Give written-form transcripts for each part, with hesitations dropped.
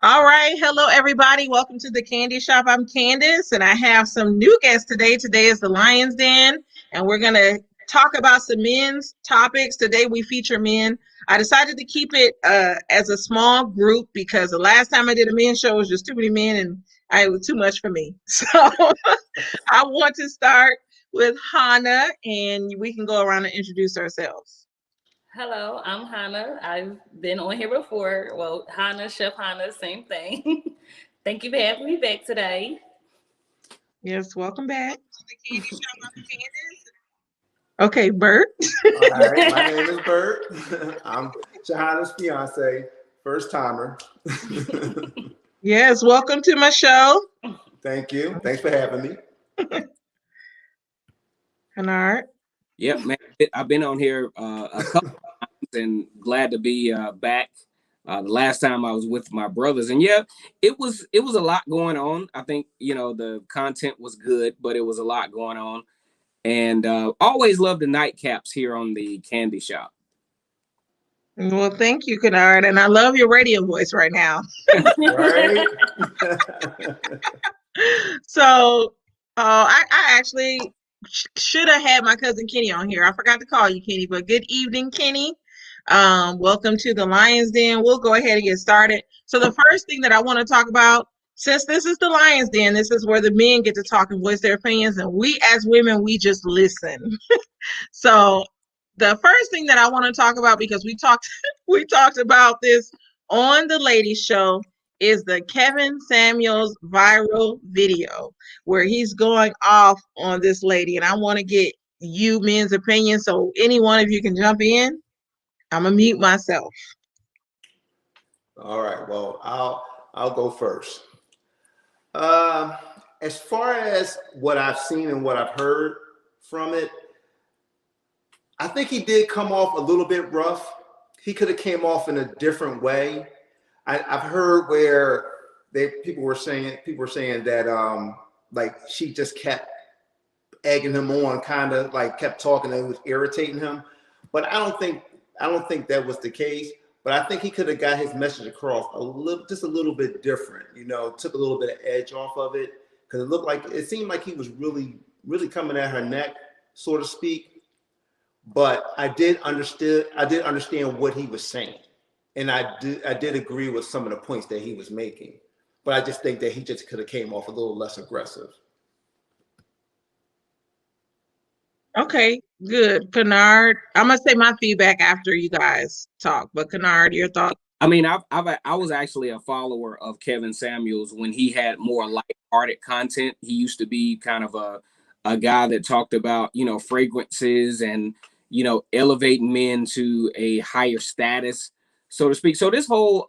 All right. Hello, everybody. Welcome to the Candy Shop. I'm Candace, and I have some new guests today. Today is the Lion's Den, and we're going to talk about some men's topics. Today, we feature men. I decided to keep it as a small group because the last time I did a men's show was just too many men, and it was too much for me. So I want to start with Hannah, and we can go around and introduce ourselves. Hello, I'm Hannah. I've been on here before. Well, Hannah, Chef Hannah, same thing. Thank you for having me back today. Yes, welcome back to the Candy Shop. I'm Candace. Okay, Bert. All right, my name is Bert. I'm Shahada's fiance, first timer. Yes, welcome to my show. Thank you. Thanks for having me. Kennard. Yep, man. I've been on here a couple times and glad to be back. The last time I was with my brothers, and yeah, it was a lot going on. I think the content was good, but it was a lot going on, and always love the nightcaps here on the Candy Shop. Well, thank you, Kennard, and I love your radio voice right now. Right? So, I actually should have had my cousin Kenny on here. I forgot to call you, Kenny, but good evening, Kenny. Welcome to the Lion's Den. We'll go ahead and get started. So the first thing that I want to talk about, since this is the Lion's Den, this is where the men get to talk and voice their opinions, and we as women, we just listen. So the first thing that I want to talk about, because we talked about this on the ladies show, is the Kevin Samuels viral video where he's going off on this lady, and I want to get you men's opinion. So any one of you can jump in. I'm gonna mute myself. All right. Well, I'll go first. As far as what I've seen and what I've heard from it, I think he did come off a little bit rough. He could have came off in a different way. I've heard where people were saying that like she just kept egging him on, kind of like kept talking and it was irritating him. But I don't think that was the case. But I think he could have got his message across just a little bit different. Took a little bit of edge off of it because it seemed like he was really, really coming at her neck, so to speak. But I did understand what he was saying, and I did agree with some of the points that he was making. But I just think that he just could have came off a little less aggressive. Okay, good. Kennard, I'm gonna say my feedback after you guys talk. But Kennard, your thoughts? I mean, I was actually a follower of Kevin Samuels when he had more lighthearted content. He used to be kind of a guy that talked about fragrances and elevating men to a higher status, so to speak. So this whole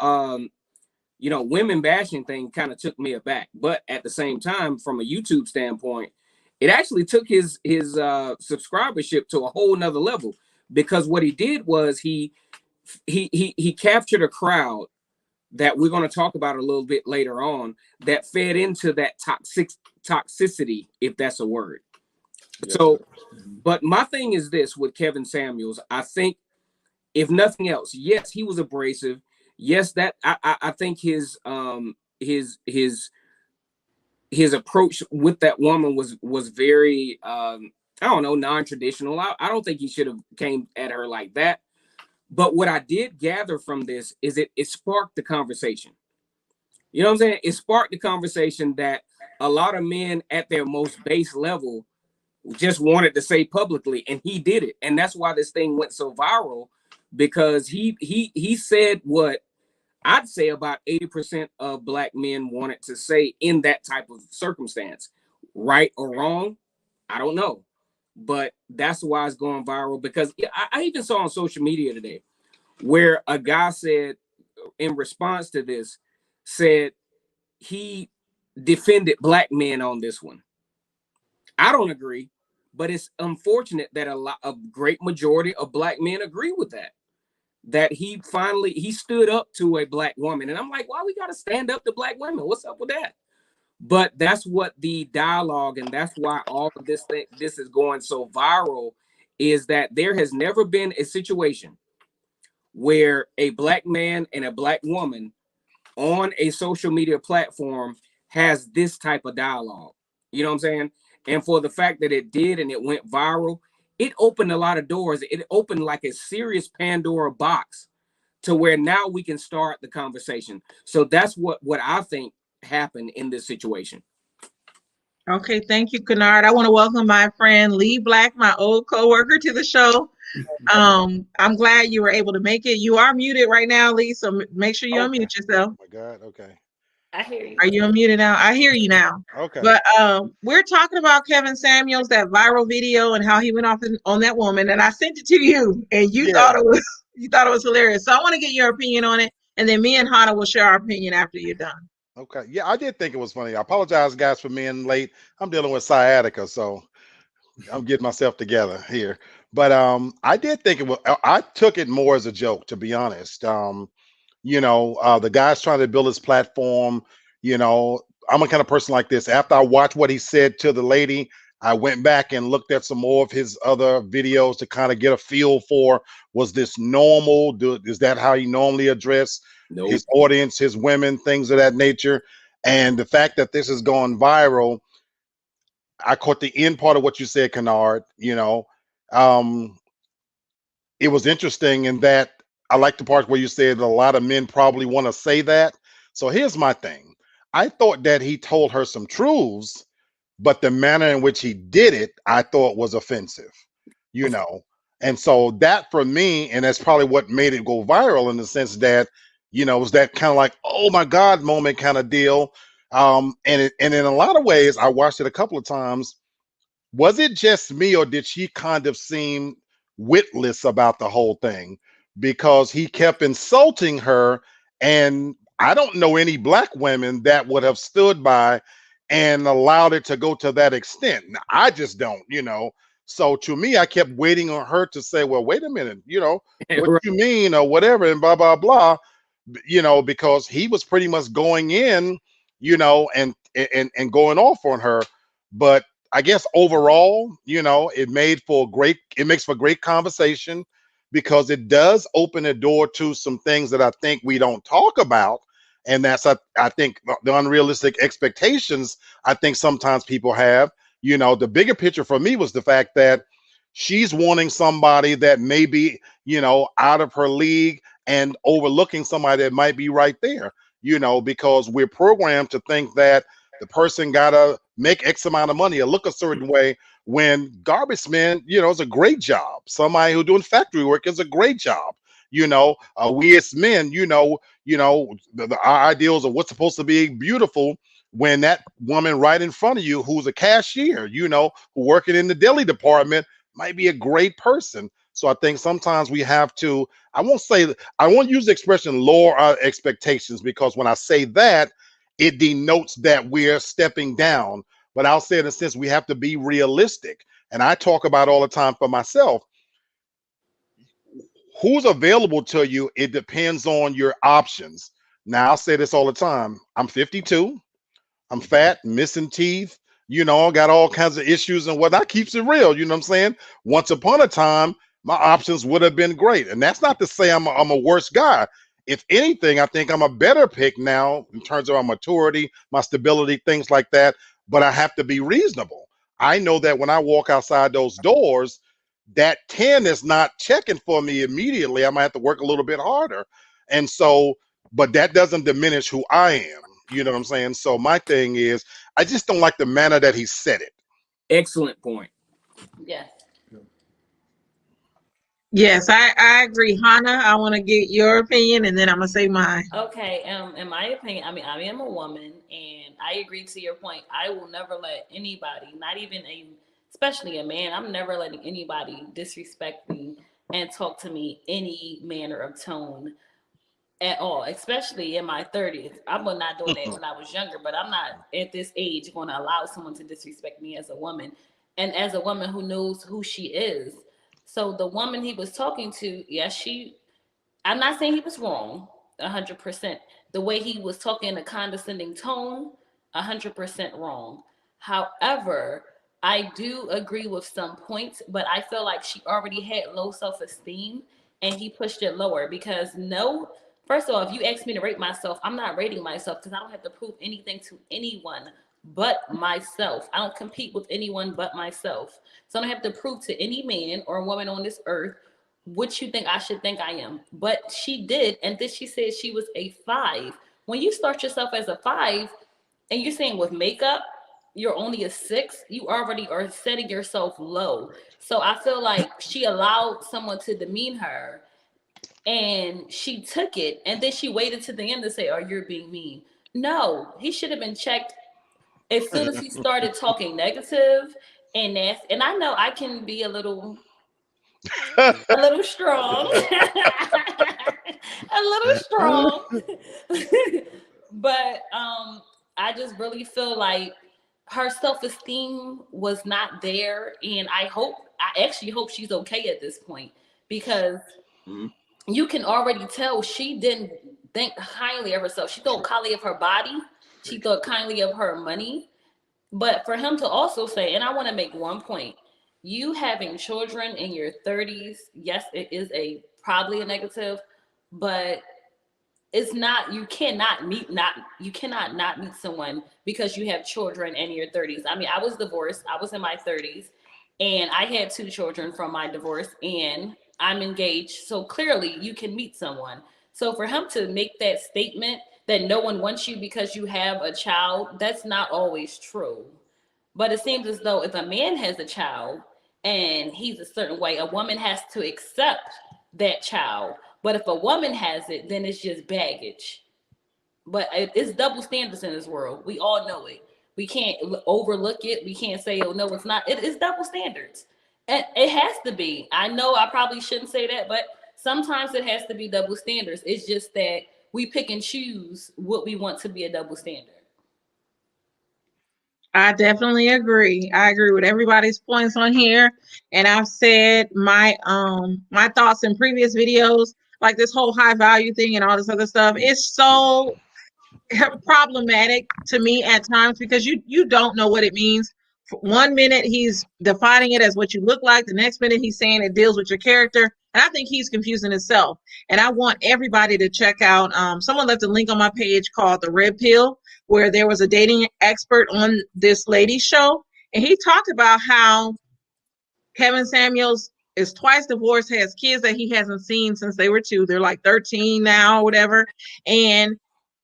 women bashing thing kind of took me aback. But at the same time, from a YouTube standpoint, it actually took his subscribership to a whole nother level, because what he did was he captured a crowd that we're going to talk about a little bit later on that fed into that toxicity, if that's a word. Yes. So, but my thing is this with Kevin Samuels, I think if nothing else, yes, he was abrasive. Yes, that I think his approach with that woman was very I don't know, non-traditional. I don't think he should have came at her like that. But what I did gather from this is it sparked the conversation. You know what I'm saying? It sparked the conversation that a lot of men at their most base level just wanted to say publicly, and he did it. And that's why this thing went so viral, because he said what I'd say about 80% of black men wanted to say in that type of circumstance. Right or wrong, I don't know. But that's why it's going viral, because I even saw on social media today where a guy said, in response to this, said he defended black men on this one. I don't agree, but it's unfortunate that a great majority of black men agree with that. That he stood up to a black woman. And I'm like, why we got to stand up to black women? What's up with that? But that's what the dialogue, and that's why all of this is going so viral, is that there has never been a situation where a black man and a black woman on a social media platform has this type of dialogue. You know what I'm saying? And for the fact that it did and it went viral, it opened a lot of doors. It opened like a serious Pandora box to where now we can start the conversation. So that's what I think happened in this situation. Okay, thank you, Kennard. I want to welcome my friend Lee Black, my old coworker, to the show. I'm glad you were able to make it. You are muted right now, Lee, so make sure you Okay. unmute yourself. Oh my God. Okay. I hear Are you. you unmuted now? I hear you now. Okay. But we're talking about Kevin Samuels, that viral video, and how he went off on that woman. And I sent it to you, and you Yeah. thought it was hilarious. So I want to get your opinion on it, and then me and Hannah will share our opinion after you're done. Okay. Yeah, I did think it was funny. I apologize, guys, for being late. I'm dealing with sciatica, so I'm getting myself together here. But I did think it was. I took it more as a joke, to be honest. The guy's trying to build his platform. You know, I'm a kind of person like this. After I watched what he said to the lady, I went back and looked at some more of his other videos to kind of get a feel for, was this normal? Is that how he normally address Nope. his audience, his women, things of that nature? And the fact that this has gone viral, I caught the end part of what you said, Kennard. Um, it was interesting in that I like the part where you said a lot of men probably want to say that. So here's my thing. I thought that he told her some truths, but the manner in which he did it, I thought was offensive, you know. And so that for me, and that's probably what made it go viral in the sense that, it was that kind of like, oh my God moment kind of deal. And in a lot of ways, I watched it a couple of times. Was it just me, or did she kind of seem witless about the whole thing? Because he kept insulting her, and I don't know any black women that would have stood by and allowed it to go to that extent. Now, I just don't. So to me, I kept waiting on her to say, well, wait a minute, what Right. you mean, or whatever, and blah, blah, blah, because he was pretty much going in, and going off on her. But I guess overall, it makes for great conversation, because it does open a door to some things that I think we don't talk about. And that's, I think, the unrealistic expectations I think sometimes people have. The bigger picture for me was the fact that she's wanting somebody that may be, out of her league, and overlooking somebody that might be right there, because we're programmed to think that the person gotta make X amount of money or look a certain way, when garbage man, is a great job. Somebody who doing factory work is a great job. We as men, our ideals of what's supposed to be beautiful, when that woman right in front of you, who's a cashier, who working in the deli department, might be a great person. So I think sometimes we have to, I won't use the expression lower our expectations, because when I say that, it denotes that we're stepping down. But I'll say, in a sense, we have to be realistic. And I talk about all the time for myself, who's available to you, it depends on your options. Now, I'll say this all the time. I'm 52. I'm fat, missing teeth, got all kinds of issues and whatnot. Keeps it real, you know what I'm saying? Once upon a time, my options would have been great. And that's not to say I'm a worse guy. If anything, I think I'm a better pick now in terms of my maturity, my stability, things like that. But I have to be reasonable. I know that when I walk outside those doors, that 10 is not checking for me immediately. I might have to work a little bit harder. And so, but that doesn't diminish who I am. You know what I'm saying? So my thing is, I just don't like the manner that he said it. Excellent point. Yes. Yes, I agree. Hannah, I want to get your opinion, and then I'm going to say mine. Okay. In my opinion, I am a woman, and I agree to your point. I will never let anybody, not even especially a man, I'm never letting anybody disrespect me and talk to me any manner of tone at all, especially in my 30s. I was not doing that when I was younger, but I'm not at this age going to allow someone to disrespect me as a woman, and as a woman who knows who she is. So the woman he was talking to, yes, I'm not saying he was wrong, 100%. The way he was talking in a condescending tone, 100% wrong. However, I do agree with some points, but I feel like she already had low self esteem and he pushed it lower, because no, First of all, if you ask me to rate myself, I'm not rating myself because I don't have to prove anything to anyone but myself. I don't compete with anyone but myself. So I don't have to prove to any man or woman on this earth what you think I should think I am. But she did, and then she said she was a 5. When you start yourself as a 5 and you're saying with makeup, you're only a 6, you already are setting yourself low. So I feel like she allowed someone to demean her and she took it and then she waited to the end to say, oh, you're being mean. No, he should have been checked as soon as he started talking negative and nasty. And I know I can be a little strong. A little strong. But I just really feel like her self-esteem was not there, and I actually hope she's okay at this point, because you can already tell she didn't think highly of herself. She thought kindly of her body. She thought kindly of her money. But for him to also say, and I want to make one point, you having children in your 30s, yes, it is a probably a negative, but it's not, you cannot not meet someone because you have children in your 30s. I mean, I was divorced, I was in my 30s, and I had 2 children from my divorce, and I'm engaged, so clearly you can meet someone. So for him to make that statement that no one wants you because you have a child, that's not always true. But it seems as though if a man has a child and he's a certain way, a woman has to accept that child. But if a woman has it, then it's just baggage. But it's double standards in this world. We all know it. We can't overlook it. We can't say, oh, no, it's not. It is double standards. And it has to be. I know I probably shouldn't say that, but sometimes it has to be double standards. It's just that we pick and choose what we want to be a double standard. I definitely agree. I agree with everybody's points on here. And I've said my thoughts in previous videos, like this whole high value thing and all this other stuff. It's so problematic to me at times because you don't know what it means. One minute he's defining it as what you look like, the next minute he's saying it deals with your character, and I think he's confusing himself. And I want everybody to check out. Someone left a link on my page called the Red Pill, where there was a dating expert on this lady's show, and he talked about how Kevin Samuels is twice divorced, has kids that he hasn't seen since they were 2. They're like 13 now, whatever, and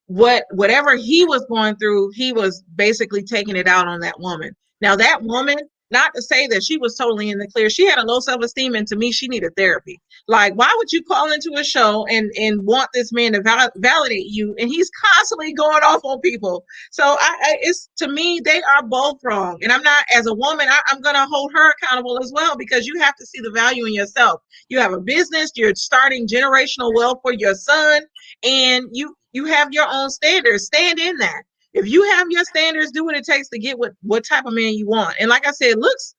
whatever he was going through, he was basically taking it out on that woman. Now that woman, not to say that she was totally in the clear, she had a low self-esteem, and to me she needed therapy. Like, why would you call into a show and want this man to validate you, and he's constantly going off on people? So it's, to me, they are both wrong, and I'm not, as a woman, I'm gonna hold her accountable as well, because you have to see the value in yourself. You have a business, you're starting generational wealth for your son, and you have your own standards. Stand in that. If you have your standards, do what it takes to get what type of man you want. And like I said, looks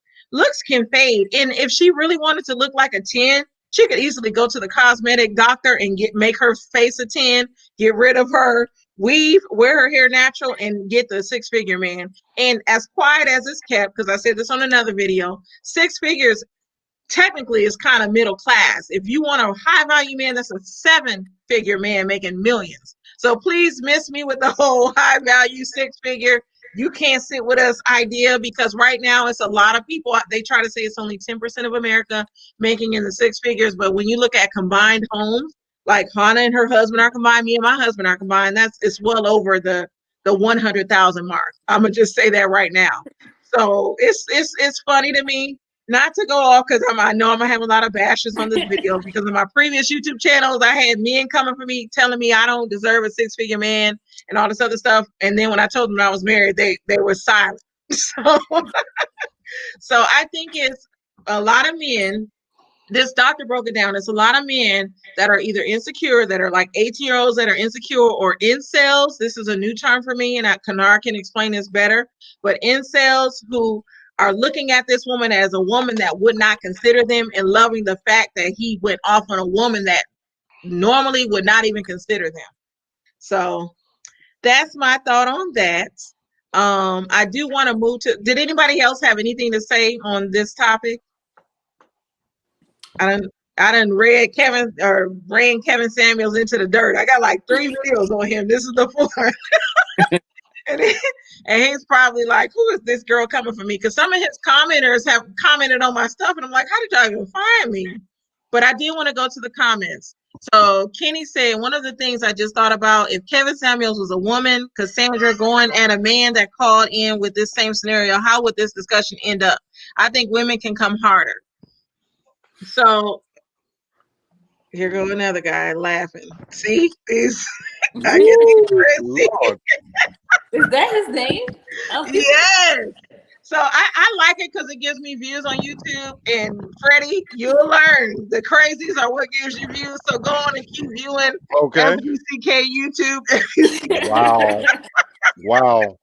can fade. And if she really wanted to look like a 10, she could easily go to the cosmetic doctor and make her face a 10, get rid of her weave, wear her hair natural, and get the 6-figure man. And as quiet as it's kept, because I said this on another video, 6 figures technically is kind of middle class. If you want a high value man, that's a 7-figure man making millions. So please miss me with the whole high value 6-figure. You can't sit with us idea, because right now it's a lot of people. They try to say it's only 10% of America making in the 6 figures. But when you look at combined homes, like Hannah and her husband are combined, me and my husband are combined, it's well over the 100,000 mark. I'm gonna just say that right now. So it's funny to me, not to go off, because I know I'm gonna have a lot of bashes on this video, because in my previous YouTube channels, I had men coming for me, telling me I don't deserve a 6-figure man and all this other stuff. And then when I told them I was married, they were silent. So I think it's a lot of men. This doctor broke it down. It's a lot of men that are either insecure, that are like 18-year-olds that are insecure, or incels. This is a new term for me, and Kanar can explain this better. But incels who are looking at this woman as a woman that would not consider them, and loving the fact that he went off on a woman that normally would not even consider them. So that's my thought on that. I do want to move to, did anybody else have anything to say on this topic? I I done ran Kevin Samuels into the dirt. I got like 3 videos on him. This is the 4th. And, and he's probably like, who is this girl coming for me? Because some of his commenters have commented on my stuff, and I'm like, how did y'all even find me? But I did want to go to the comments. So Kenny said, one of the things I just thought about, if Kevin Samuels was a woman, Cassandra going at a man that called in with this same scenario, how would this discussion end up? I think women can come harder. So here go another guy laughing. See, these I get crazy. Lord. Is that his name? Oh, Yes. So I like it because it gives me views on YouTube. And Freddie, you'll learn the crazies are what gives you views. So go on and keep viewing Okay. FBCK YouTube. Wow. Wow.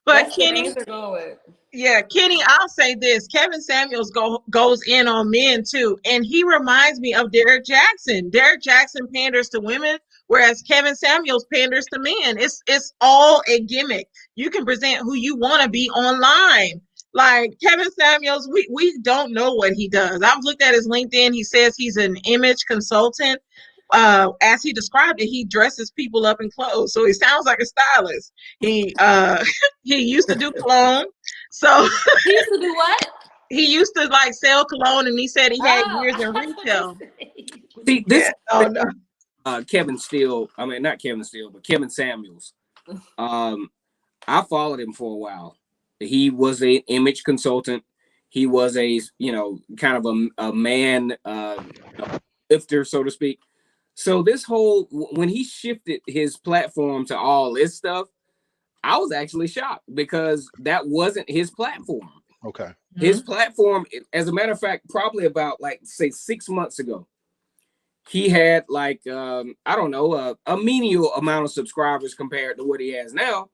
But that's the Kenny, names they're going with. yeah, Kenny, I'll say this. Kevin Samuels goes in on men too. And he reminds me of Derek Jackson. Derek Jackson panders to women, whereas Kevin Samuels panders to men. It's all a gimmick. You can present who you want to be online. Like Kevin Samuels, we don't know what he does. I've looked at his LinkedIn. He says he's an image consultant. As he described it, he dresses people up in clothes. So he sounds like a stylist. He he used to do cologne. So He used to do what? he used to like sell cologne, and he said he had Oh, years in I was retail. gonna say. See, this Oh no. Kevin Steele, I mean not Kevin Steele, but Kevin Samuels. I followed him for a while. He was an image consultant. He was a, kind of a man lifter, so to speak. So this whole, when he shifted his platform to all this stuff, I was actually shocked because that wasn't his platform. Okay. His platform, as a matter of fact, probably about like say 6 months ago, he had like I don't know, a menial amount of subscribers compared to what he has now.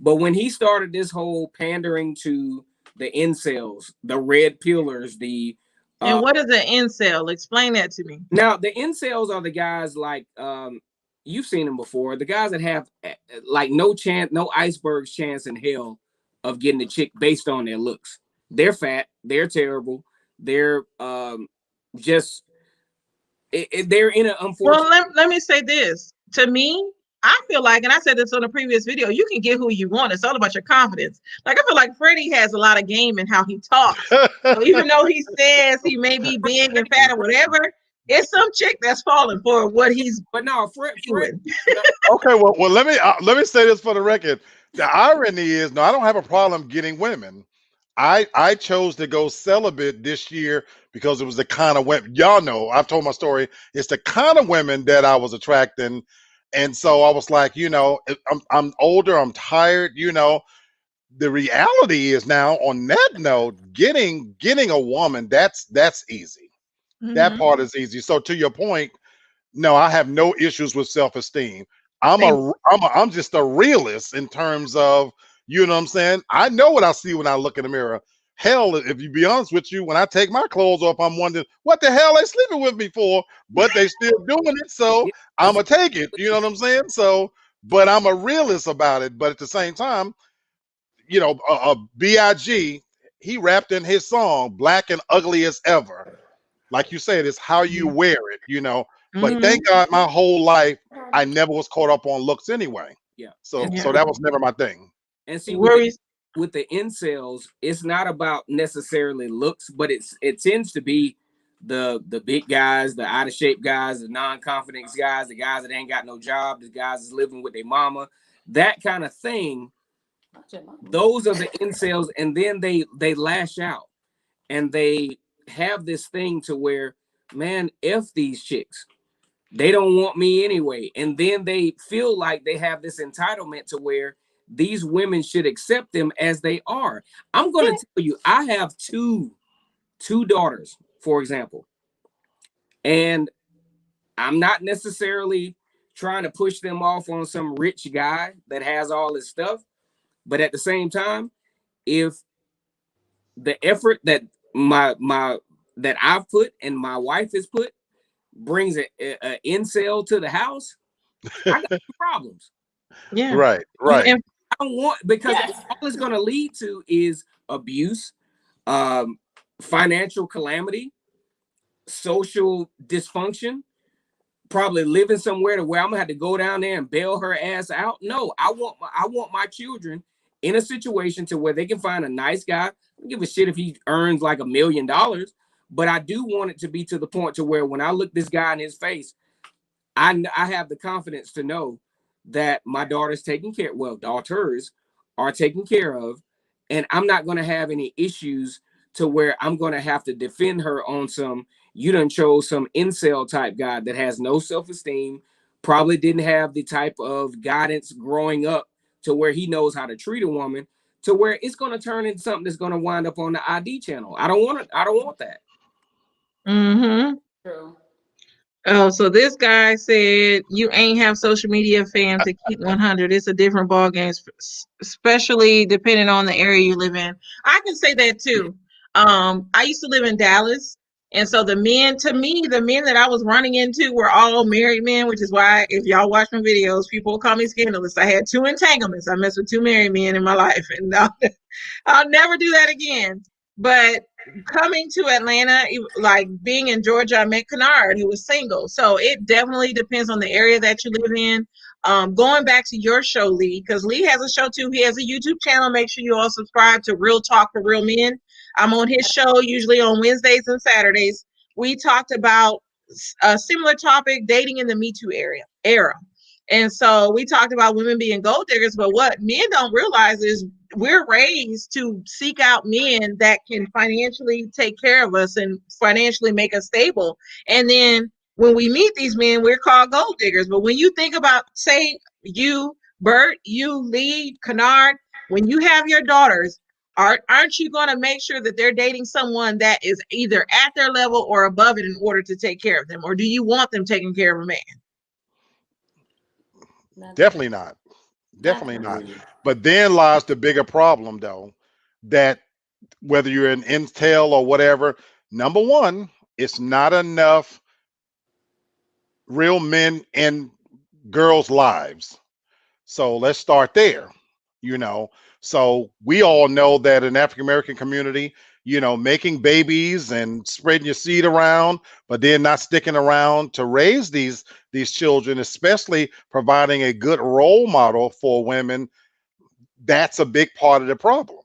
But when he started this whole pandering to the incels, the red pillars, And what is an incel? Explain that to me. now the incels are the guys like you've seen them before, the guys that have like no chance, no iceberg's chance in hell of getting a chick based on their looks. They're fat, they're terrible, they're just they're in an unfortunate. Well, let me say this. To me, I feel like, and I said this on a previous video, you can get who you want. It's all about your confidence. Like I feel like Freddie has a lot of game in how he talks. So even though he says he may be big and fat or whatever, it's some chick that's falling for what he's But no, Fred doing. Okay. Well, let me say this for the record. The irony is, no, I don't have a problem getting women. I chose to go celibate this year because it was the kind of women, y'all know, I've told my story. It's the kind of women that I was attracting. And so I was like, I'm older, I'm tired, the reality is now on that note, getting a woman, that's easy. That part is easy. So to your point, no, I have no issues with self-esteem. I'm just a realist in terms of, you know what I'm saying? I know what I see when I look in the mirror. Hell, if you be honest with you, when I take my clothes off, I'm wondering what the hell they sleeping with me for, but they still doing it. So I'm gonna take it. You know what I'm saying? So, but I'm a realist about it. But at the same time, Big, he rapped in his song "Black and Ugly as Ever." Like you said, it's how you wear it. But thank God, my whole life I never was caught up on looks anyway. Yeah. So that was never my thing. And see, with the incels, it's not about necessarily looks, but it tends to be the big guys, the out of shape guys, the non-confidence guys, the guys that ain't got no job, the guys that's living with their mama, that kind of thing. Those are the incels, and then they lash out and they have this thing to where, man, F these chicks. They don't want me anyway. And then they feel like they have this entitlement to where these women should accept them as they are. I'm going to tell you, I have two daughters, for example, and I'm not necessarily trying to push them off on some rich guy that has all this stuff. But at the same time, if the effort that that I've put and my wife has put brings an incel to the house, I got some problems. Yeah. Right. And I don't want, because all it's going to lead to is abuse, financial calamity, social dysfunction, probably living somewhere to where I'm gonna have to go down there and bail her ass out. No, I want my children in a situation to where they can find a nice guy. I don't give a shit if he earns like $1 million, but I do want it to be to the point to where when I look this guy in his face, I have the confidence to know that my daughter's taken care. Well, daughters are taken care of, and I'm not going to have any issues to where I'm going to have to defend her on some. You done chose some incel type guy that has no self-esteem, probably didn't have the type of guidance growing up to where he knows how to treat a woman, to where it's going to turn into something that's going to wind up on the ID channel. I don't want it. I don't want that. Mm-hmm. True. Oh, so this guy said you ain't have social media, fam, to keep 100. It's a different ball game, especially depending on the area you live in. I can say that too. I used to live in Dallas, and so the men that I was running into were all married men, which is why if y'all watch my videos, people call me scandalous. I had 2 entanglements. I messed with 2 married men in my life, and I'll never do that again. But coming to Atlanta, like being in Georgia, I met Kennard, who was single. So it definitely depends on the area that you live in. Going back to your show, Lee, because Lee has a show too. He has a YouTube channel. Make sure you all subscribe to Real Talk for Real Men. I'm on his show usually on Wednesdays and Saturdays. We talked about a similar topic, dating in the Me Too era. And so we talked about women being gold diggers, but what men don't realize is we're raised to seek out men that can financially take care of us and financially make us stable. And then when we meet these men, we're called gold diggers. But when you think about, say, you, Bert, you, Lee, Kennard, when you have your daughters, aren't you going to make sure that they're dating someone that is either at their level or above it in order to take care of them? Or do you want them taking care of a man? Definitely not. Definitely not. But then lies the bigger problem, though, that whether you're in Intel or whatever, number one, it's not enough real men in girls' lives. So let's start there, you know. So we all know that in African American community, you know, making babies and spreading your seed around, but then not sticking around to raise these children, especially providing a good role model for women, that's a big part of the problem.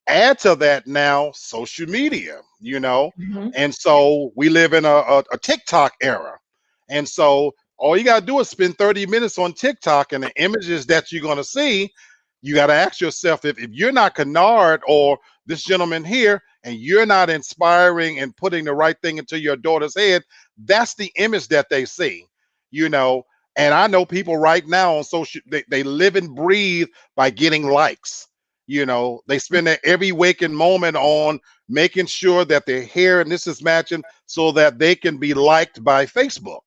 Add to that now social media, you know, Mm-hmm. and so we live in a TikTok era. And so all you got to do is spend 30 minutes on TikTok, and the images that you're going to see, you got to ask yourself if you're not Kennard or this gentleman here, and you're not inspiring and putting the right thing into your daughter's head, that's the image that they see, you know. And I know people right now on social, they live and breathe by getting likes. You know, they spend their every waking moment on making sure that their hair and this is matching so that they can be liked by Facebook,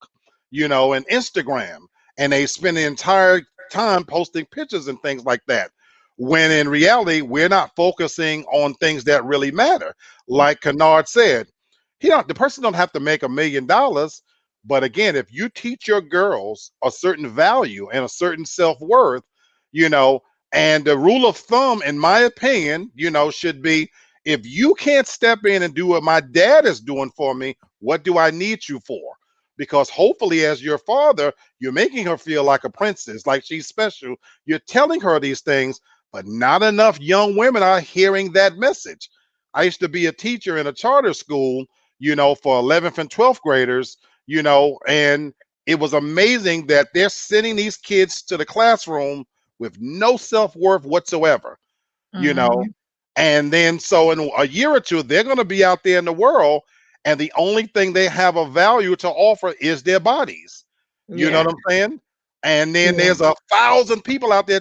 you know, and Instagram. And they spend the entire time posting pictures and things like that. When in reality, we're not focusing on things that really matter. Like Kennard said, the person don't have to make $1 million. But again, if you teach your girls a certain value and a certain self-worth, you know, and the rule of thumb, in my opinion, you know, should be if you can't step in and do what my dad is doing for me, what do I need you for? Because hopefully, as your father, you're making her feel like a princess, like she's special. You're telling her these things, but not enough young women are hearing that message. I used to be a teacher in a charter school, you know, for 11th and 12th graders, you know, and it was amazing that they're sending these kids to the classroom with no self-worth whatsoever, you know. And then so in a year or two, they're going to be out there in the world, and the only thing they have of value to offer is their bodies. You know Yeah. what I'm saying? And then Yeah. there's 1,000 people out there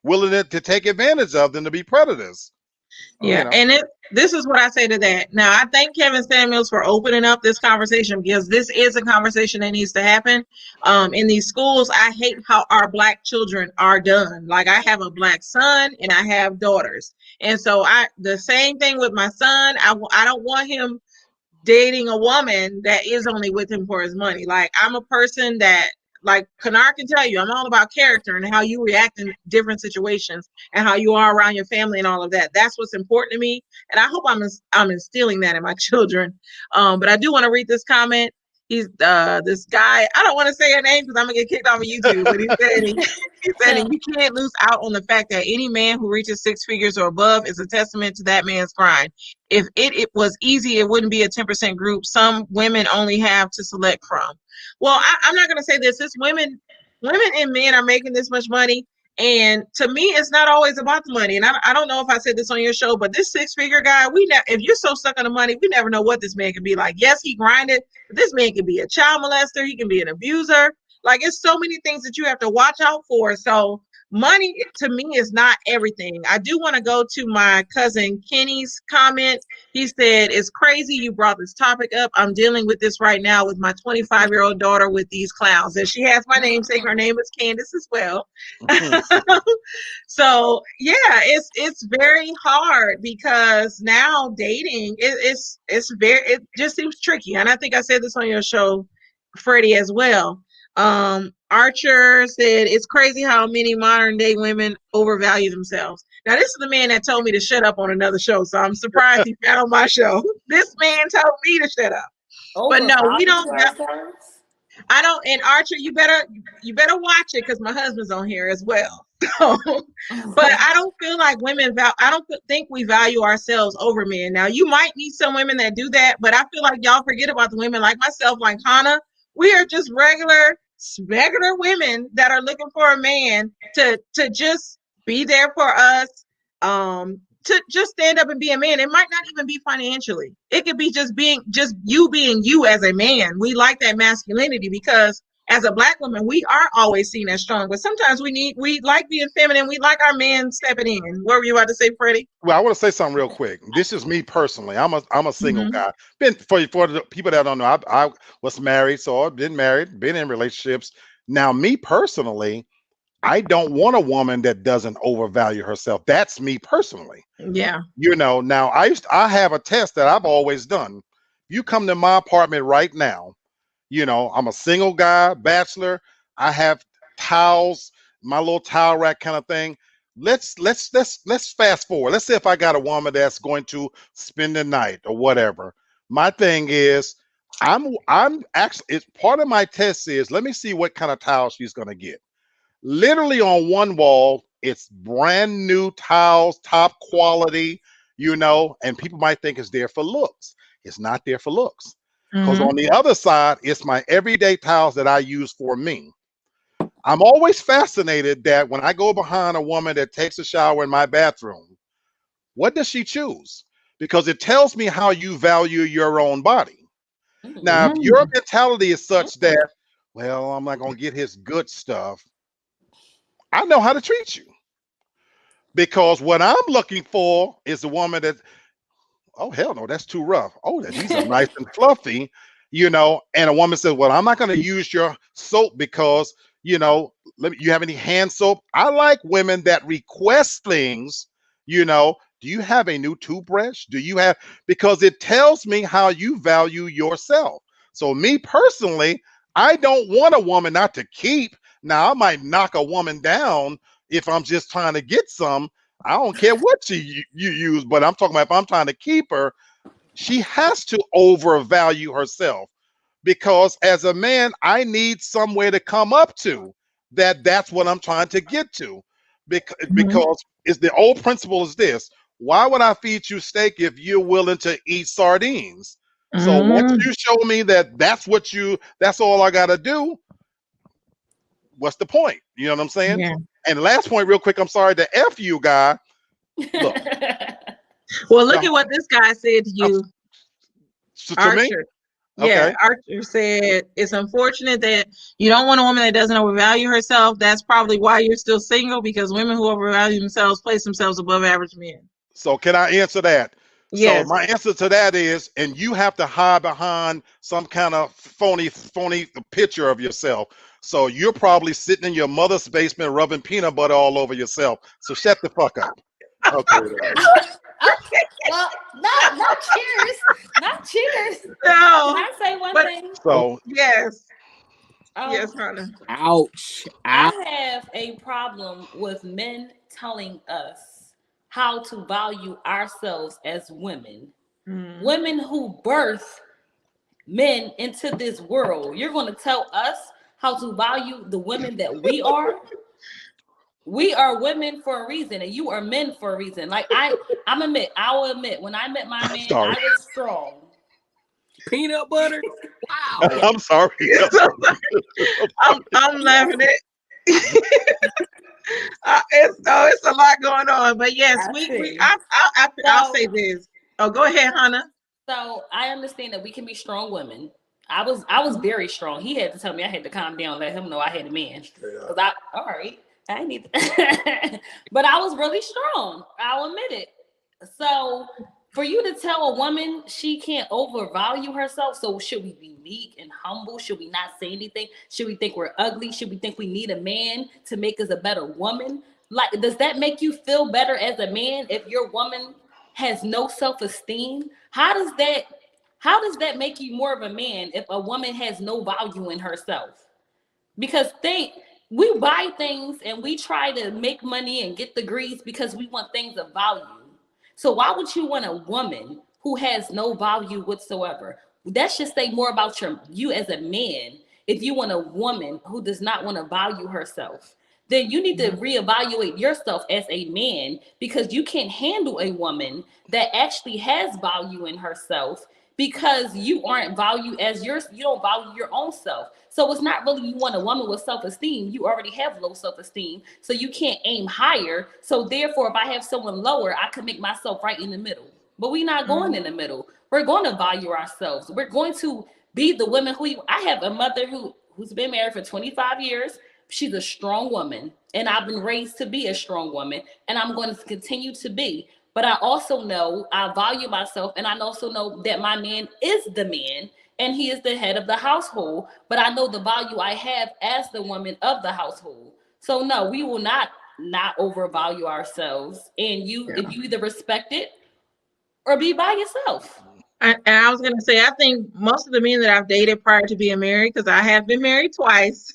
willing to take advantage of them to be predators. Yeah, You know, and this is what I say to that. Now, I thank Kevin Samuels for opening up this conversation because this is a conversation that needs to happen. In these schools, I hate how our Black children are done. Like I have a Black son and I have daughters, and so the same thing with my son. I don't want him dating a woman that is only with him for his money. Like I'm a person that like Kanar can tell you, I'm all about character and how you react in different situations and how you are around your family and all of that. That's what's important to me. And I hope I'm instilling that in my children. But I do want to read this comment. He's this guy. I don't want to say her name because I'm gonna get kicked off of YouTube. But he said you can't lose out on the fact that any man who reaches 6 figures or above is a testament to that man's grind. If it was easy, it wouldn't be a 10% group. Some women only have to select from. Well, I'm not gonna say this. It's women and men are making this much money. And to me, it's not always about the money. And I don't know if I said this on your show, but this 6-figure guy, if you're so stuck on the money, we never know what this man can be like. Yes, he grinded, but this man can be a child molester. He can be an abuser. Like, it's so many things that you have to watch out for. So money to me is not everything. I do want to go to my cousin Kenny's comment. He said, it's crazy you brought this topic up. I'm dealing with this right now with my 25-year-old daughter with these clowns. And she has my namesake. Her name is Candace as well. So yeah, it's very hard because now dating it just seems tricky. And I think I said this on your show, Freddie, as well. Archer said it's crazy how many modern day women overvalue themselves. Now, this is the man that told me to shut up on another show, so I'm surprised he got on my show. This man told me to shut up. But no, we don't. I don't. And Archer, you better watch it because my husband's on here as well. But I don't feel like women. I don't think we value ourselves over men. Now, you might meet some women that do that, but I feel like y'all forget about the women like myself, like Hannah. We are just regular women that are looking for a man to just be there for us, to just stand up and be a man. It might not even be financially. It could be just being you as a man. We like that masculinity because as a Black woman, we are always seen as strong, but sometimes we like being feminine. We like our men stepping in. What were you about to say, Freddie? Well, I want to say something real quick. This is me personally. I'm a single guy. Been for the people that don't know, I was married, so I've been married, been in relationships. Now, me personally, I don't want a woman that doesn't overvalue herself. That's me personally. Yeah. Now I have a test that I've always done. You come to my apartment right now. I'm a single guy, bachelor. I have towels, my little towel rack kind of thing. Let's fast forward. Let's say if I got a woman that's going to spend the night or whatever. My thing is, I'm actually, it's part of my test is let me see what kind of towel she's gonna get. Literally on one wall, it's brand new towels, top quality, and people might think it's there for looks. It's not there for looks. Because on the other side, it's my everyday towels that I use for me. I'm always fascinated that when I go behind a woman that takes a shower in my bathroom, what does she choose? Because it tells me how you value your own body. Now, if your mentality is such that, well, I'm not going to get his good stuff, I know how to treat you. Because what I'm looking for is a woman that, oh, hell no, that's too rough. Oh, these are nice and fluffy, and a woman says, well, I'm not going to use your soap because, you have any hand soap? I like women that request things, do you have a new toothbrush? Because it tells me how you value yourself. So me personally, I don't want a woman not to keep. Now, I might knock a woman down if I'm just trying to get some. I don't care what you use, but I'm talking about if I'm trying to keep her, she has to overvalue herself because as a man, I need somewhere to come up to that's what I'm trying to get to because it's the old principle is this. Why would I feed you steak if you're willing to eat sardines? So once you show me that's all I got to do, what's the point? You know what I'm saying? Yeah. And last point, real quick, I'm sorry, the F you guy. Look. Well, look at what this guy said to you. To me? Yeah, okay. Archer said it's unfortunate that you don't want a woman that doesn't overvalue herself. That's probably why you're still single, because women who overvalue themselves place themselves above average men. So can I answer that? Yes. So my answer to that is, and you have to hide behind some kind of phony picture of yourself. So you're probably sitting in your mother's basement rubbing peanut butter all over yourself. So shut the fuck up. Okay. Well, not cheers. Not cheers. No. Can I say one thing? So yes. Yes, Hannah. Ouch. Ouch. I have a problem with men telling us how to value ourselves as women. Mm. Women who birth men into this world. You're going to tell us how to value the women that we are? We are women for a reason, and you are men for a reason. Like I will admit, when I met my I'm man, sorry. I was strong. Peanut butter. Wow. I'm sorry. Yes, I'm laughing at. It's a lot going on, but yes, I we see. I'll So say this. Oh, go ahead, Hannah. So I understand that we can be strong women. I was very strong. He had to tell me I had to calm down, let him know I had a man. Cause I all right, I need, but I was really strong. I'll admit it. So for you to tell a woman she can't overvalue herself, so should we be meek and humble? Should we not say anything? Should we think we're ugly? Should we think we need a man to make us a better woman? Like, does that make you feel better as a man if your woman has no self-esteem? How does that make you more of a man if a woman has no value in herself? Because we buy things and we try to make money and get degrees because we want things of value. So why would you want a woman who has no value whatsoever? That should say more about you as a man. If you want a woman who does not want to value herself, then you need to reevaluate yourself as a man, because you can't handle a woman that actually has value in herself, because you aren't valued as you don't value your own self. So it's not really you want a woman with self-esteem. You already have low self-esteem, so you can't aim higher. So therefore, if I have someone lower, I can make myself right in the middle. But we're not going in the middle. We're going to value ourselves. We're going to be the women I have a mother who's been married for 25 years. She's a strong woman, and I've been raised to be a strong woman, and I'm going to continue to be. But I also know I value myself, and I also know that my man is the man and he is the head of the household. But I know the value I have as the woman of the household. So no, we will not overvalue ourselves. And if you either respect it or be by yourself. And I was gonna say, I think most of the men that I've dated prior to being married, because I have been married twice,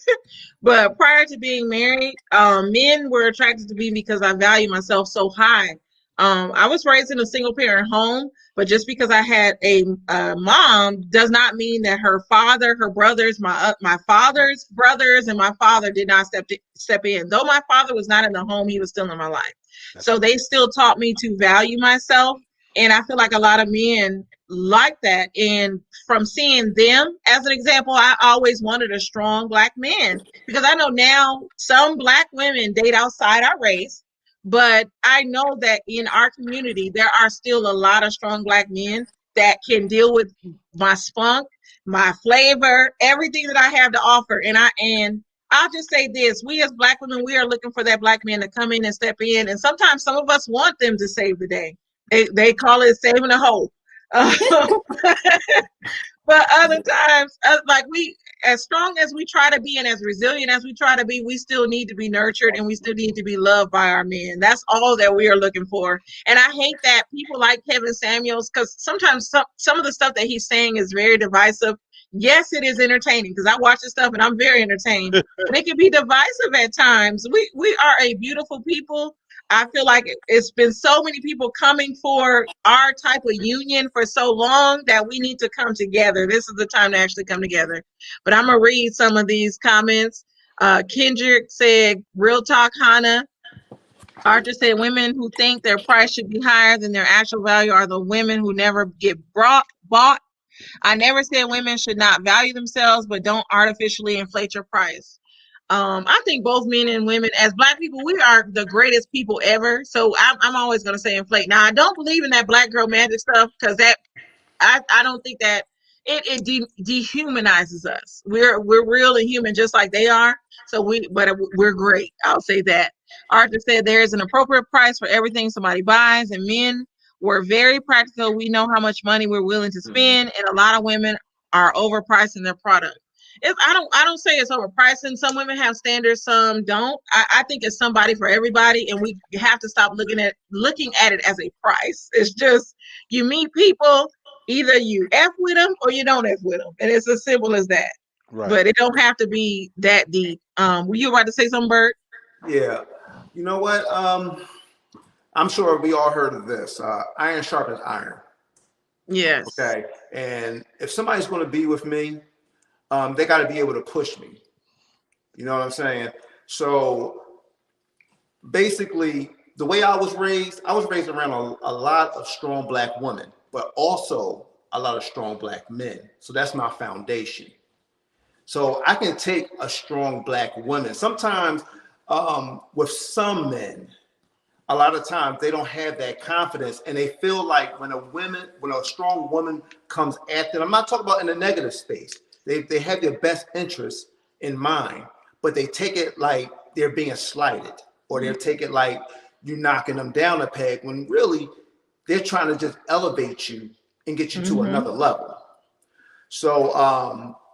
but prior to being married, men were attracted to me because I value myself so high. I was raised in a single parent home, but just because I had a mom does not mean that her father, her brothers, my father's brothers, and my father did not step in. Though my father was not in the home, he was still in my life. So they still taught me to value myself, and I feel like a lot of men like that. And from seeing them as an example, I always wanted a strong black man, because I know now some black women date outside our race, but I know that in our community there are still a lot of strong black men that can deal with my spunk, my flavor, everything that I have to offer. And I'll just say this: we as black women, we are looking for that black man to come in and step in, and sometimes some of us want them to save the day. They call it saving a hoe. But other times, like as strong as we try to be and as resilient as we try to be, we still need to be nurtured and we still need to be loved by our men. That's all that we are looking for. And I hate that people like Kevin Samuels, because sometimes some of the stuff that he's saying is very divisive. Yes, it is entertaining, because I watch this stuff and I'm very entertained, but it can be divisive at times. We are a beautiful people. I feel like it's been so many people coming for our type of union for so long that we need to come together. This is the time to actually come together. But I'm going to read some of these comments. Kendrick said, real talk, Hannah. Arthur said, women who think their price should be higher than their actual value are the women who never get bought. I never said women should not value themselves, but don't artificially inflate your price. I think both men and women, as black people, we are the greatest people ever. So I'm always going to say inflate. Now, I don't believe in that black girl magic stuff, because I don't think that it dehumanizes us. We're real and human just like they are. So we're great. I'll say that. Arthur said there is an appropriate price for everything somebody buys, and men we're very practical. We know how much money we're willing to spend, and a lot of women are overpricing their product. I don't say it's overpricing. Some women have standards, some don't. I think it's somebody for everybody, and we have to stop looking at it as a price. It's just, you meet people, either you F with them or you don't F with them, and it's as simple as that. Right. but it don't have to be that deep. Were you about to say something, Bert? Yeah. You know what? I'm sure we all heard of this. Iron sharpens iron. Yes. Okay. And if somebody's going to be with me, they got to be able to push me. You know what I'm saying? So basically, the way I was raised around a lot of strong black women, but also a lot of strong black men. So that's my foundation. So I can take a strong black woman. Sometimes with some men, a lot of times they don't have that confidence, and they feel like when a strong woman comes at them, I'm not talking about in a negative space. They have their best interests in mind, but they take it like they're being slighted, or they take it like you're knocking them down a peg, when really they're trying to just elevate you and get you to another level. So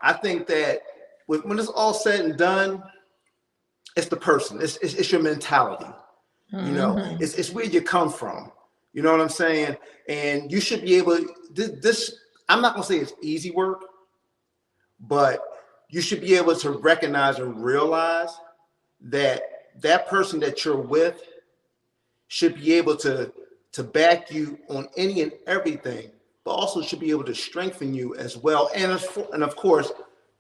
I think that when it's all said and done, it's the person, it's your mentality. You know, it's where you come from. You know what I'm saying? And you should be able. This I'm not gonna say it's easy work, but you should be able to recognize and realize that that person that you're with should be able to back you on any and everything, but also should be able to strengthen you as well. And of course,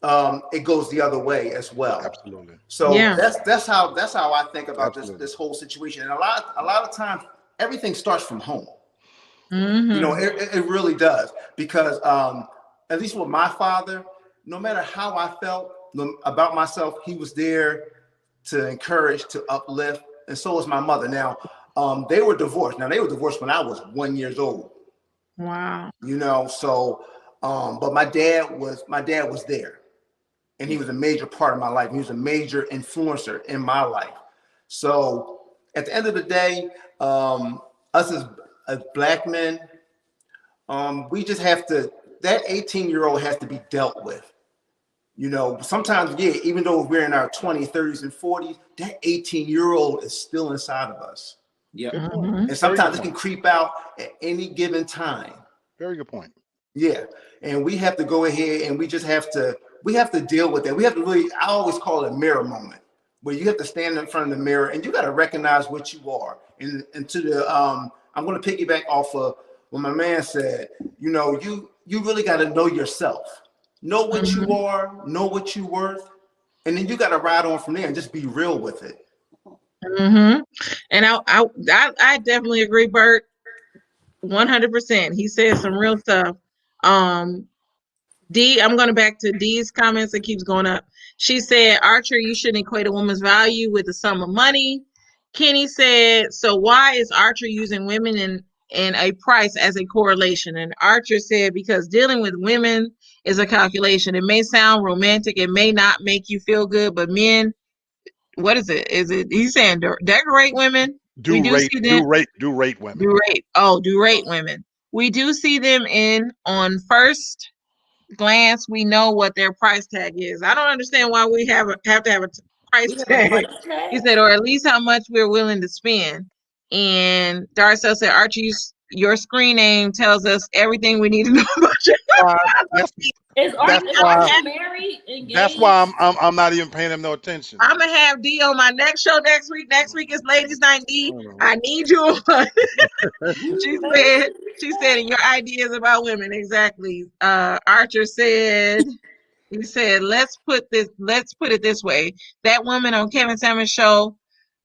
it goes the other way as well. Absolutely. So Yeah. that's how I think about Absolutely. this whole situation. And a lot of times, everything starts from home. Mm-hmm. You know, it really does, because at least with my father, no matter how I felt about myself, he was there to encourage, to uplift, and so was my mother. Now, they were divorced. Now, they were divorced when I was 1 year old. Wow. You know, so but my dad was there, and he was a major part of my life. He was a major influencer in my life. So at the end of the day, us as black men, we just have to, that 18-year-old has to be dealt with. You know, sometimes, yeah, even though we're in our 20s, 30s, and 40s, that 18-year-old is still inside of us. Yeah. Good point. Mm-hmm. And sometimes it can creep out at any given time. Very good point. Yeah. And we have to go ahead and we have to deal with that. We have to really, I always call it a mirror moment, where you have to stand in front of the mirror and you got to recognize what you are. And to the, I'm going to piggyback off of what my man said. You know, you really got to know yourself, know what you are, know what you're worth. And then you got to ride on from there and just be real with it. Mm-hmm. And I definitely agree, Bert. 100%. He said some real stuff. I'm going back to D's comments. It keeps going up. She said, Archer, you shouldn't equate a woman's value with the sum of money. Kenny said, so why is Archer using women in a price as a correlation? And Archer said, because dealing with women is a calculation. It may sound romantic. It may not make you feel good, but men, what is it? He's saying decorate women? We do see them. Do rate women. Do rate women. We do see them on first glance. We know what their price tag is. I don't understand why we have to have a price tag. He said, or at least how much we're willing to spend. And Darcel said, Archie, your screen name tells us everything we need to know about you. Is Archie married? Engaged? That's why I'm not even paying him no attention. I'm gonna have D on my next show next week. Next week is Ladies Night. D, I need you. She said, your ideas about women. Exactly. Archer said, he said, let's put it this way. That woman on Kevin Samuels' show,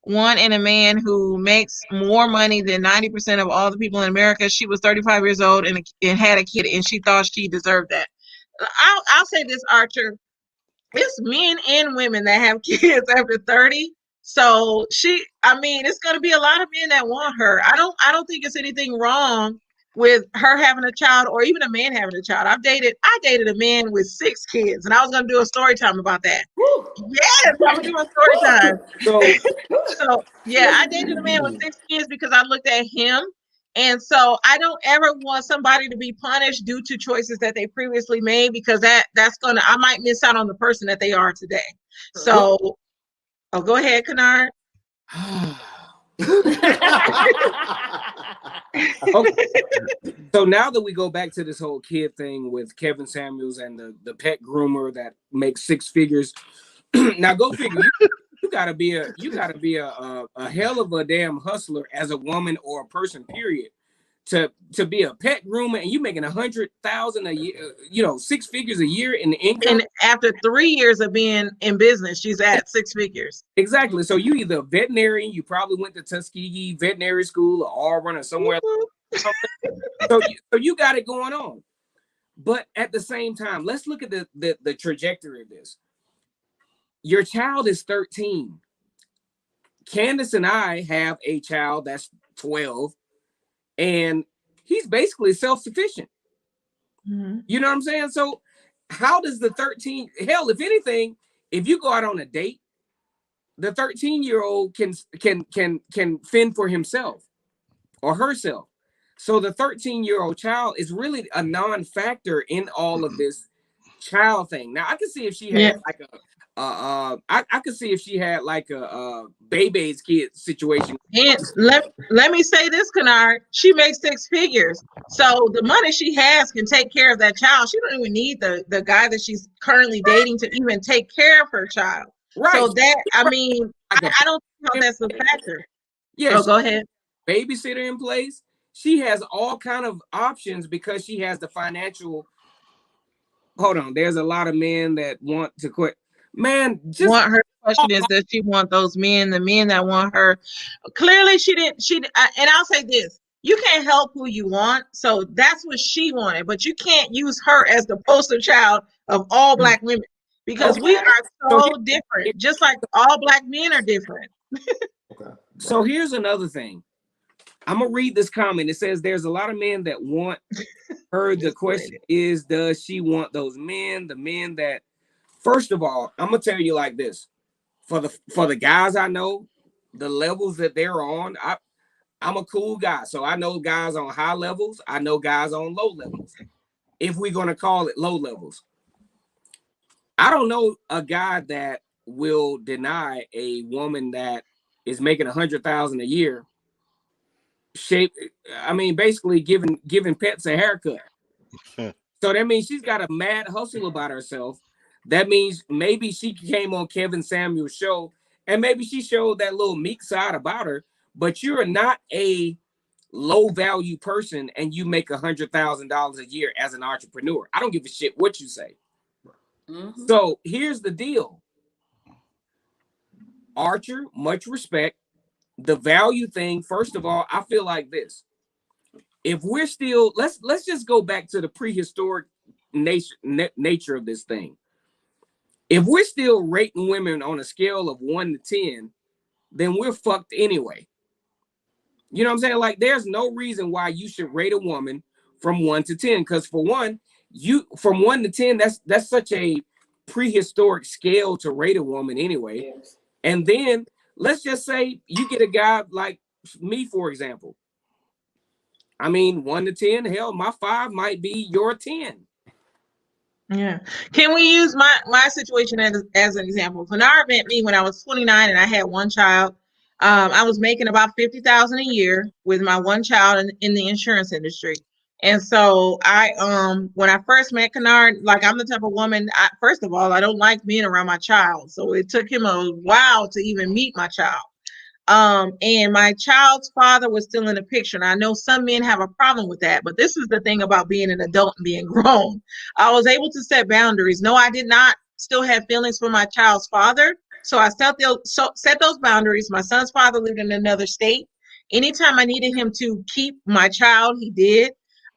one in a man who makes more money than 90% of all the people in America. She was 35 years old and had a kid, and she thought she deserved that. I'll say this, Archer. It's men and women that have kids after 30. So it's gonna be a lot of men that want her. I don't think it's anything wrong with her having a child or even a man having a child. I dated a man with 6 kids, and I was gonna do a story time about that. Woo. Yes, I'm gonna do a story time. So yeah, I dated a man with 6 kids because I looked at him. And so I don't ever want somebody to be punished due to choices that they previously made, because I might miss out on the person that they are today. So, go ahead, Kennard. Okay. So now that we go back to this whole kid thing with Kevin Samuels and the pet groomer that makes six figures, now go figure. You gotta be a hell of a damn hustler as a woman or a person, period, to be a pet groomer, and you making 100,000 a year, 6 figures a year in income. And after 3 years of being in business, she's at 6 figures. Exactly. So you either a veterinarian, you probably went to Tuskegee Veterinary School or Auburn or somewhere. So you got it going on. But at the same time, let's look at the trajectory of this. Your child is 13. Candace and I have a child that's 12, and he's basically self-sufficient. Mm-hmm. You know what I'm saying? So how does the 13, hell, if anything, if you go out on a date, the 13-year-old can fend for himself or herself. So the 13-year-old child is really a non-factor in all of this child thing. Now I can see if she had like I could see if she had like a baby's kid situation. And let me say this, Kennard, she makes 6 figures. So the money she has can take care of that child. She don't even need the guy that she's currently dating to even take care of her child. Right. So that, I mean, I don't think that's a factor. Yeah. Go ahead. Babysitter in place. She has all kind of options because she has the financial. Hold on. There's a lot of men that want to quit. Man, just want her question is, does she want those men, the men that want her? Clearly she didn't. And I'll say this: you can't help who you want. So that's what she wanted, but you can't use her as the poster child of all Black women, because we are so different, just like all Black men are different. Okay. So here's another thing. I'm gonna read this comment. It says there's a lot of men that want her. The question is, does she want those men? The men that, first of all, I'm gonna tell you like this: for the guys I know, the levels that they're on, I'm a cool guy, so I know guys on high levels. I know guys on low levels. If we're gonna call it low levels, I don't know a guy that will deny a woman that is making 100,000 a year. Basically giving pets a haircut. So that means she's got a mad hustle about herself. That means maybe she came on Kevin Samuel's show and maybe she showed that little meek side about her, but you're not a low value person and you make $100,000 a year as an entrepreneur. I don't give a shit what you say. Mm-hmm. So here's the deal. Archer, much respect. The value thing, first of all, I feel like this. If we're still, let's just go back to the prehistoric nature of this thing. If we're still rating women on a scale of 1 to 10, then we're fucked anyway. You know what I'm saying? Like, there's no reason why you should rate a woman from 1 to 10. Because for one, from 1 to 10, that's such a prehistoric scale to rate a woman anyway. Yes. And then let's just say you get a guy like me, for example. I mean, 1 to 10, hell, my 5 might be your 10. Yeah. Can we use my situation as an example? Kennard met me when I was 29 and I had one child. I was making about $50,000 a year with my one child in the insurance industry. And so when I first met Kennard, like, I'm the type of woman, first of all, I don't like being around my child. So it took him a while to even meet my child. And my child's father was still in the picture. And I know some men have a problem with that, but this is the thing about being an adult and being grown. I was able to set boundaries. No, I did not still have feelings for my child's father. So I set those boundaries. My son's father lived in another state. Anytime I needed him to keep my child, he did.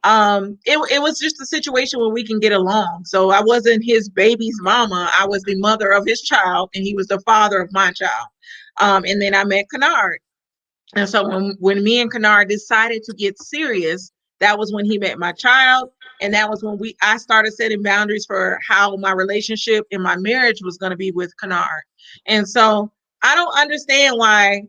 It was just a situation where we can get along. So I wasn't his baby's mama. I was the mother of his child, and he was the father of my child. And then I met Kennard. And so when me and Kennard decided to get serious, that was when he met my child. And that was when I started setting boundaries for how my relationship and my marriage was going to be with Kennard. And so I don't understand why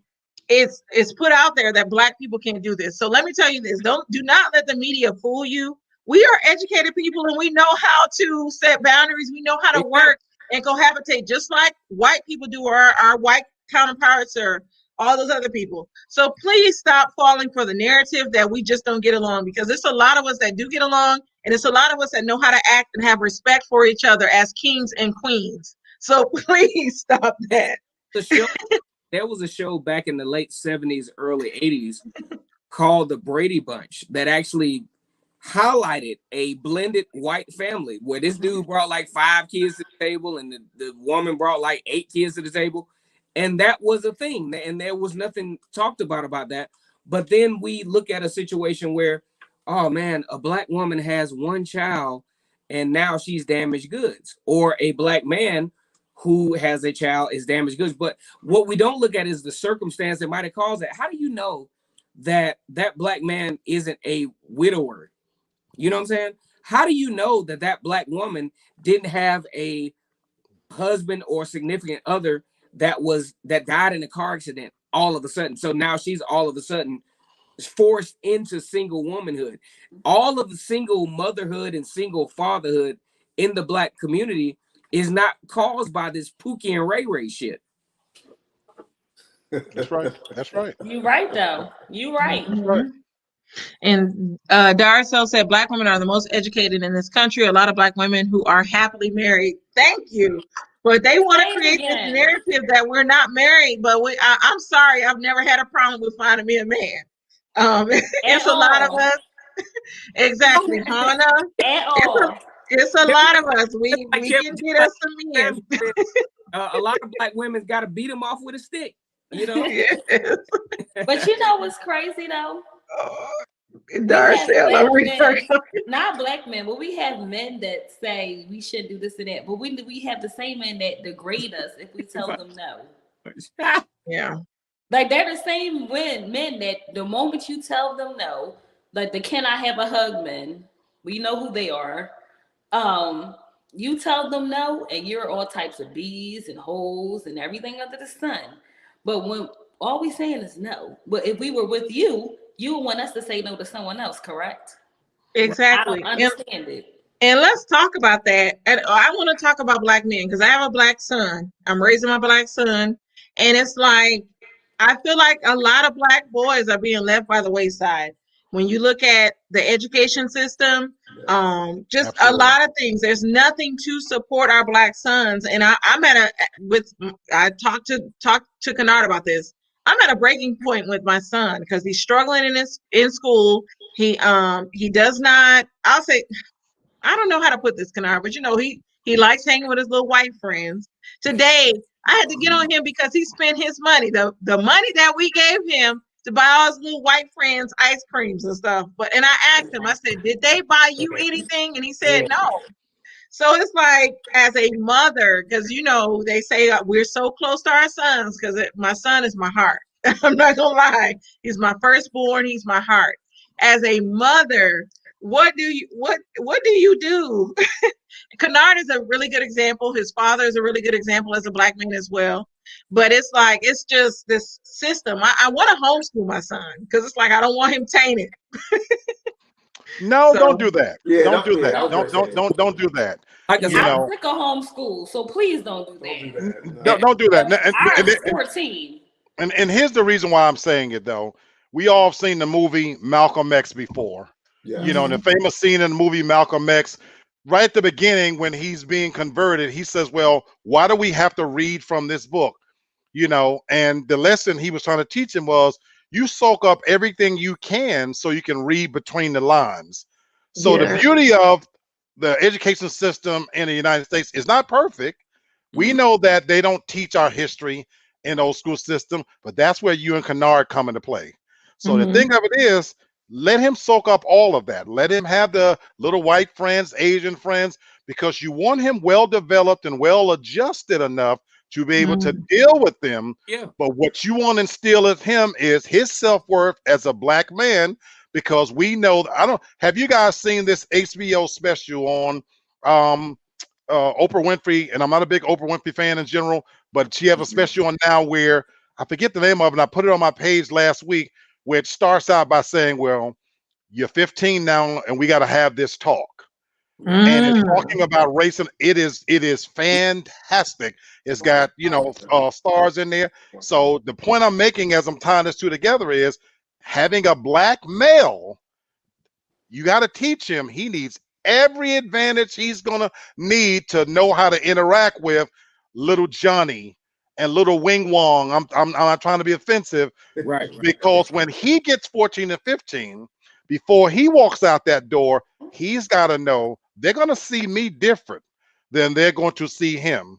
it's put out there that Black people can't do this. So let me tell you this. Do not let the media fool you. We are educated people and we know how to set boundaries. We know how to work and cohabitate just like white people do, our white counterparts all those other people. So please stop falling for the narrative that we just don't get along, because it's a lot of us that do get along, and it's a lot of us that know how to act and have respect for each other as kings and queens. So please stop that. The show, there was a show back in the late 70s, early 80s called The Brady Bunch that actually highlighted a blended white family where this dude brought like 5 kids to the table and the woman brought like 8 kids to the table. And that was a thing. And there was nothing talked about that. But then we look at a situation where, oh man, a black woman has 1 child and now she's damaged goods, or a black man who has a child is damaged goods. But what we don't look at is the circumstance that might have caused that. How do you know that that black man isn't a widower? You know what I'm saying? How do you know that that black woman didn't have a husband or significant other that died in a car accident all of a sudden? So now she's all of a sudden forced into single womanhood. All of the single motherhood and single fatherhood in the black community is not caused by this Pookie and Ray Ray shit. That's right. That's right. You right though. You right. That's right. And Darcel said black women are the most educated in this country. A lot of black women who are happily married. Thank you. But they want to create this narrative that we're not married. But I'm sorry, I've never had a problem with finding me a man. It's a lot of us. Exactly, Hannah. It's a lot of us. We can get us some men. A lot of black women's got to beat them off with a stick. You know. Yes. But you know what's crazy though? Darcel, not black men, but we have men that say we shouldn't do this and that. But we have the same men that degrade us if we tell them no. Yeah. Like they're the same men that the moment you tell them no, like the "can I have a hug" men, we know who they are. You tell them no, and you're all types of bees and holes and everything under the sun. But when all we saying is no, but if we were with you, you would want us to say no to someone else, correct? Exactly. I don't understand it. And let's talk about that. And I want to talk about black men because I have a black son. I'm raising my black son, and it's like I feel like a lot of black boys are being left by the wayside. When you look at the education system, just a lot of things. There's nothing to support our black sons. And I talked to Kennard about this. I'm at a breaking point with my son because he's struggling in school. He does not. I'll say, I don't know how to put this, Kennard, but he likes hanging with his little white friends. Today, I had to get on him because he spent his money, the money that we gave him to buy all his little white friends ice creams and stuff. And I asked him, I said, did they buy you anything? And he said no. So it's like, as a mother, because they say we're so close to our sons because my son is my heart. I'm not gonna lie, he's my firstborn. He's my heart. As a mother, what do you do? Kennard is a really good example. His father is a really good example as a black man as well. But it's like, it's just this system. I want to homeschool my son because it's like I don't want him tainted. No, don't do that. Yeah, don't do that. Yeah, Don't do that. I'm sick of homeschool, so please don't do that. Don't do that. I'm 14. And here's the reason why I'm saying it though. We all have seen the movie Malcolm X before. Yeah. The famous scene in the movie Malcolm X, right at the beginning when he's being converted, he says, well, why do we have to read from this book? And the lesson he was trying to teach him was you soak up everything you can so you can read between the lines. So the beauty of the education system in the United States is not perfect. We know that they don't teach our history in the old school system, but that's where you and Kennard come into play. So the thing of it is, let him soak up all of that. Let him have the little white friends, Asian friends, because you want him well developed and well adjusted enough to be able to deal with them. Yeah. But what you want to instill in him is his self-worth as a black man, because we know, have you guys seen this HBO special on Oprah Winfrey? And I'm not a big Oprah Winfrey fan in general, but she has a special on now where I forget the name of it. And I put it on my page last week, where it starts out by saying, well, you're 15 now and we got to have this talk. and it's Mm. talking about racing. It is fantastic. It's got stars in there. So the point I'm making as I'm tying this two together is having a black male. You got to teach him. He needs every advantage he's gonna need to know how to interact with little Johnny and little Wing Wong. I'm not trying to be offensive, Right. because when he gets 14 and 15, before he walks out that door, he's got to know they're going to see me different than they're going to see him.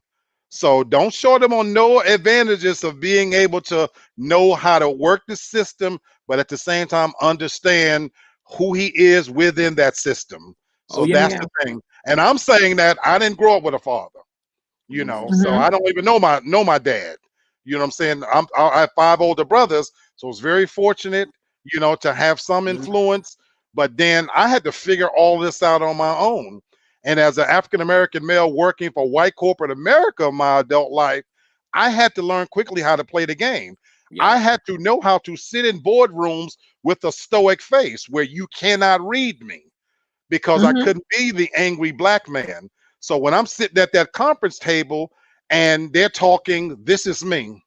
So don't show them on no advantages of being able to know how to work the system, but at the same time understand who he is within that system. Oh So yeah. that's Yeah. the thing. And I'm saying that I didn't grow up with a father, so Mm-hmm. I don't even know my dad. You know what I'm saying? I have 5 older brothers, so I was very fortunate, to have some influence. But then I had to figure all this out on my own. And as an African American male working for white corporate America in my adult life, I had to learn quickly how to play the game. Yeah. I had to know how to sit in boardrooms with a stoic face where you cannot read me, because I Mm-hmm. couldn't be the angry black man. So when I'm sitting at that conference table and they're talking, this is me.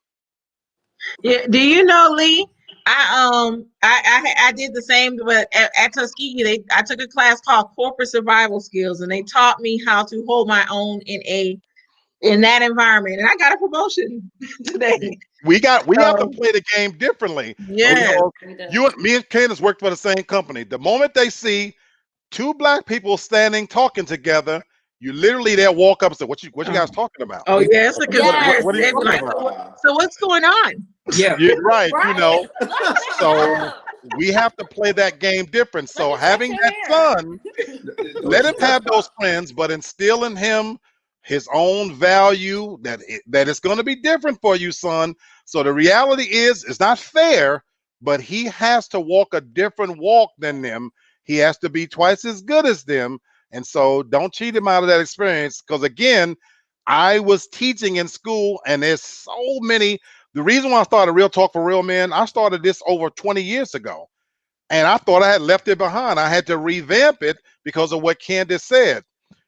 Yeah. Do you know, Lee? I did the same, but at Tuskegee, I took a class called Corporate Survival Skills, and they taught me how to hold my own in that environment, and I got a promotion today. We have to So play the game differently, Oh yeah. yes. because We do. me and Candace worked for the same company. The moment they see two black people standing talking together, you literally they'll walk up and say, "What you guys talking about? Oh Oh yeah, it's a What what, Yes. what are you they'd be talking like, about?" so what's going on? yeah. You're right, Right. Like, So up. we have to play that game different. Let So me touch having your that hair. son, let him have those friends, but instill in him his own value that it's going to be different for you, son. So the reality is, it's not fair, but he has to walk a different walk than them. He has to be twice as good as them. And so don't cheat him out of that experience. Because again, I was teaching in school, and there's so many. The reason why I started Real Talk for Real Men, I started this over 20 years ago. And I thought I had left it behind. I had to revamp it because of what Candace said.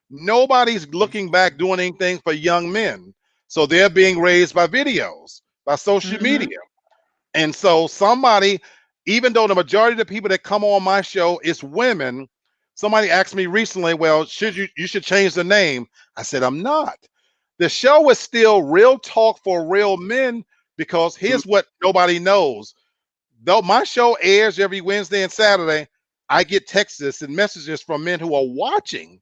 Nobody's looking back doing anything for young men. So they're being raised by videos, by social Mm-hmm. media. And so somebody, even though the majority of the people that come on my show is women, somebody asked me recently, well, you should change the name. I said, I'm not. The show is still Real Talk for Real Men, because Mm. here's what nobody knows. Though my show airs every Wednesday and Saturday, I get texts and messages from men who are watching.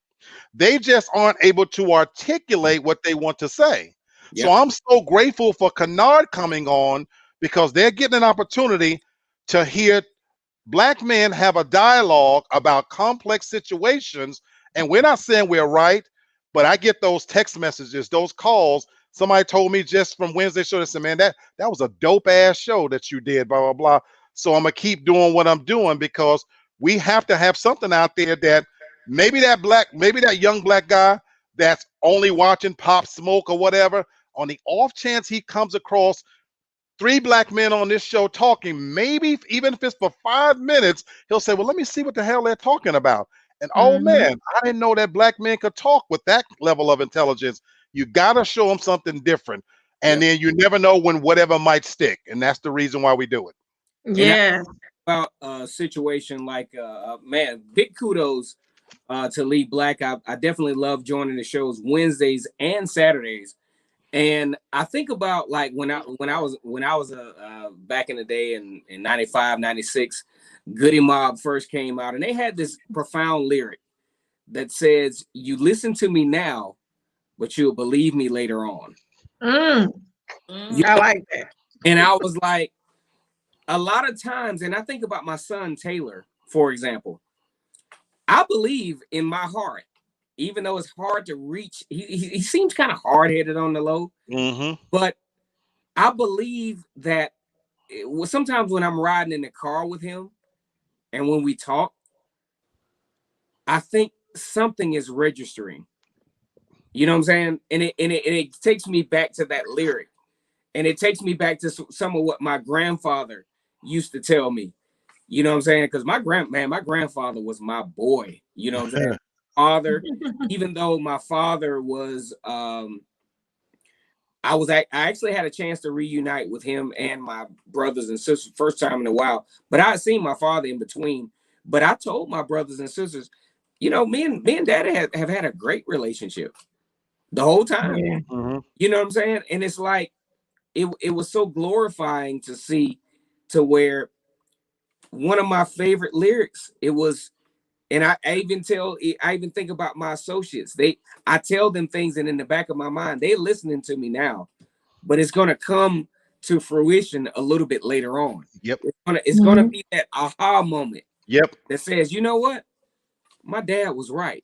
They just aren't able to articulate what they want to say. So Yep. I'm so grateful for Kennard coming on, because they're getting an opportunity to hear black men have a dialogue about complex situations. And we're not saying we're right, but I get those text messages, those calls. Somebody told me just from Wednesday show, they said, man, that was a dope ass show that you did, blah, blah, blah. So I'm gonna keep doing what I'm doing, because we have to have something out there that maybe that young black guy that's only watching Pop Smoke or whatever, on the off chance he comes across 3 black men on this show talking, maybe even if it's for 5 minutes, he'll say, well, let me see what the hell they're talking about. And oh Mm-hmm. man, I didn't know that black men could talk with that level of intelligence. You got to show them something different. And Yep. then you never know when whatever might stick. And that's the reason why we do it. And I, Yeah. about a situation like man, big kudos to Lee Black. I definitely love joining the shows Wednesdays and Saturdays. And I think about like when I was back in the day in 95, 96, Goody Mob first came out, and they had this profound lyric that says, "You listen to me now, but you'll believe me later on." Mm. You I Mm. know? like that. And I was like, a lot of times, and I think about my son Taylor, for example. I believe in my heart, even though it's hard to reach. He seems kind of hard headed on the low, Mm-hmm. but I believe that sometimes when I'm riding in the car with him and when we talk, I think something is registering. You know what I'm saying? And it takes me back to that lyric, and it takes me back to some of what my grandfather used to tell me. You know what I'm saying? Because my grandfather was my boy. You know what I'm saying? father, even though my father was, I actually had a chance to reunite with him and my brothers and sisters first time in a while, but I had seen my father in between. But I told my brothers and sisters, you know, me and daddy have had a great relationship the whole time. Yeah. Mhm. You know what I'm saying? And it's like, it was so glorifying to see, to where one of my favorite lyrics, it was, and I even think about my associates. I tell them things, and in the back of my mind, they're listening to me now, but it's gonna come to fruition a little bit later on. Yep. It's gonna be that aha moment Yep. that says, you know what? My dad was right.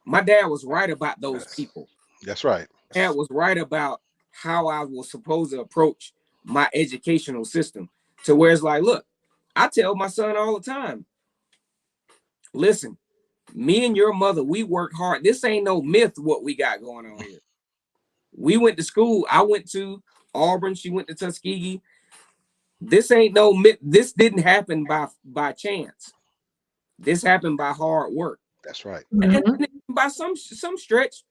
My dad was right about those people. That's right. My dad was right about how I was supposed to approach my educational system. To where it's like, look, I tell my son all the time, listen, me and your mother, we work hard. This ain't no myth what we got going on here. We went to school. I went to Auburn. She went to Tuskegee. This ain't no myth. This didn't happen by chance. This happened by hard work. That's right. And by some stretch,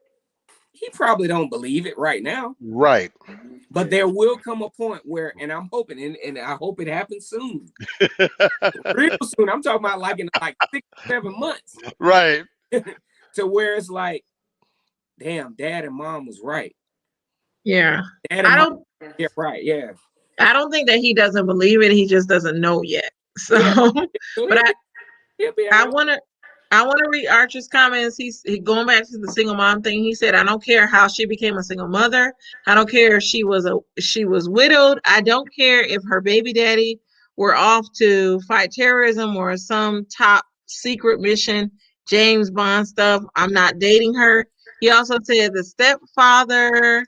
he probably don't believe it right now. Right. But there will come a point where, and I'm hoping, and I hope it happens soon, real soon. I'm talking about like in like 6 or 7 months, Right. to where it's like, damn, dad and mom was right. Yeah. Dad and mom, yeah, right, yeah. I don't think that he doesn't believe it. He just doesn't know yet. So, So but I right. want to read Archer's comments. He's going back to the single mom thing. He said, "I don't care how she became a single mother. I don't care if she was widowed. I don't care if her baby daddy were off to fight terrorism or some top secret mission, James Bond stuff. I'm not dating her." He also said the stepfather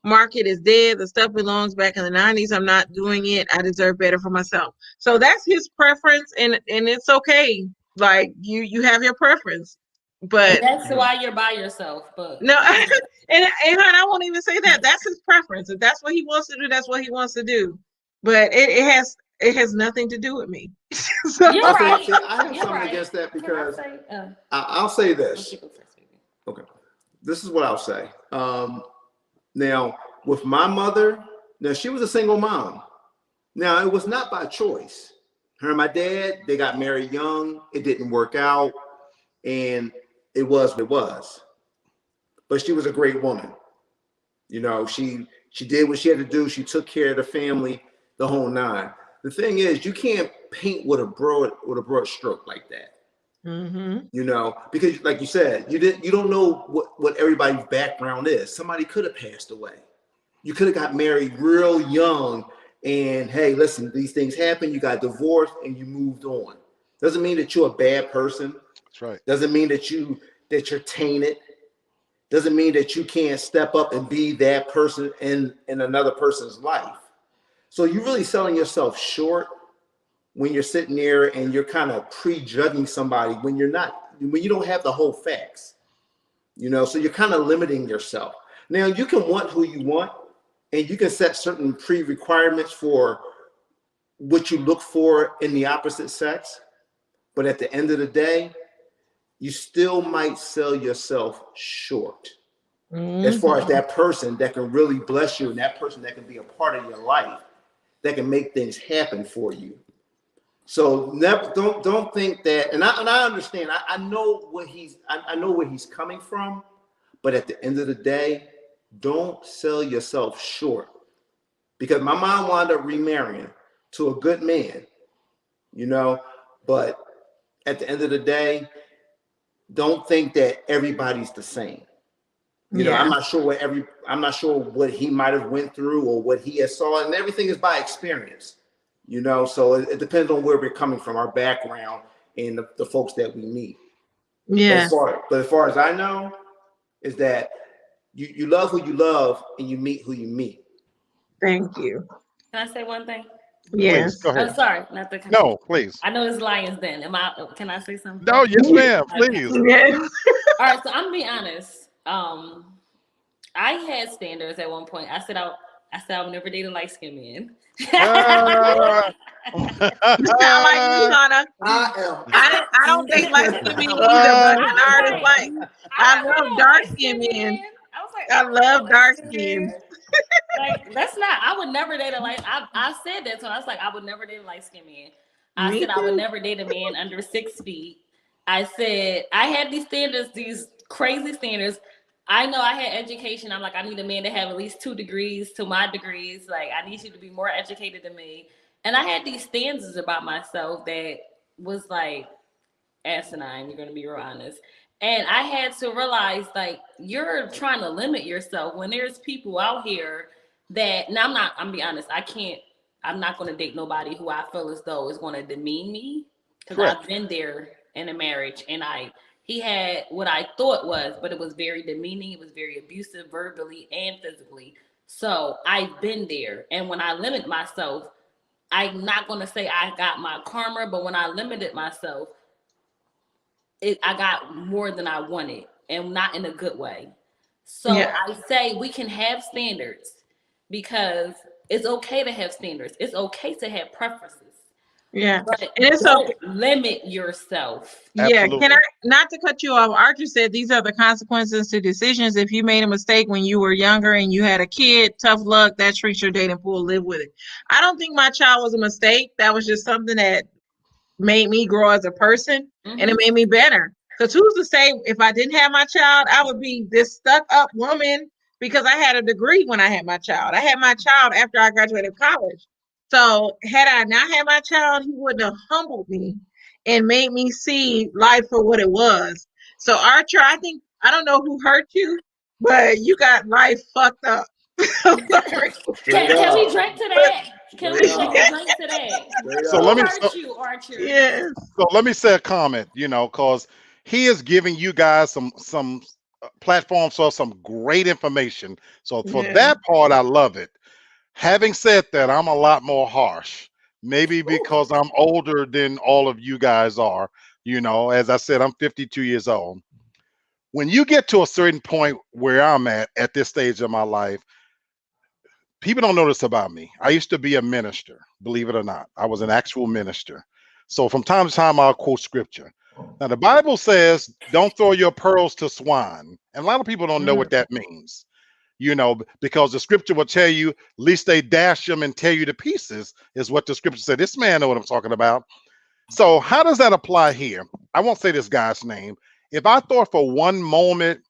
market is dead. The stuff belongs back in the 90s. I'm not doing it. I deserve better for myself. So that's his preference, and it's okay. Like you have your preference, but that's why you're by yourself. But no, and I won't even say that. That's his preference. If that's what he wants to do, that's what he wants to do. But it has nothing to do with me. So, you're right. I have something against that because I'll say this. Okay, this is what I'll say. Now, with my mother, now she was a single mom. Now, it was not by choice. Her and my dad, they got married young. It didn't work out. And it was what it was. But she was a great woman. You know, she did what she had to do. She took care of the family, the whole nine. The thing is, you can't paint with a broad stroke like that. mm-hmm. You know, because like you said, you don't know what everybody's background is. Somebody could have passed away. You could have got married real young, and hey, listen, these things happen. You got divorced and you moved on. Doesn't mean that you're a bad person. That's right. Doesn't mean that you're tainted. Doesn't mean that you can't step up and be that person in another person's life. So you're really selling yourself short when you're sitting there and you're kind of prejudging somebody when you don't have the whole facts, you know, so you're kind of limiting yourself. Now you can want who you want, and you can set certain pre-requirements for what you look for in the opposite sex. But at the end of the day, you still might sell yourself short as far as that person that can really bless you and that person that can be a part of your life, that can make things happen for you. So never don't think that, and I understand. I know where he's coming from, but at the end of the day, don't sell yourself short. Because my mom wound up remarrying to a good man, you know, but at the end of the day, don't think that everybody's the same. You know, I'm not sure what he might have went through or what he has saw, and everything is by experience. You know, so it depends on where we're coming from, our background, and the folks that we meet. Yeah. But as far as I know, is that you love who you love and you meet who you meet. Thank you. Can I say one thing? Yes. Please, go ahead. I'm sorry, not the. No, please. I know it's Lions Den. Can I say something? No, yes, ma'am. Please. Yes. All right, so I'm gonna be honest. I had standards at one point. I set out I said I would never date a light skinned man. Ah. You sound like me, Hannah. I am. I don't date light skinned men either, Uh, but I Kennard is was like, like, I I don't love want no dark light skinned skinned men. man. I was like, I I don't want love no dark light skinned skin. man. Like, that's not, I would never date a light. I said that to him. I was like, I would never date a light skinned man. I Me said I would too. never date a man under 6 feet. I said I had these standards, these crazy standards. I know I had education. I'm like, I need a man to have at least 2 degrees to my degrees. Like, I need you to be more educated than me. And I had these standards about myself that was like asinine. You're gonna be real honest. And I had to realize, like, you're trying to limit yourself when there's people out here that. Now, I'm be honest. I'm not gonna date nobody who I feel as though is gonna demean me, because I've correct. been there in a marriage, and he had what I thought was, but it was very demeaning. It was very abusive, verbally and physically. So I've been there, and when I limit myself, I'm not gonna say I got my karma, but when I limited myself, I got more than I wanted, and not in a good way. So Yeah. I say we can have standards, because it's okay to have standards. It's okay to have preferences, Yeah. but And it's okay. don't limit yourself. Yeah. Can I, Absolutely. not to cut you off? Archer said these are the consequences to decisions. If you made a mistake when you were younger and you had a kid, tough luck. That shrinks your dating pool. Live with it. I don't think my child was a mistake. That was just something that made me grow as a person, and it Mm-hmm. made me better. Because who's to say if I didn't have my child, I would be this stuck up woman because I had a degree when I had my child. I had my child after I graduated college. So had I not had my child, he wouldn't have humbled me and made me see life for what it was. So Archer, I think, I don't know who hurt you, but you got life fucked up. I'm sorry. Straight Can we up. drink to that? Can Straight we take a up. drink to that? Straight So let Who up. me hurt you, Archer? Yes. so let me say a comment, because he is giving you guys some platforms for some great information. So for Yeah. that part, I love it. Having said that, I'm a lot more harsh. Maybe Ooh. because I'm older than all of you guys are. As I said, I'm 52 years old. When you get to a certain point where I'm at this stage of my life, people don't know this about me. I used to be a minister, believe it or not. I was an actual minister. So from time to time, I'll quote scripture. Now, the Bible says, don't throw your pearls to swine. And a lot of people don't know what that means, because the scripture will tell you, least they dash them and tear you to pieces, is what the scripture said. This man know what I'm talking about. So how does that apply here? I won't say this guy's name. If I thought for one moment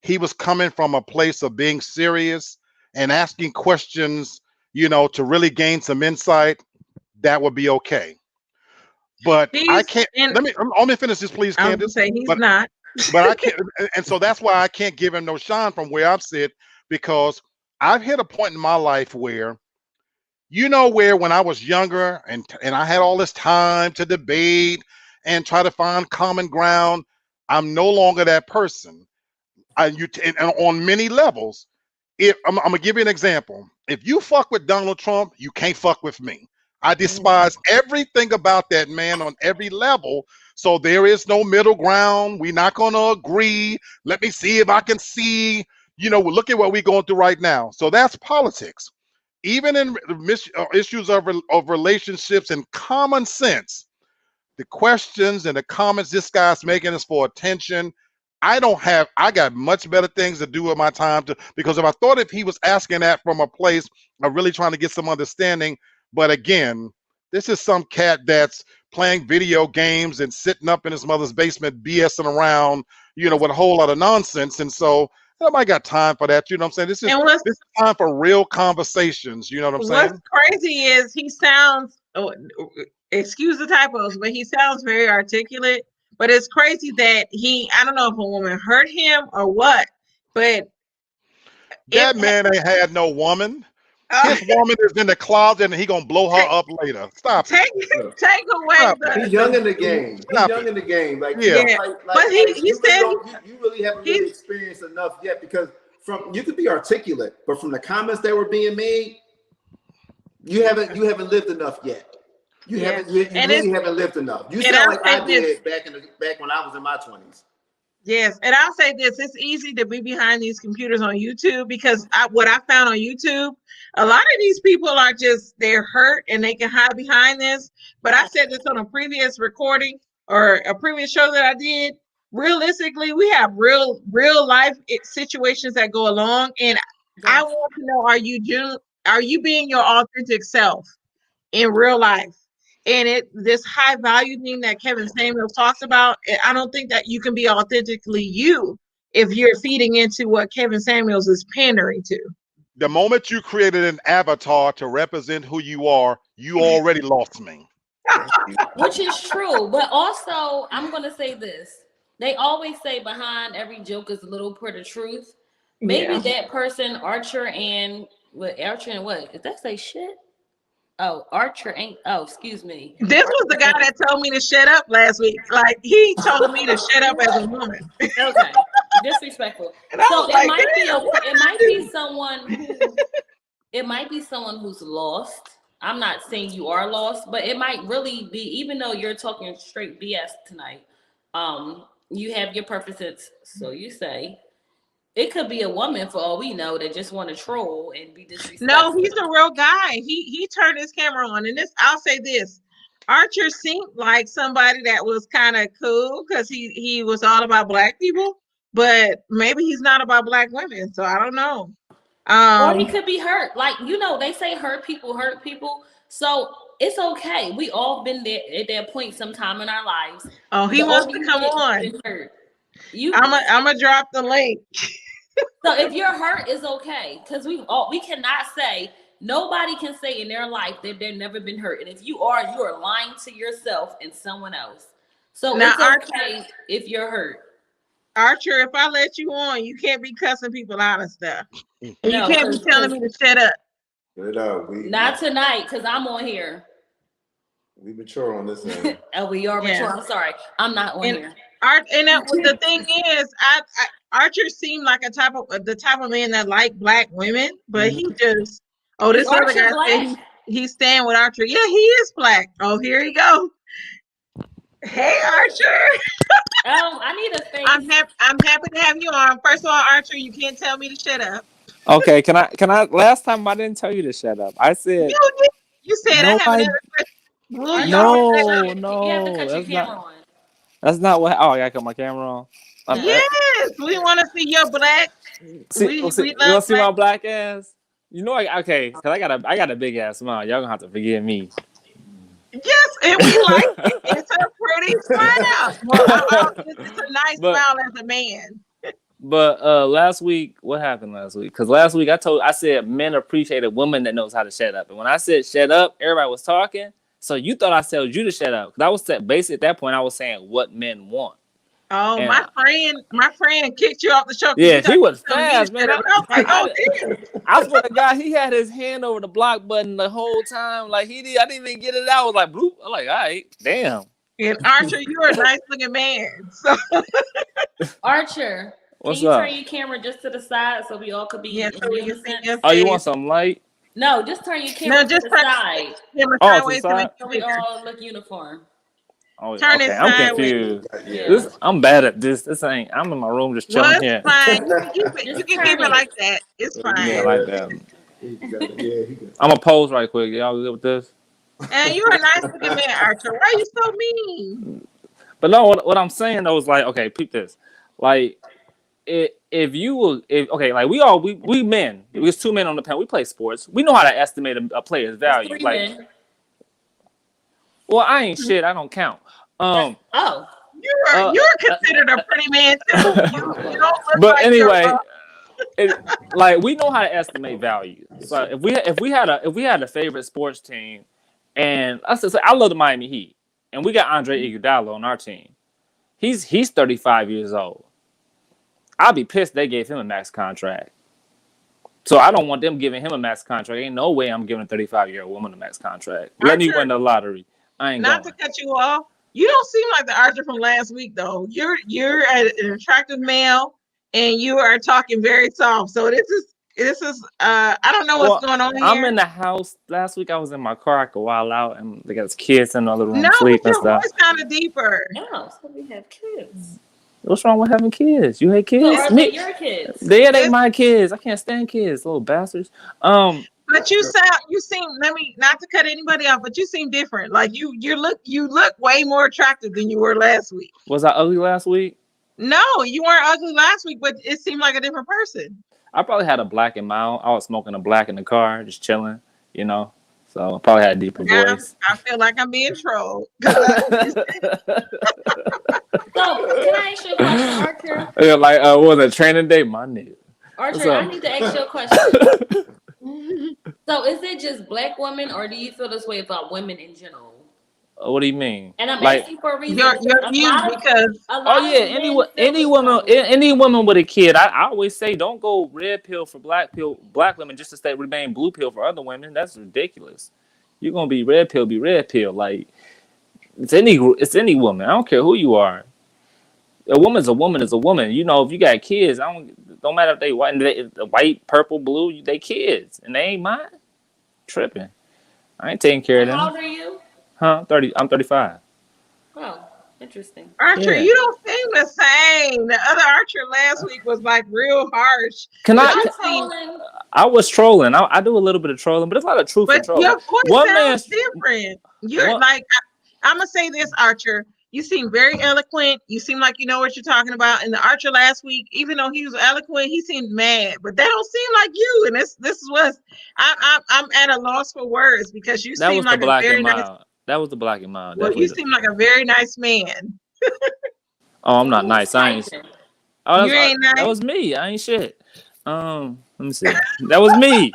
he was coming from a place of being serious and asking questions, to really gain some insight, that would be okay. But I He's can't. and Let me finish this, please, I was gonna Candace. say he's But not. but I can't, and so that's why I can't give him no shine from where I'm sit, because I've hit a point in my life where, where when I was younger and I had all this time to debate and try to find common ground, I'm no longer that person. And on many levels, if I'm gonna give you an example. If you fuck with Donald Trump, you can't fuck with me. I despise everything about that man on every level. So there is no middle ground. We're not gonna agree. Let me see if I can see. Look at what we're going through right now. So that's politics. Even in issues of relationships and common sense, the questions and the comments this guy's making is for attention. I got much better things to do with my time, because if he was asking that from a place of really trying to get some understanding, but again, this is some cat that's playing video games and sitting up in his mother's basement BSing around, with a whole lot of nonsense. And so nobody got time for that. You know what I'm saying? This is And what's this is time for real conversations. You know what I'm what's saying? crazy is he sounds, excuse the typos, but he sounds very articulate. But it's crazy that I don't know if a woman hurt him or what, but it That man ain't had no woman. uh, His woman is in the closet and he gonna blow her take up later. Stop it. take take away Stop it. He's young in the the game. He's Stop young it. in the game. Like Yeah. yeah. like But like, he like he you really said don't. You really haven't he really experienced enough yet, because you could be articulate, but from the comments that were being made, you haven't lived enough yet. You yeah. haven't. You And really haven't lived enough. You and sound I'll like say I this. did back when I was in my 20s. Yes, and I'll say this: it's easy to be behind these computers on YouTube because what I found on YouTube, a lot of these people are just they're hurt and they can hide behind this. But I said this on a previous recording or a previous show that I did. Realistically, we have real life situations that go along, and I Yes. want to know: are you being your authentic self in real life? And this high value thing that Kevin Samuels talks about, I don't think that you can be authentically you if you're feeding into what Kevin Samuels is pandering to. The moment you created an avatar to represent who you are, you already lost me. Which is true, but also I'm gonna say this. They always say behind every joke is a little part of truth. Maybe Yeah. that person, Archer and what? Did that say shit? Oh, Archer ain't. Oh, excuse me. This was the guy that told me to shut up last week. Like he told me to shut up as a woman. Okay, disrespectful. And I So was like, damn, what it did I might be do? someone who's lost. I'm not saying you are lost, but it might really be, even though you're talking straight BS tonight. You have your purposes, so you say. It could be a woman for all we know that just want to troll and be No, disrespectful. he's a real guy. He turned his camera on, and this I'll say this: Archer seemed like somebody that was kind of cool because he was all about black people, but maybe he's not about black women. So I don't know. Or he Um. could be hurt. Like, they say hurt people hurt people. So it's okay. We all been there at that point sometime in our lives. Oh, he The wants older to you come get, on. you've been hurt. You I'm gonna drop the link. So if you're hurt, it's okay. Because we cannot say, nobody can say in their life that they've never been hurt. And if you are lying to yourself and someone else. So Now, it's okay if you're hurt. Archer, if I let you on, you can't be cussing people out and stuff, and you No, can't be telling me to shut up. not tonight, because I'm on here. We mature on this end. Oh, we are Yeah. mature. I'm sorry. I'm not on And here. the thing is, Archer seemed like the type of man that liked black women, but he just Is this other Archer guy black? said he's staying with Archer. Yeah, he is black. Oh, here you go. Hey, Archer. I need a face. I'm happy to have you on. First of all, Archer, you can't tell me to shut up. Okay, can I last time I didn't tell you to shut up. I said You said I no have I another question. Will you Archer, always you let no me? have to no cut your that's not camera on. that's not what oh yeah, I got my camera on. Yeah. Yes, we want to see your black. We You love wanna see black. my black ass? You know okay, cause I got a big ass smile. Y'all gonna have to forgive me. Yes, and we like it. It's a pretty smile. Well, it's a nice but smile as a man. last week, what happened last week? Because last week I said men appreciate a woman that knows how to shut up. And when I said shut up, everybody was talking. So you thought I told you to shut up. Because I was basically at that point I was saying what men want. Oh, And my friend kicked you off the show because yeah, you thought he you was were telling me to fast, man. shut up. And I was like, oh damn. I swear to God, he had his hand over the block button the whole time. Like I didn't even get it out. I was like, bloop. I'm like, all right, damn. And Archer, you're a nice looking man. So Archer, can What's you turn up? your camera just to the side so we all could be yeah, in so we can see unison? your Oh, you want face. some light? No, just turn your No, camera to just the turn side the camera Oh, to the sideways to make side. it so we clear. all look uniform. Oh, Turn okay. it I'm sideways. confused. Yeah. I'm bad at this. This ain't. I'm in my room just Well, chilling it's here. fine. You can keep it. You Just can turn keep it it. like that. It's Yeah, fine. like that. He got, yeah, he got. I'm gonna pose right quick. Y'all good with this? And you're a nice looking man, Archer. Why are you so mean? But no, what I'm saying though is like, okay, peep this. Like, if you will, if okay, like we men, there's two men on the panel. We play sports. We know how to estimate a player's It's value. three Like, men. well, I ain't shit. I don't count. Oh, Uh, You're considered a pretty man too. You don't look but like you're anyway, like we know how to estimate value. So if we had a favorite sports team, and I love the Miami Heat, and we got Andre Iguodala on our team. He's 35 years old. I'd be pissed they gave him a max contract. So I don't want them giving him a max contract. Ain't no way I'm giving a 35-year-old woman a max contract. Let me Archer. win the lottery. I ain't Not going. to cut you off. You don't seem like the Archer from last week though. You're an attractive male, and you are talking very soft. So this is I don't know what's Well, going on I'm here. in the house. Last week I was in my car. I could while out, and they got kids in the other room No, but sleep and your stuff. voice sounded deeper. oh, so we have kids. What's wrong with having kids? You hate So kids? are they your kids? They ain't my kids. I can't stand kids, little bastards. But you seem, let me not to cut anybody off, but you seem different. Like you look way more attractive than you were last week. Was I ugly last week? No, you weren't ugly last week, but it seemed like a different person. I probably had a black in my own. I was smoking a black in the car, just chilling, you know. So I probably had a deeper Now voice. I feel like I'm being trolled because that's what you said. So can I ask you a question, Archer? Yeah, like what was it, training day? My nigga. Archer, I need to ask you a question. So is it just black women, or do you feel this way about women in general? What do you mean? And I'm Like, asking for a reason. Your A views lot of, because a oh lot yeah, of men feel any this woman, way. any woman with a kid, I always say don't go red pill for black women just to stay remain blue pill for other women. That's ridiculous. You're gonna be red pill, Like it's any woman. I don't care who you are. A woman's a woman is a woman. You know, if you got kids, don't matter if they white, purple, blue, they kids and they ain't mine. Tripping. I ain't taking care of How them. old are you? Huh? 30. I'm 35. Oh, interesting. Archer, Yeah. you don't seem the same. The other Archer last week was like real harsh. Can But I? you I'm seem, trolling. I was trolling. I do a little bit of trolling, but there's a lot of truth in but trolling. your Like voice one man, sounds different. You're one. like, I'm gonna say this, Archer. You seem very eloquent. You seem like you know what you're talking about. And the Archer last week, even though he was eloquent, he seemed mad. But that don't seem like you. And this is what I'm at a loss for words because you That seem was the like a black and very nice. mild. That was the black and mild. Well, you Definitely. seem like a very nice man. Oh, I'm So not who's nice. I ain't. typing? Oh, You ain't that nice. was me. I ain't shit. Let me see. That was me.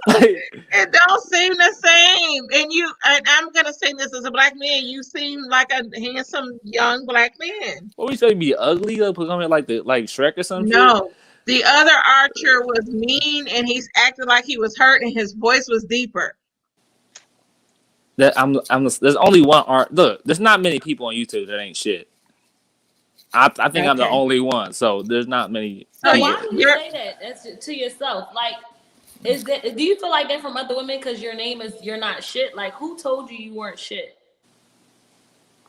Like, It don't seem the same. And I'm gonna say this as a black man, you seem like a handsome young black man. what we say? Be ugly? Like, put on it like Shrek or some shit. No. The other Archer was mean and he's acted like he was hurt and his voice was deeper. That there's only one art. Look, there's not many people on YouTube that ain't shit. I think I'm the Okay. only one. So there's not many. So So why do you you're say that? That's to yourself. Like, is that? Do you feel like that from other women because your name is you're not shit? Like, who told you weren't shit?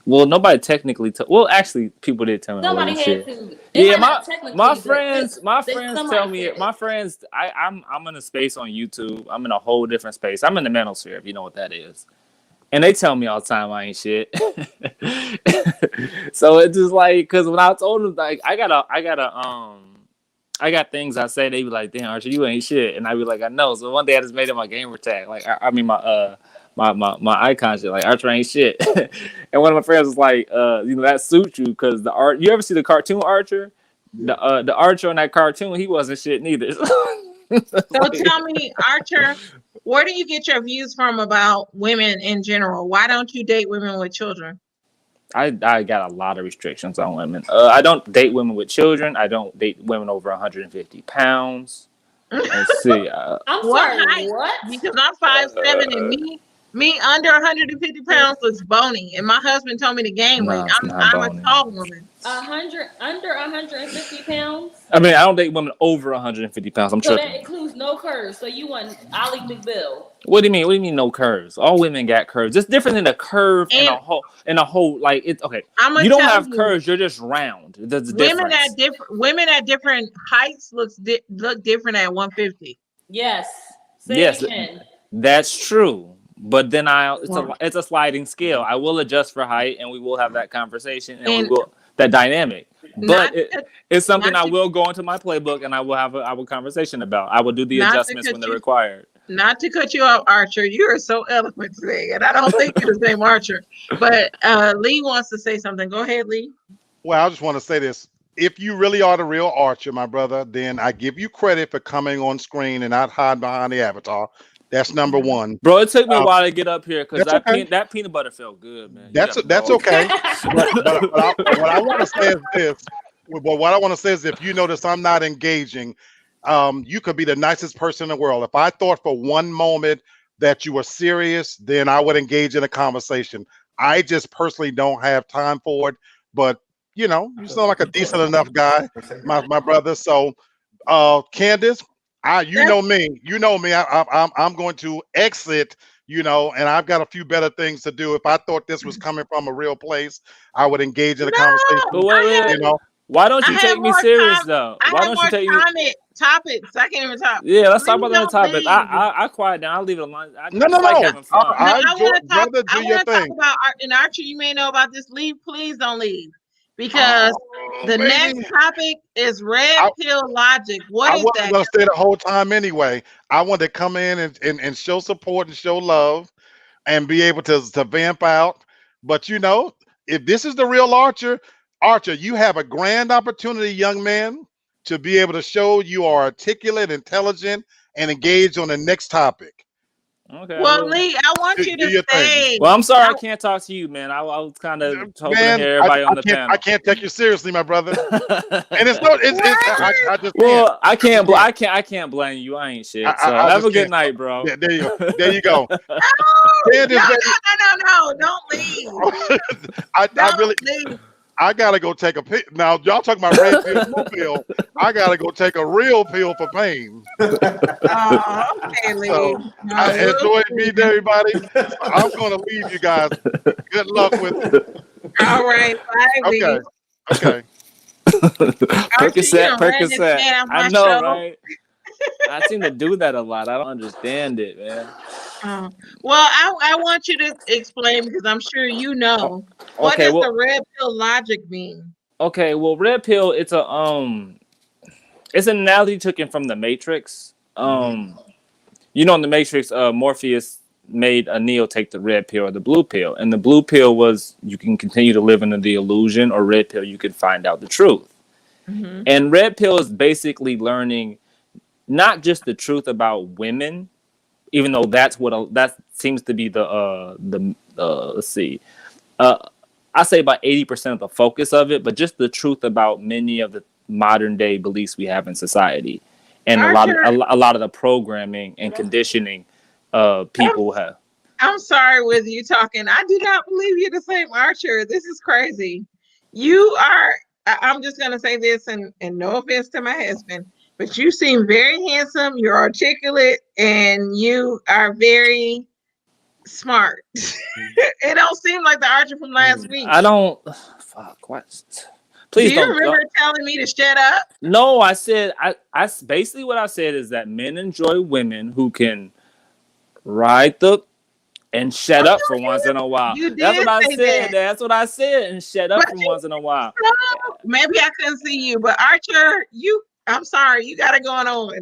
Well, nobody technically. Well, actually, people did tell me I Somebody wasn't had shit. to. They Yeah, might not technically, my but friends, they tell somebody me. said it. My friends, I'm in a space on YouTube. I'm in a whole different space. I'm in the manosphere, if you know what that is. And they tell me all the time I ain't shit. So it's just like, because when I told them, like, I got things I say, they be like, damn, Archie, you ain't shit. And I be like, I know. So one day I just made it my gamer tag. Like, I mean, my icon shit, like, Archer ain't shit. And one of my friends was like, that suits you because you ever see the cartoon Archer? The Archer on that cartoon, he wasn't shit neither. So tell me, Archer, where do you get your views from about women in general? Why don't you date women with children? I got a lot of restrictions on women. I don't date women with children. I don't date women over 150 pounds. Let's see. I'm What sorry. height? What? Because I'm 5'7" and me under 150 pounds looks bony. And my husband told me to gain weight. No, it's not I'm a bony. tall woman. Under 150 pounds. I mean, I don't date women over 150 pounds. I'm So tripping. that includes no curves. So you want Ali McBill? What do you mean? What do you mean no curves? All women got curves. It's different than a curve and And a whole like it's okay. I'm gonna You don't tell have you, curves. You're just round. That's the women difference. at different heights look different at 150. Yes. Say Yes, it again. that's true. But then Well, it's a sliding scale. I will adjust for height, and we will have that conversation, and we and will that dynamic. not But to, it's something not I to will go into my playbook, and I will have a conversation about. I will do the not to adjustments when cut they're you required. not to cut you off, Archer. You are so eloquent today, and I don't think you're the same Archer. But Lee wants to say something. Go ahead, Lee. Well, I just want to say this. If you really are the real Archer, my brother, then I give you credit for coming on screen and not hiding behind the avatar. That's number one. Bro, it took me a Uh, while to get up here because that's okay. that peanut butter felt good, man. You That's got that's no okay. But idea. what I want to say is this. But what I want to say is, if you notice I'm not engaging, you could be the nicest person in the world. If I thought for one moment that you were serious, then I would engage in a conversation. I just personally don't have time for it. But you sound like a decent enough guy, my brother. So, Candace, you That's know me. I'm going to exit you know, and I've got a few better things to do. If I thought this was coming from a real place, I would engage in a No, conversation, But wait, wait, you wait. know. Why don't I you had take me more serious time. though? I Why had don't you more take me? topics. I can't even talk. Yeah, let's talk Please about the don't topic. leave. I quiet down. I'll leave it alone. No, I no, just like no. having fun. No, I I enjoy, want to talk. brother, I do your want to talk thing. about and Archer. You may know about this. Leave, please don't leave, because Oh, the next baby. topic is red I, pill logic. What I is wasn't that? going to stay the whole time anyway. I wanted to come in and show support and show love and be able to vamp out. But you know, if this is the real Archer, Archer, you have a grand opportunity, young man, to be able to show you are articulate, intelligent, and engaged on the next topic. Okay, Well, well, Lee, I want you Do to your thing, stay. well, I'm sorry I I, can't talk to you, man. I was kind of hoping to man. hear everybody on the I panel. can't take you seriously, my brother. And it's no, it's what? I just can't. Well, I I can't. can't. I can't blame you. I ain't shit. I, So I have just a good can't. night, bro. There you go. There you go. No, no, Candace, baby. no! Don't leave. I Don't really leave. I gotta go take a pill. Now y'all talking about red pill, blue pill. I gotta go take a real pill for pain. Oh, okay, Lee. So No, I we'll enjoy see. meeting everybody. So I'm gonna leave you guys. Good luck with it. All right, bye, Okay. Lee. Okay. Archie, you Percocet, done ran this Percocet. man off I my know, show. right? I seem to do that a lot. I don't understand it, man. Well, I want you to explain, because I'm sure you know. What Okay, does well, the red pill logic mean? okay, well, red pill. It's an analogy taken from the Matrix. You know, in the Matrix, Morpheus made a Neo take the red pill or the blue pill, and the blue pill was you can continue to live under the illusion, or red pill you could find out the truth. Mm-hmm. And red pill is basically learning not just the truth about women, even though that seems to be the let's see, I say about 80% of the focus of it, but just the truth about many of the modern day beliefs we have in society, and Archer, a lot of the programming and conditioning people have. I'm sorry with you talking. I do not believe you're the same Archer. This is crazy. You are, I'm just going to say this, and no offense to my husband, but you seem very handsome. You're articulate, and you are very smart. It don't seem like the Archer from last week. I don't. Fuck. What? Do Please you don't. remember telling me to shut up? No, I said I basically what I said is that men enjoy women who can ride the and shut up for once in a while. You That's did what I say said. that. That's what I said, and shut up But for you, once in a while. no, maybe I couldn't see you, but Archer, I'm sorry, you got it going on.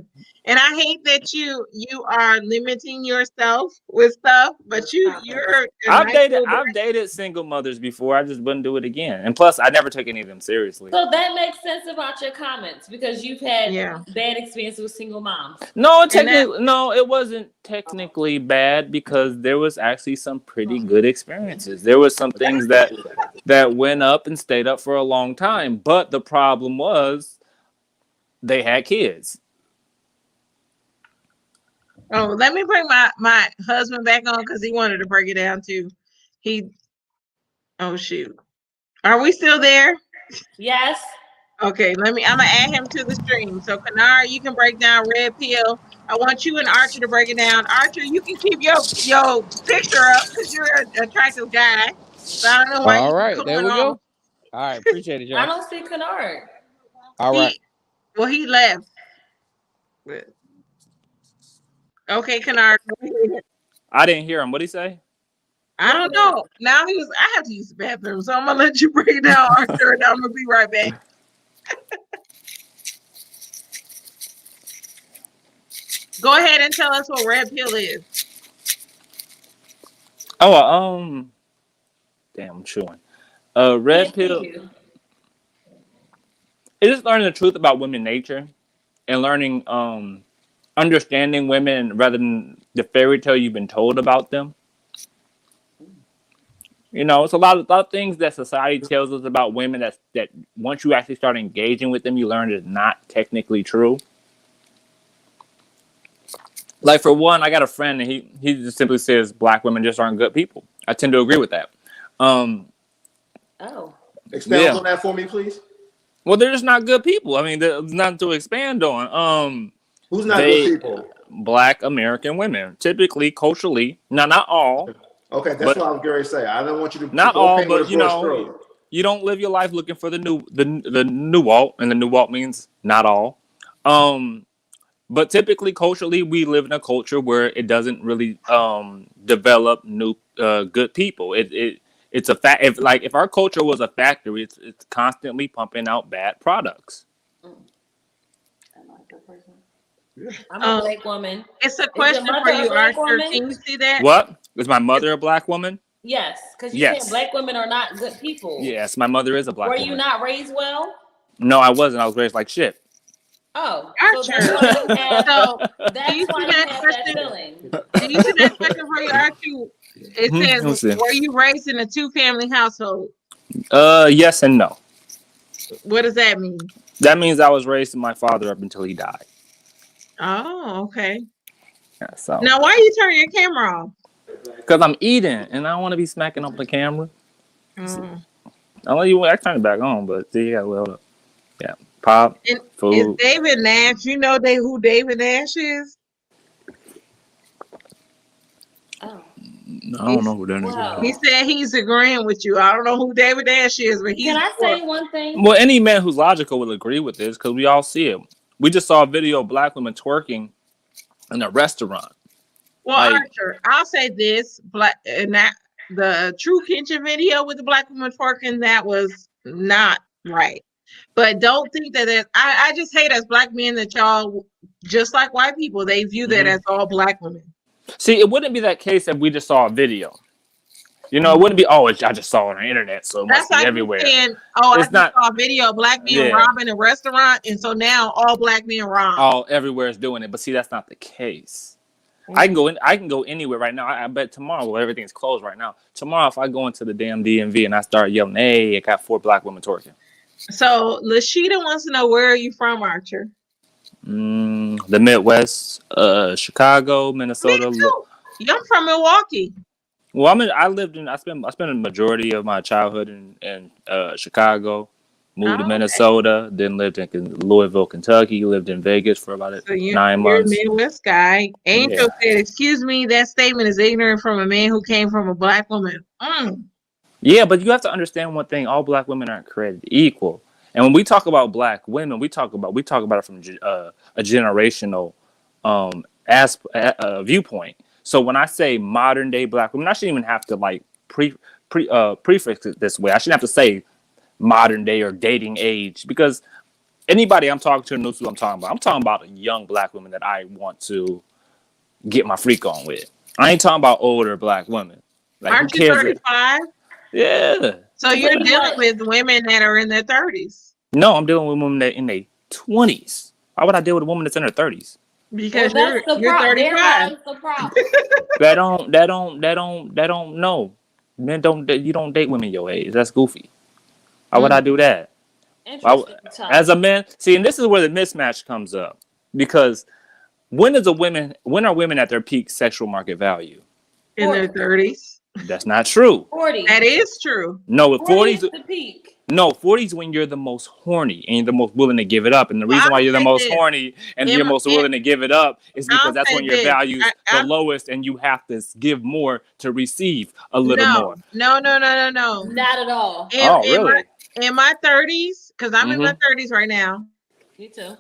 And I hate that you are limiting yourself with stuff, but you're a nice little boy. I've dated single mothers before. I just wouldn't do it again. And plus, I never took any of them seriously. So that makes sense about your comments, because you've had Yeah. bad experiences with single moms. No, it wasn't technically bad, because there was actually some pretty good experiences. There was some things that went up and stayed up for a long time. But the problem was they had kids. Oh, let me bring my husband back on, because he wanted to break it down too. Oh shoot. Are we still there? Yes. Okay, I'm gonna add him to the stream. So Kanar, you can break down red pill. I want you and Archer to break it down. Archer, you can keep your picture up, because you're an attractive guy. So I don't know why All you right, keep there going we go. off. All right, appreciate it, I y'all. don't see Kennard. All right. He left. Okay, Kanar. I didn't hear him. What'd he say? I don't know. Now I have to use the bathroom, so I'm gonna let you break it down, Archer, and I'm gonna be right back. Go ahead and tell us what red pill is. Oh, damn, I'm chewing. Red pill. It's just learning the truth about women nature, and learning, understanding women rather than the fairy tale you've been told about them. You know, it's a lot of things that society tells us about women that once you actually start engaging with them, you learn is not technically true. Like, for one, I got a friend, and he just simply says black women just aren't good people. I tend to agree with that. Expound on that for me, please. Well, they're just not good people. I mean, there's nothing to expand on. Who's not good people? Black American women, typically culturally. Now, not all, Okay, that's but what I was going to say. I don't want you to not go all, paint with a but broad stroke. you don't live your life looking for the new Walt, and the new Walt means not all. But typically, culturally, we live in a culture where it doesn't really develop new good people. It's a fact. If our culture was a factory, it's constantly pumping out bad products. I'm a black woman. It's a Is your question for mother a you, black Arthur. woman? Can you see that? What is my mother a black woman? Yes, because you Yes. said black women are not good people. Yes, my mother is a black Were woman. you not raised well? No, I wasn't. I was raised like shit. Oh, so Archer. that's why you have, So, do that's you why see you that have that question? feeling. Do you see that question for you, Archie? It Let me says, see. "Were you raised in a two-family household?" Yes and no. What does that mean? That means I was raised with my father up until he died. Oh, okay. Yeah, so Now, why you turn your camera off? because I'm eating and I don't want to be smacking up the camera. Oh. I'll let you. I turn it back on, but see, you got hold up. Yeah, pop And is food. David Nash? You know who David Nash is? Oh, I don't know who that wow. He said he's agreeing with you. I don't know who David Nash is, but he's. Can I say one thing? Well, any man who's logical will agree with this because we all see it. We just saw a video of black women twerking in a restaurant. Well, Like- Archer, I'll say this: the True Kitchen video with the black woman twerking, that was not right. But don't think that I just hate as black men that y'all, just like white people, they view that as all black women. See, it wouldn't be that case if we just saw a video. You know, it wouldn't be, I just saw it on the internet, so it must That's be like everywhere. saying, I just saw a video of black men robbing a restaurant, and so now all black men rob. All everywhere is doing it, but see, that's not the case. I can go anywhere right now. I bet tomorrow, well, everything's closed right now. Tomorrow, if I go into the damn DMV and I start yelling, "Hey, I got 4 black women twerking." So Lashida wants to know, where are you from, Archer? The Midwest, Chicago, Minnesota. Me too. I'm from Milwaukee. Well, I spent a majority of my childhood in Chicago. Moved to Minnesota, then lived in Louisville, Kentucky. Lived in Vegas for about 9 months. You're a Midwest guy. Angel said, "Excuse me, that statement is ignorant from a man who came from a black woman." Yeah, but you have to understand one thing: all black women aren't created equal. And when we talk about black women, we talk about it from a generational viewpoint. So when I say modern day black women, I shouldn't even have to like prefix it this way. I shouldn't have to say modern day or dating age, because anybody I'm talking to knows who I'm talking about. I'm talking about a young black woman that I want to get my freak on with. I ain't talking about older black women. Like, aren't you 35? Yeah. So you're dealing with women that are in their 30s. No, I'm dealing with women that in their 20s. Why would I deal with a woman that's in her 30s? Because you're 35. That don't know. Men you don't date women your age. That's goofy. Why would I do that? As a man, see, and this is where the mismatch comes up. Because when are women at their peak sexual market value? In their 30s. That's not true. 40. That is true. No, with 40s is the peak. No, 40s when you're the most horny and you're the most willing to give it up. And the reason why you're the most horny and you're most willing to give it up is because that's when your value's the lowest and you have to give more to receive a little more. No. Not at all. Really? In my 30s, because I'm in my 30s right now. Me too.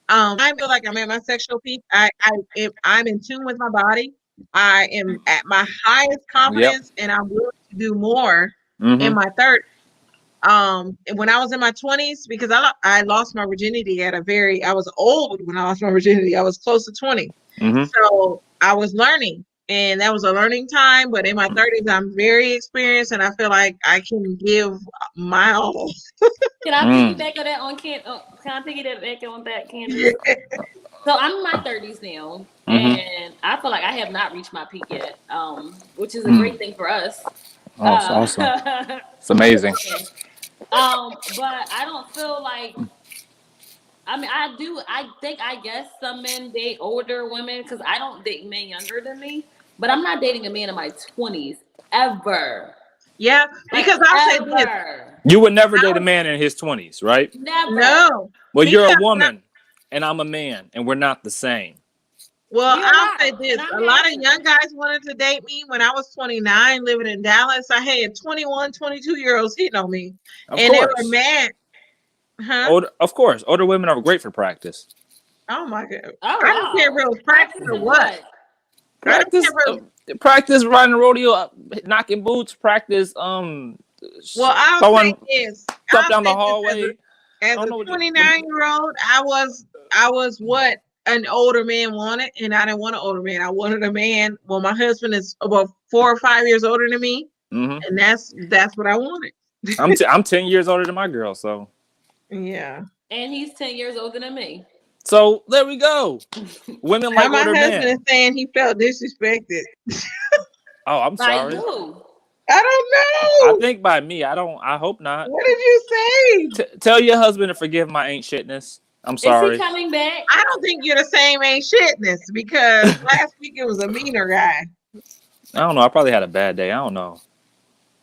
I feel like I'm at my sexual peak. I'm in tune with my body. I am at my highest confidence, and I'm willing to do more in my 30s. When I was in my 20s, because I lost my virginity I was old when I lost my virginity. I was close to 20. So I was learning, and that was a learning time. But in my 30s, I'm very experienced, and I feel like I can give my all. Can I piggyback on that Can I piggyback on that, Candace? So I'm in my 30s now, and I feel like I have not reached my peak yet, which is a great thing for us. Awesome. It's amazing. But I don't feel like, I guess some men date older women, because I don't date men younger than me, but I'm not dating a man in my 20s ever. Yeah, because I'll say this. You would never date a man in his 20s, right? Never. No. Well, you're a woman. and I'm a man, and we're not the same. Well, We are I'll not, say this. and I'm A lot of happy. young guys wanted to date me when I was 29, living in Dallas. I had 21, 22-year-olds hitting on me. Of And they were course. mad. Huh? Older women are great for practice. Oh my God. Oh I don't care if wow. it was practice or Practicing what. what? I don't Practice, care if it was, practice riding the rodeo, knocking boots. Practice, well, I'll say throwing this. stuff I'll down the say this hallway. I as don't a know what. 29-year-old, I was what an older man wanted, and I didn't want an older man. I wanted a man. Well, my husband is about 4 or 5 years older than me, Mm-hmm. and that's what I wanted. I'm 10 years older than my girl, so Yeah. And he's 10 years older than me. so there we go. Women Now like my older husband men. is saying he felt disrespected. Oh, I'm By sorry. who? I don't I know. think by me. I hope not. What did you say? Tell your husband to forgive my ain't shitness. I'm Is he sorry. coming back? I don't think you're the same ain't shitness because last week it was a meaner guy. I don't know. I probably had a bad day. I don't know.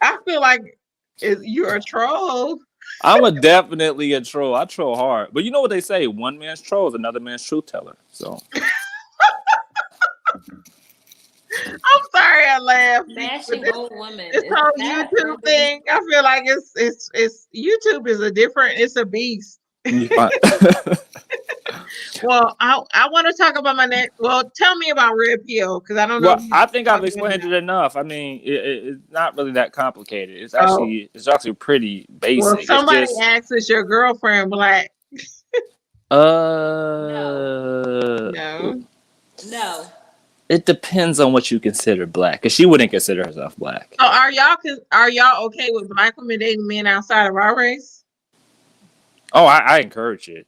I feel like you're a troll. I'm definitely a troll. I troll hard. But you know what they say? One man's troll is another man's truth teller. So I'm sorry I laughed. Bashing old women. This Is whole that YouTube really- thing, I feel like it's YouTube is it's a beast. you find- Well, I want to talk about my next. Well, tell me about Red Pill because I don't know. well, if you I think I've talked about explained it enough. I mean, it's not really that complicated. It's Oh. actually pretty basic. Well, It's somebody just asks, "Is your girlfriend black?" No. No. It depends on what you consider black, because she wouldn't consider herself black. So are y'all okay with black women dating men outside of our race? Oh, I encourage it.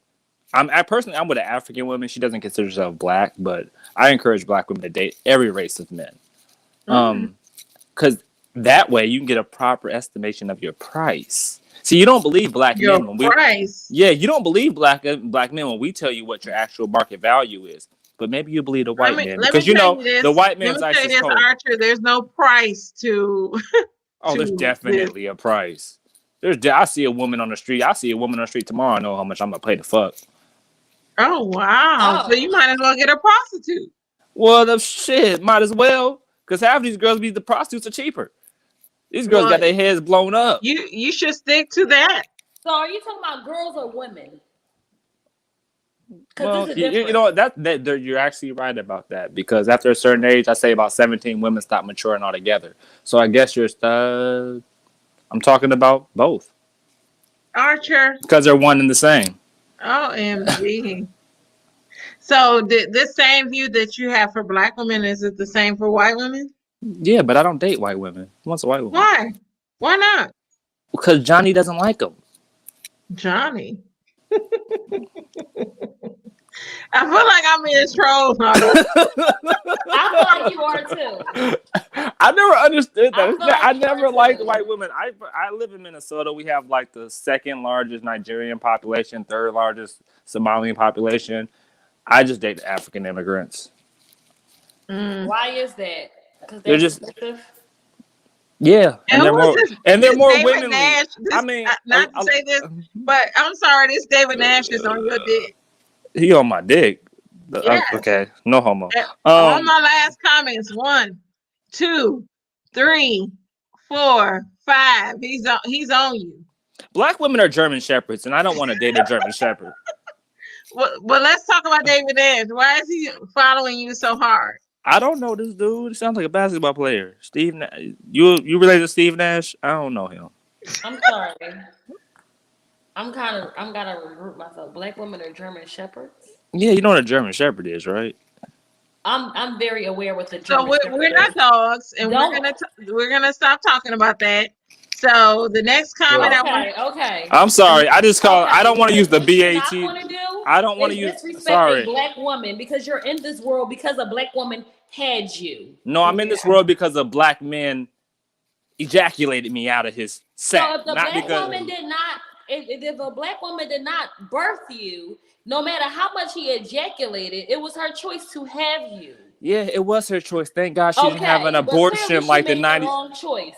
I'm with an African woman. She doesn't consider herself black, but I encourage black women to date every race of men. Because that way you can get a proper estimation of your price. See, you don't believe black Your men when price. you don't believe black men when we tell you what your actual market value is. But maybe you believe the white man, because you know the white man's Let me tell you ice is this, cold. Archer. There's no price to. Oh, there's definitely a price. I see a woman on the street. I see a woman on the street tomorrow. I know how much I'm gonna pay the fuck. Oh wow! Oh. So you might as well get a prostitute. Well, the shit might as well, because half these girls the prostitutes are cheaper. These girls got their heads blown up. You should stick to that. So are you talking about girls or women? Well, you know what? That you're actually right about that, because after a certain age, I say about 17, women stop maturing altogether. So I guess I'm talking about both, Archer. because they're one and the same. OMG. So this same view that you have for black women, is it the same for white women? Yeah, but I don't date white women. Who wants a white woman? Why? Why not? Because Johnny doesn't like them. Johnny. I feel like I'm being trolled. I feel like you are too. I never understood that. I I never liked too. white women. I live in Minnesota. We have like the second largest Nigerian population, third largest Somalian population. I just date African immigrants. Why is that? Because They're just expensive? yeah, and they're more David womenly. Nash, I mean, not to say this, but I'm sorry, this David Nash is on your dick. He on my dick. Yes. Okay, no homo. On my last comments, 1, 2, 3, 4, 5. He's on you. Black women are German shepherds, and I don't want to date a German shepherd. Well, let's talk about David Nash. Why is he following you so hard? I don't know this dude. He sounds like a basketball player. Steve, you related to Steve Nash? I don't know him. I'm sorry. I'm gotta regroup myself. Black women are German shepherds. Yeah, you know what a German shepherd is, right? I'm very aware what the German So we're not dogs, and we're gonna stop talking about that. So the next comment, okay. I'm sorry. I just call. I don't want to use the BAT. I don't want to use. Disrespect Sorry. a black woman because you're in this world because a black woman had you. No, I'm in this world because a black man ejaculated me out of his sack. So if a black woman did not birth you, no matter how much he ejaculated, it was her choice to have you. Yeah, it was her choice. Thank God she didn't have an abortion like the 90s. Wrong choice.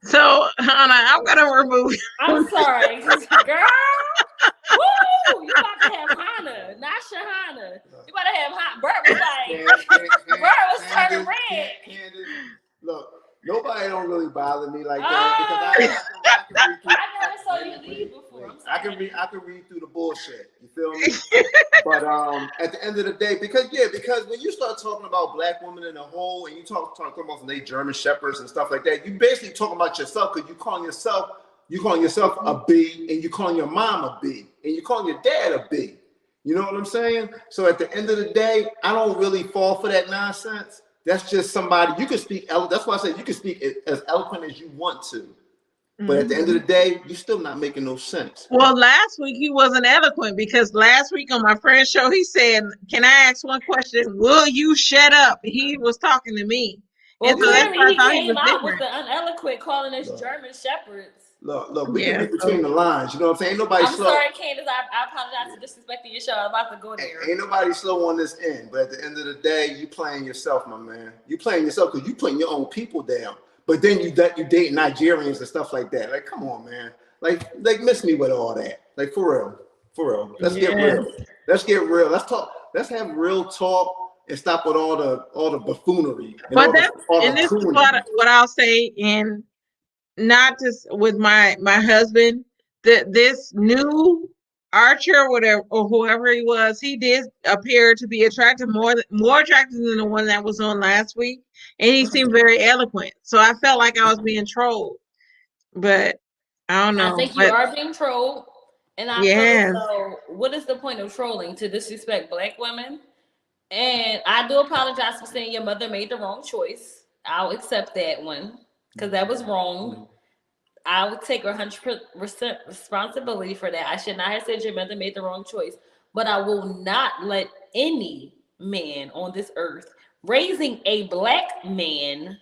So, Hannah, I'm gonna remove. I'm sorry, girl. Woo! You about to have Shahana. You better have hot. Bert was like, Bert was turning red. Candace, look, nobody don't really bother me like that because I can read through. I never saw you leave before. I'm sorry. I can read through the bullshit. You feel me? But at the end of the day, because when you start talking about black women in a whole, and you talk about they German shepherds and stuff like that, you basically talking about yourself because you calling yourself a B, and you calling your mom a B, and you calling your dad a B. You know what I'm saying? So at the end of the day, I don't really fall for that nonsense. That's just somebody you can speak. That's why I say you can speak as eloquent as you want to. But at the end of the day, you're still not making no sense. Well, last week he wasn't eloquent because last week on my friend's show, he said, "Can I ask one question? Will you shut up?" He was talking to me. Well, and so that's why I clearly thought he he came was out with different. the uneloquent calling us German shepherds. Look, we can read between the lines. You know what I'm saying? Ain't nobody slow. Sorry, Candace. I apologize for disrespecting your show. I'm about to go there. Ain't nobody slow on this end. But at the end of the day, you playing yourself, my man. You playing yourself because you putting your own people down. But then you date Nigerians and stuff like that. Like, come on, man. Like miss me with all that. Like, for real. Let's get real. Let's get real. Let's talk. Let's have real talk and stop with all the buffoonery. But this is what I'll say. And not just with my husband, that this new Archer, whatever, or whoever he was, he did appear to be attractive, more attractive than the one that was on last week, and he seemed very eloquent. So I felt like I was being trolled, but I don't know. I think you are being trolled, and I feel as though, what is the point of trolling? To disrespect black women? And I do apologize for saying your mother made the wrong choice. I'll accept that one because that was wrong. I would take 100% responsibility for that. I should not have said your mother made the wrong choice. But I will not let any man on this earth raising a black man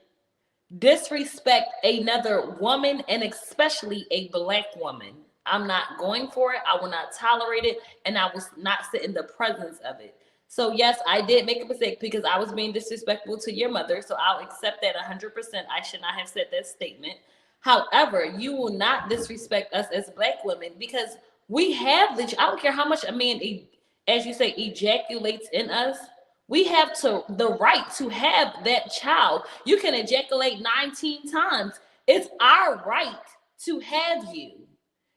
disrespect another woman, and especially a black woman. I'm not going for it. I will not tolerate it, and I will not sit in the presence of it. So yes, I did make a mistake because I was being disrespectful to your mother. So I'll accept that 100%. I should not have said that statement. However, you will not disrespect us as black women because we have I don't care how much a man, as you say, ejaculates in us. We have the right to have that child. You can ejaculate 19 times. It's our right to have you.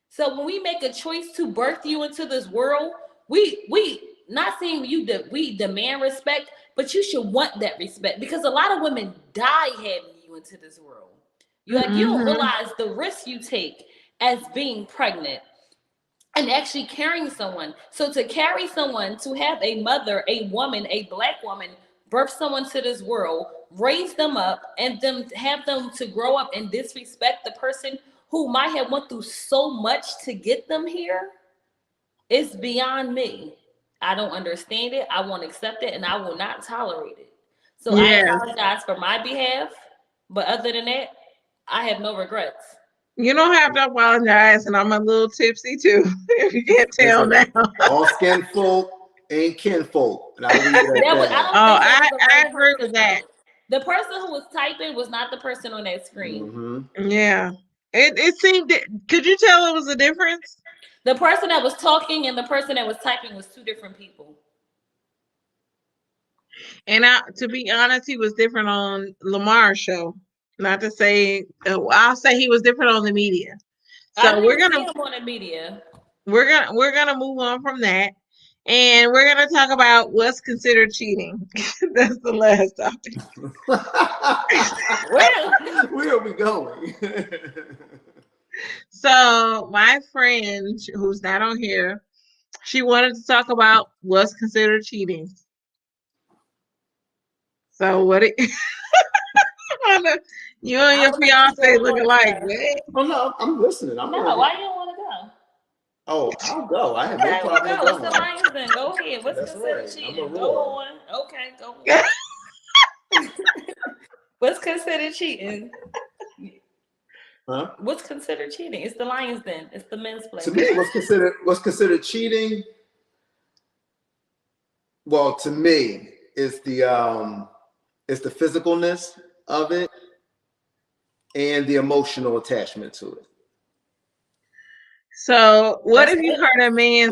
So when we make a choice to birth you into this world, we not saying we demand respect, but you should want that respect because a lot of women die having you into this world. You don't realize the risk you take as being pregnant and actually carrying someone. So to carry someone, to have a mother, a woman, a black woman, birth someone to this world, raise them up, and have them to grow up and disrespect the person who might have went through so much to get them here, it's beyond me. I don't understand it. I won't accept it, and I will not tolerate it. So I apologize for my behalf, but other than that, I have no regrets. You don't have to apologize, and I'm a little tipsy too. If you can't tell now. All skin folk ain't kinfolk. And I agree with that. The person who was typing was not the person on that screen. Mm-hmm. Yeah, it seemed. Could you tell it was a difference? The person that was talking and the person that was typing was two different people. And to be honest, he was different on Lamar's show. Not to say, I'll say he was different on the media. So we're gonna see him on the media. We're gonna move on from that, and we're gonna talk about what's considered cheating. That's the last topic. Where are we going? So my friend, who's not on here, she wanted to talk about what's considered cheating. So what you and your fiance look alike. Oh no, I'm listening. Why you don't want to go? Oh, I'll go. I have no problem going. What's the lines then? Go ahead. What's considered cheating? Go on. Okay, go on. What's considered cheating? Huh? What's considered cheating? It's the Lions Den. It's the men's play. To me, what's considered cheating? Well, to me, it's the physicalness of it and the emotional attachment to it. So, what if you heard a man?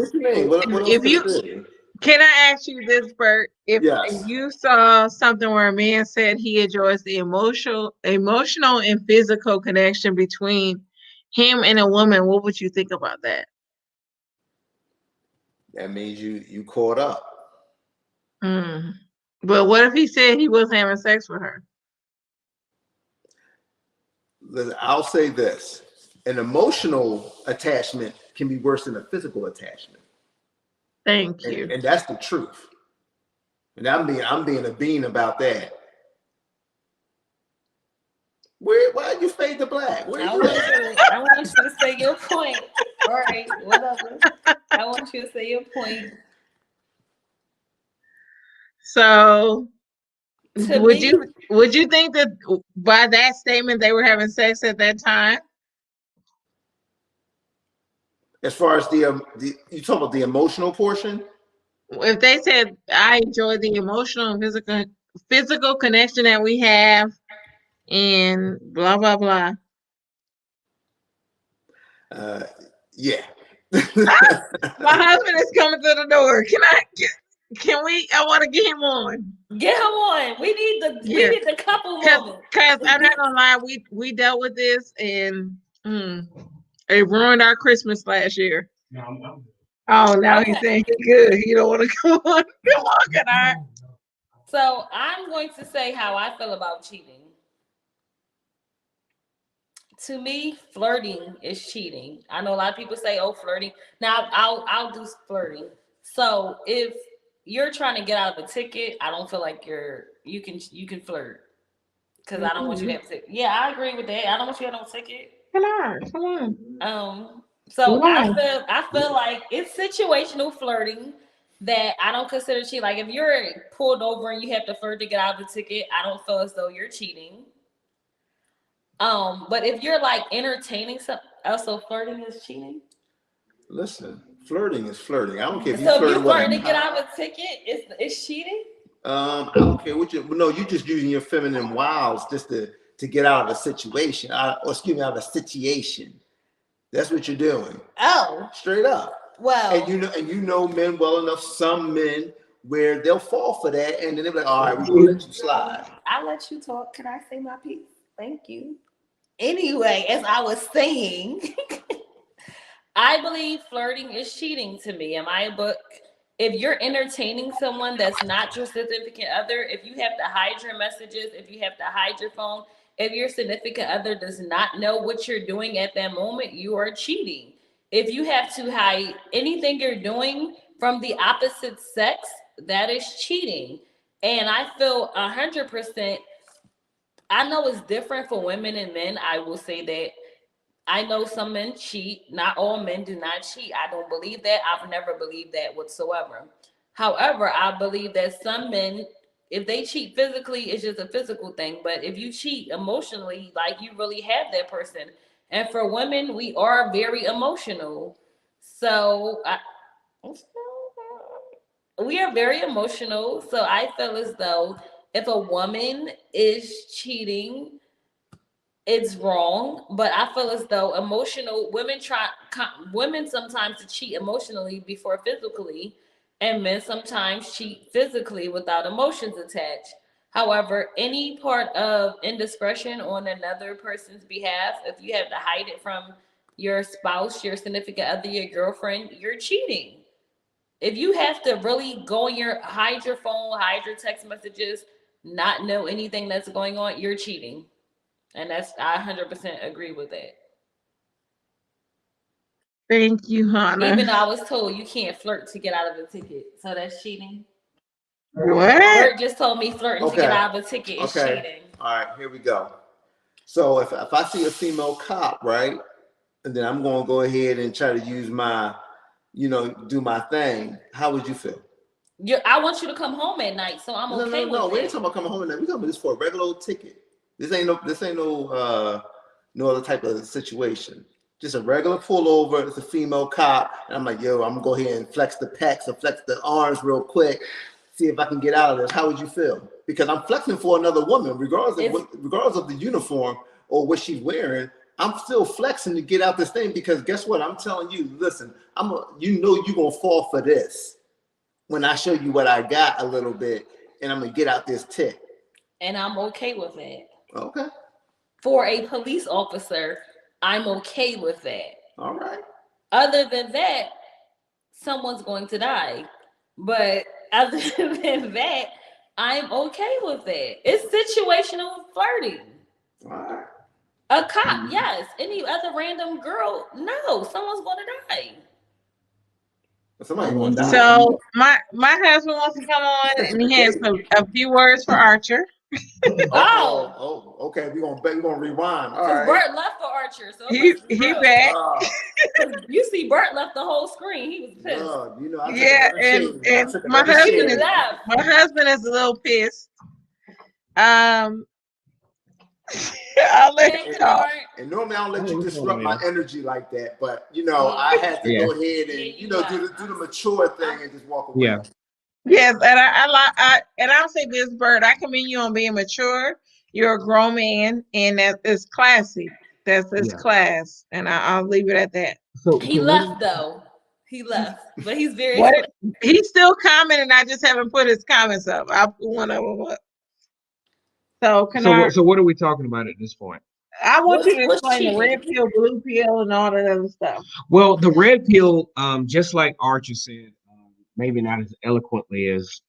Can I ask you this, Bert? If Yes. you saw something where a man said he enjoys the emotional and physical connection between him and a woman, what would you think about that? That means you caught up. Mm. But what if he said he wasn't having sex with her? I'll say this: an emotional attachment can be worse than a physical attachment, Thank you. and that's the truth. And I'm being a bean about that. Why you fade to black? Where I you want at? I want you to say your point. All right, whatever. I want you to say your point. So To me, would you think that by that statement they were having sex at that time? As far as the you talk about the emotional portion. If they said I enjoy the emotional and physical connection that we have and blah blah blah. Yeah. My husband is coming to the door. Can we I want to get him on. get him on. We need the couple moment. Cause I'm not gonna lie, we dealt with this and it ruined our Christmas last year. Oh, now he's Okay. saying he good. He don't want to come on. Come on, can I? So I'm going to say how I feel about cheating. To me, flirting is cheating. I know a lot of people say, "Oh, flirting." Now, I'll do flirting. So if you're trying to get out of a ticket, I don't feel like you can flirt because I don't want you to have a ticket. Yeah, I agree with that. I don't want you to have no ticket. Come on. So Why? I feel like it's situational flirting that I don't consider cheating. Like if you're pulled over and you have to flirt to get out of the ticket, I don't feel as though you're cheating. But if you're like entertaining some, also flirting is cheating. Listen, flirting is flirting. I don't care if you So if flirt you with flirting to get out of a ticket, it's cheating. I don't care what you. No, you just using your feminine wiles just to get out of a situation. Or excuse me, out of a situation. That's what you're doing. Oh, Straight up. well. And you know men well enough. Some men where they'll fall for that, and then they're like, "All right, we're gonna let you slide." I let you talk. Can I say my piece? Thank you. Anyway, as I was saying, I believe flirting is cheating to me. In my book, if you're entertaining someone that's not your significant other, if you have to hide your messages, if you have to hide your phone, if your significant other does not know what you're doing at that moment, you are cheating. If you have to hide anything you're doing from the opposite sex, that is cheating. And I feel 100%. I know it's different for women and men. I will say that I know some men cheat. Not all men do not cheat. I don't believe that. I've never believed that whatsoever. However, I believe that some men, if they cheat physically, it's just a physical thing. But if you cheat emotionally, like you really have that person. And for women, we are very emotional. So we are very emotional. So I feel as though if a woman is cheating, it's wrong, but I feel as though emotional women sometimes cheat emotionally before physically, and men sometimes cheat physically without emotions attached. However, any part of indiscretion on another person's behalf, if you have to hide it from your spouse, your significant other, your girlfriend, you're cheating. If you have to really go in hide your phone, hide your text messages, not know anything that's going on, you're cheating. And I 100% agree with that. Thank you, Hannah. Even though I was told you can't flirt to get out of a ticket. So that's cheating. What? Bert just told me flirting to get out of a ticket is cheating. All right, here we go. So if I see a female cop, right, and then I'm going to go ahead and try to use my, do my thing, how would you feel? I want you to come home at night, so I'm okay with it. No, we ain't talking about coming home at night. We talking about this for a regular old ticket. This ain't no other type of situation. Just a regular pullover. It's a female cop, and I'm like, yo, I'm gonna go ahead and flex the pecs or flex the arms real quick, see if I can get out of this. How would you feel? Because I'm flexing for another woman, regardless of the uniform or what she's wearing. I'm still flexing to get out this thing because guess what? I'm telling you, listen, you're gonna fall for this. when I show you what I got a little bit, and I'm gonna get out this tick. And I'm okay with that. Okay. For a police officer, I'm okay with that. All right. Other than that, someone's going to die. But other than that, I'm okay with that. It's situational flirting. All right. A cop, yes. Any other random girl, no. Someone's going to die. Somebody's gonna die. So my husband wants to come on, and he has a few words for Archer. Oh. Okay. We're gonna rewind. All Because right. Bert left for Archer, so He real. back. You see, Bert left the whole screen. He was pissed. You know, I took Yeah, another and shade. I and took my another husband shade. is my husband is a little pissed. I'll let him Thanks, talk. Bart. And normally I don't let you what's disrupt going my on? energy like that, but you know, I had to Yeah. go ahead and Yeah, you know do the mature thing and just walk away. Yeah. Yes, and I'll say this, Bert. I commend you on being mature. You're a grown man, and that is classy. That's his class, and I'll leave it at that. So He left though. He left, but he's very. What he's still commenting. I just haven't put his comments up. I'll put one of them up. So what are we talking about at this point? I want you to What's explain the red cheating? pill, blue pill, and all that other stuff. Well, the red pill, just like Archer said, maybe not as eloquently as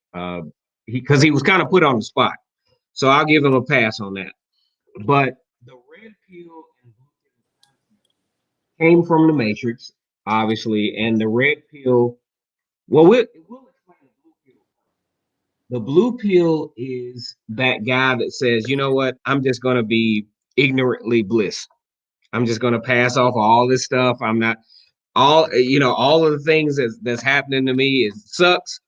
because he was kind of put on the spot. So I'll give him a pass on that. But the red pill and blue pill came from the Matrix, obviously, and the red pill. Well, we'll explain the blue pill. The blue pill is that guy that says, you know what, I'm just going to be ignorantly bliss. I'm just going to pass off all this stuff. I'm not all of the things that's happening to me is sucks,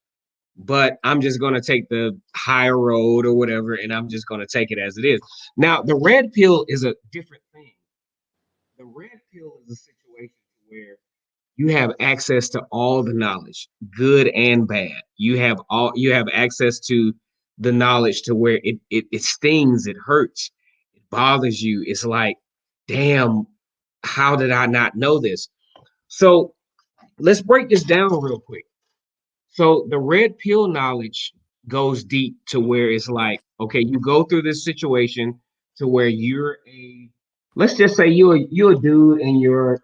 but I'm just going to take the higher road or whatever, and I'm just going to take it as it is. Now, the red pill is a different thing. The red pill is a situation where you have access to all the knowledge, good and bad. You have access to the knowledge to where it stings, it hurts, it bothers you. It's like, damn, how did I not know this? So let's break this down real quick. So the red pill knowledge goes deep to where it's like, okay, you go through this situation to where let's just say you're a dude in your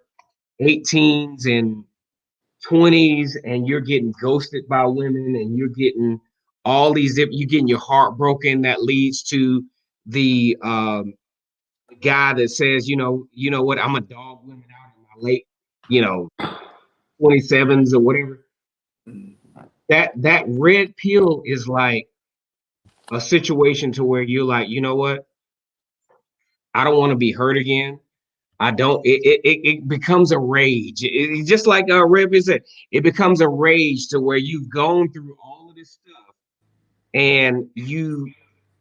18s and 20s, and you're getting ghosted by women, and you're getting you're getting your heart broken. That leads to the guy that says, you know what, I'm a dog women out in my late, 27s or whatever. That red pill is like a situation to where you're like, you know what, I don't want to be hurt again. I don't. It becomes a rage. Just like Red Pill said, it becomes a rage to where you've gone through all of this stuff, and you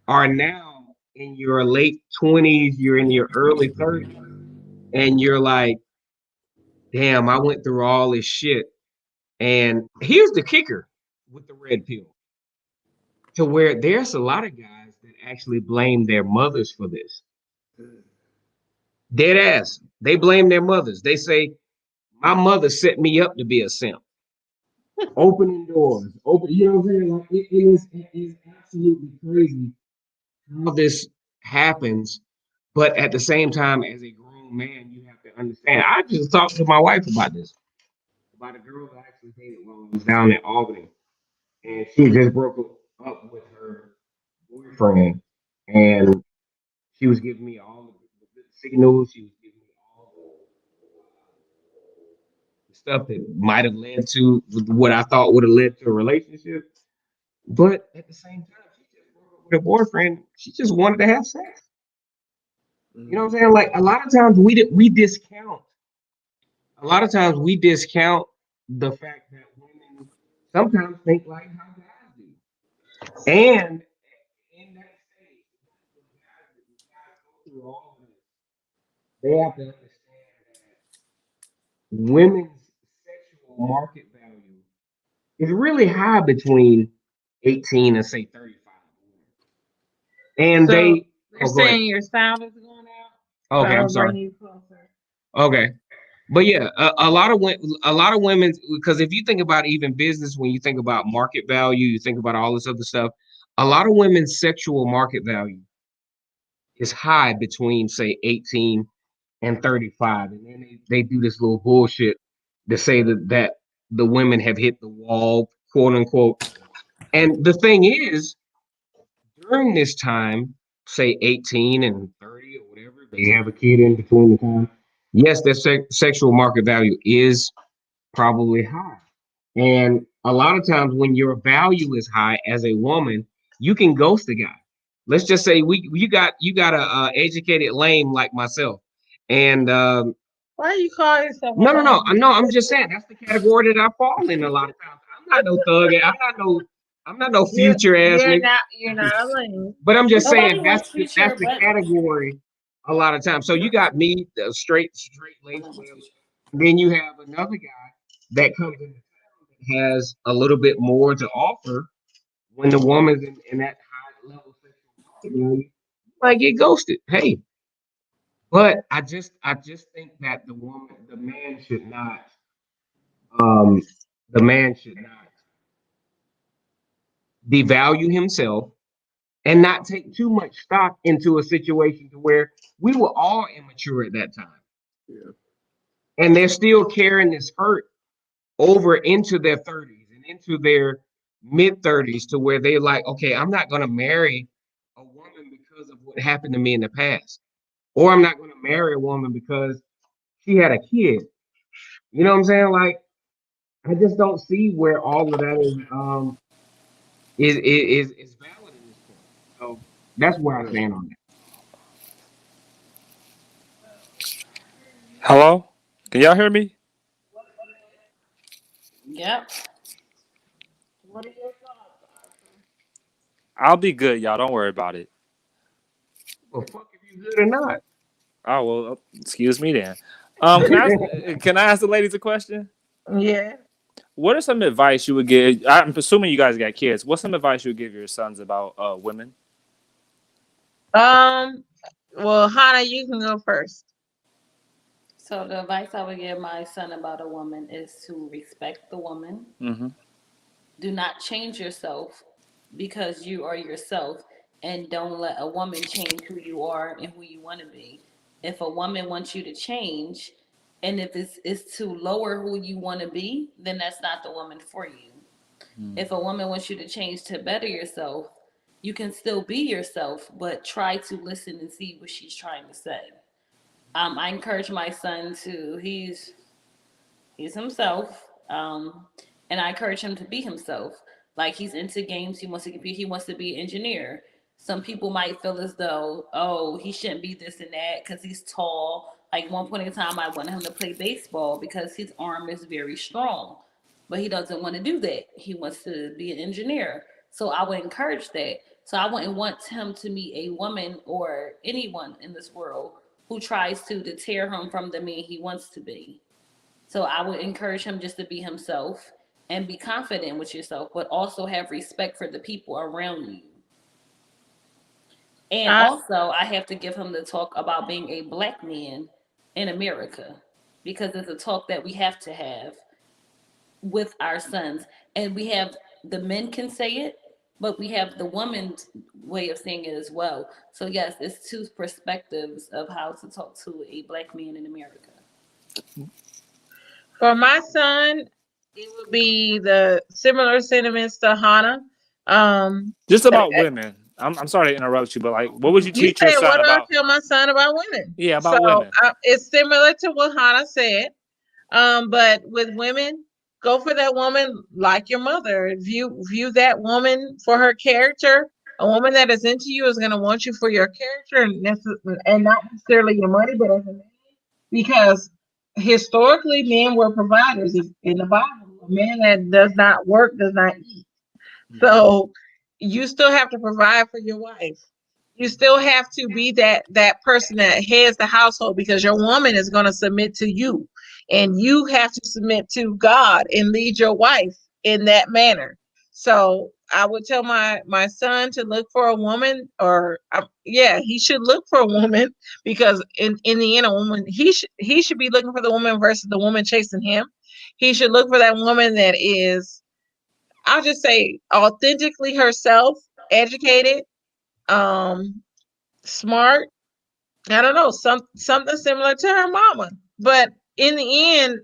are now in your late 20s. You're in your early 30s, and you're like, damn, I went through all this shit. And here's the kicker with the red pill, to where there's a lot of guys that actually blame their mothers for this. Dead ass. They blame their mothers. They say, my mother set me up to be a simp. Opening doors. You know what I'm saying? Like it is absolutely crazy how this happens. But at the same time, as a grown man, you have to understand. I just talked to my wife about this, about a girl that I actually dated while I was down in Albany. And she just broke up with her boyfriend. And she was giving me all the signals. She was giving me all the stuff that might have led to what I thought would have led to a relationship. But at the same time, she just broke up with her boyfriend. She just wanted to have sex. You know what I'm saying? Like a lot of times we discount. A lot of times we discount the fact that women sometimes think like how guys do. And in that stage, when guys go through all of this, they have to understand that women's sexual market value is really high between 18 and say 35. And So they're saying your sound is going out. Okay, I'm sorry. Bring you closer. Okay. But yeah, a lot of women, because if you think about even business, when you think about market value, you think about all this other stuff. A lot of women's sexual market value is high between say 18 and 35, and then they do this little bullshit to say that the women have hit the wall, quote unquote. And the thing is, during this time, say 18 and 30 or whatever, they have a kid in between the time. Yes, their sexual market value is probably high. And a lot of times when your value is high as a woman, you can ghost a guy. Let's just say you got a educated lame like myself, and Why you call yourself a no. I'm just saying that's the category that I fall in a lot of times. I'm not no thug. I'm not no future ass nigga. You're not a lame. But I'm just Nobody saying wants that's future, the but category a lot of times. So you got me, the straight laced, whatever. Then you have another guy that comes in that has a little bit more to offer when the woman's in that high level sexual market, you might get ghosted. Hey, but I just think that um the man should not devalue himself and not take too much stock into a situation to where we were all immature at that time. Yeah. And they're still carrying this hurt over into their 30s and into their mid 30s to where they're like, okay, I'm not going to marry a woman because of what happened to me in the past. Or I'm not going to marry a woman because she had a kid. You know what I'm saying? Like, I just don't see where all of that is valid in this point. So that's where I Yeah. stand on that. Hello? Can y'all hear me? yep. What are your thoughts? I'll be good, y'all. Don't worry about it. Well, fuck if you good or not. Oh well, excuse me then. Can I ask the ladies a question? Yeah. What are some advice you would give? I'm assuming you guys got kids. What's some advice you would give your sons about women? Um. Well, Hannah, you can go first. So the advice I would give my son about a woman is to respect the woman. Hmm. Do not change yourself because you are yourself, and don't let a woman change who you are and who you want to be. If a woman wants you to change, and if it's to lower who you want to be, then that's not the woman for you. If a woman wants you to change to better yourself, you can still be yourself, but try to listen and see what she's trying to say. I encourage my son to he's himself, and I encourage him to be himself. Like, he's into games, he wants to compete, he wants to be an engineer. Some people might feel as though, oh, he shouldn't be this and that because he's tall. Like, one point in time, I wanted him to play baseball because his arm is very strong, but he doesn't want to do that. He wants to be an engineer. So I would encourage that. So I wouldn't want him to meet a woman or anyone in this world who tries to deter him from the man he wants to be. So I would encourage him just to be himself and be confident with yourself, but also have respect for the people around you. And I also, I have to give him the talk about being a black man in America because it's a talk that we have to have with our sons. And we have the men can say it, but we have the woman's way of saying it as well. So, yes, it's two perspectives of how to talk to a black man in America. For my son, it would be the similar sentiments to Hannah. Um, Just about women. I'm sorry to interrupt you, but like, what would you you teach your said, son what do I about? tell my son about women? Yeah, So about women. it's similar to what Hannah said. But with women, go for that woman like your mother. View that woman for her character. A woman that is into you is going to want you for your character and not necessarily your money, but as a man. Because historically, men were providers in the Bible. A man that does not work does not eat. So you still have to provide for your wife. You still have to be that person that heads the household because your woman is going to submit to you, and you have to submit to God and lead your wife in that manner. So I would tell my son to look for a woman, or yeah, he should look for a woman, because in the end, a woman, he should be looking for the woman versus the woman chasing him. He should look for that woman that is, I'll just say, authentically herself, educated, um, smart. I don't know, something similar to her mama. But in the end,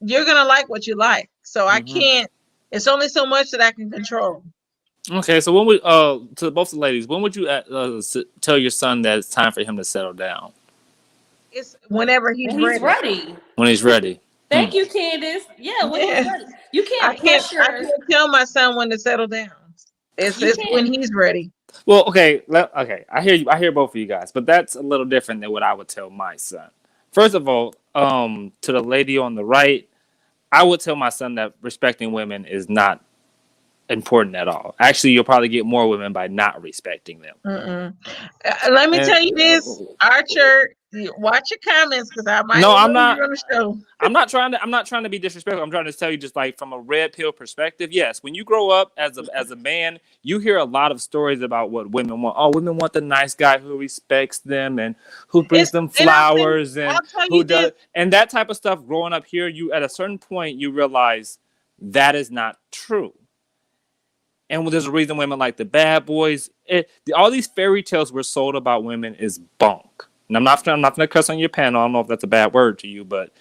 you're gonna like what you like. So I Hmm. can't. It's only so much that I can control. Okay, so when we to both the ladies, when would you tell your son that it's time for him to settle down It's whenever he's When he's ready. ready. when he's ready? Hmm. Thank you, Candace. Yeah, when he's Yeah, ready. You I can't can't. I pressure. can't tell my son when to settle down. You It's when can't. he's ready. Well, okay, okay. I hear you. I hear both of you guys, but that's a little different than what I would tell my son. First of all, to the lady on the right, I would tell my son that respecting women is not important at all. Actually, you'll probably get more women by not respecting them. Mm-mm. Let me And tell you this, Archer. Watch your comments, because I might no, I'm remove you not. on the show. I'm not trying to be disrespectful. I'm trying to tell you, just like from a red pill perspective. Yes, when you grow up as a man, you hear a lot of stories about what women want. Oh, women want the nice guy who respects them and who brings It's them and flowers and I'll tell who you this. does and that type of stuff. Growing up here, you at a certain point you realize that is not true. And there's a reason women like the bad boys. All these fairy tales we're sold about women is bunk. And I'm not going to cuss on your panel. I don't know if that's a bad word to you, but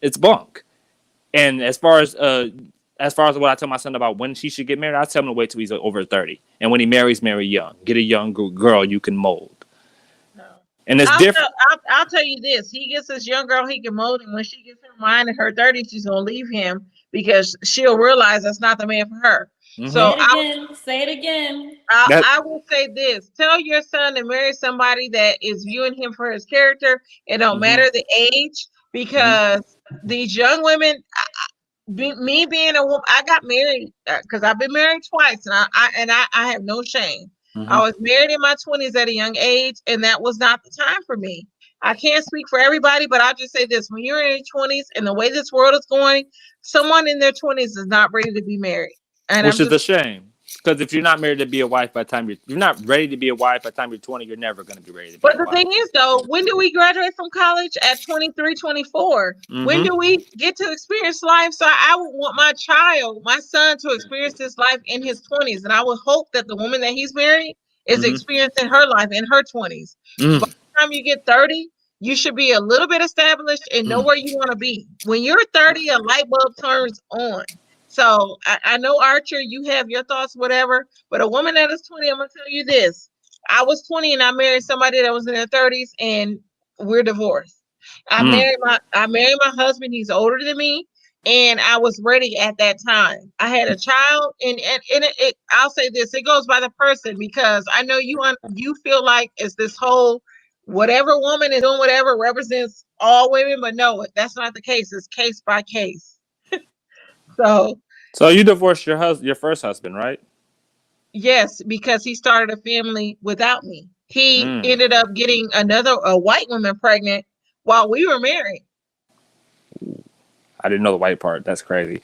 it's bunk. And as far as what I tell my son about when she should get married, I tell him to wait till he's over 30. And when he marries, marry young. Get a young girl you can mold. No. And it's different. I'll tell you this. He gets this young girl he can mold, and when she gets her mind in her 30s, she's gonna leave him, because she'll realize that's not the man for her. Hmm. Say So it again. Say it again. That. I will say this: tell your son to marry somebody that is viewing him for his character. It don't Hmm. matter the age, Hmm. because these young women, me being a woman, I got married because I've been married twice, and I have no shame. I Hmm. was married in my 20s at a young age, and that was not the time for me. I can't speak for everybody, but I'll just say this: when you're in your 20s and the way this world is going, someone in their 20s is not ready to be married. And Which I'm is just a shame. Because if you're not married to be a wife by the time you're not ready to be a wife by the time you're 20, you're never going to be ready to be But a the wife. thing is, though, when do we graduate from college? At 23, 24. When Hmm. do we get to experience life? So I would want my child, my son, to experience this life in his 20s. And I would hope that the woman that he's married is Hmm. experiencing her life in her 20s. By Mm. the time you get 30, you should be a little bit established and know Mm. where you want to be. When you're 30, a light bulb turns on. So I know, Archer, you have your thoughts, whatever. But a woman that is 20, I'm going to tell you this: I was 20 and I married somebody that was in their 30s, and we're divorced. Mm. I married my husband. He's older than me, and I was ready at that time. I had a child, and I'll say this: it goes by the person, because I know you feel like it's this whole whatever woman is doing whatever represents all women, but no, that's not the case. It's case by case. So So you divorced your first husband, right? yes, because he started a family without me. He Mm. ended up getting a white woman pregnant while we were married. I didn't know the white part. That's crazy.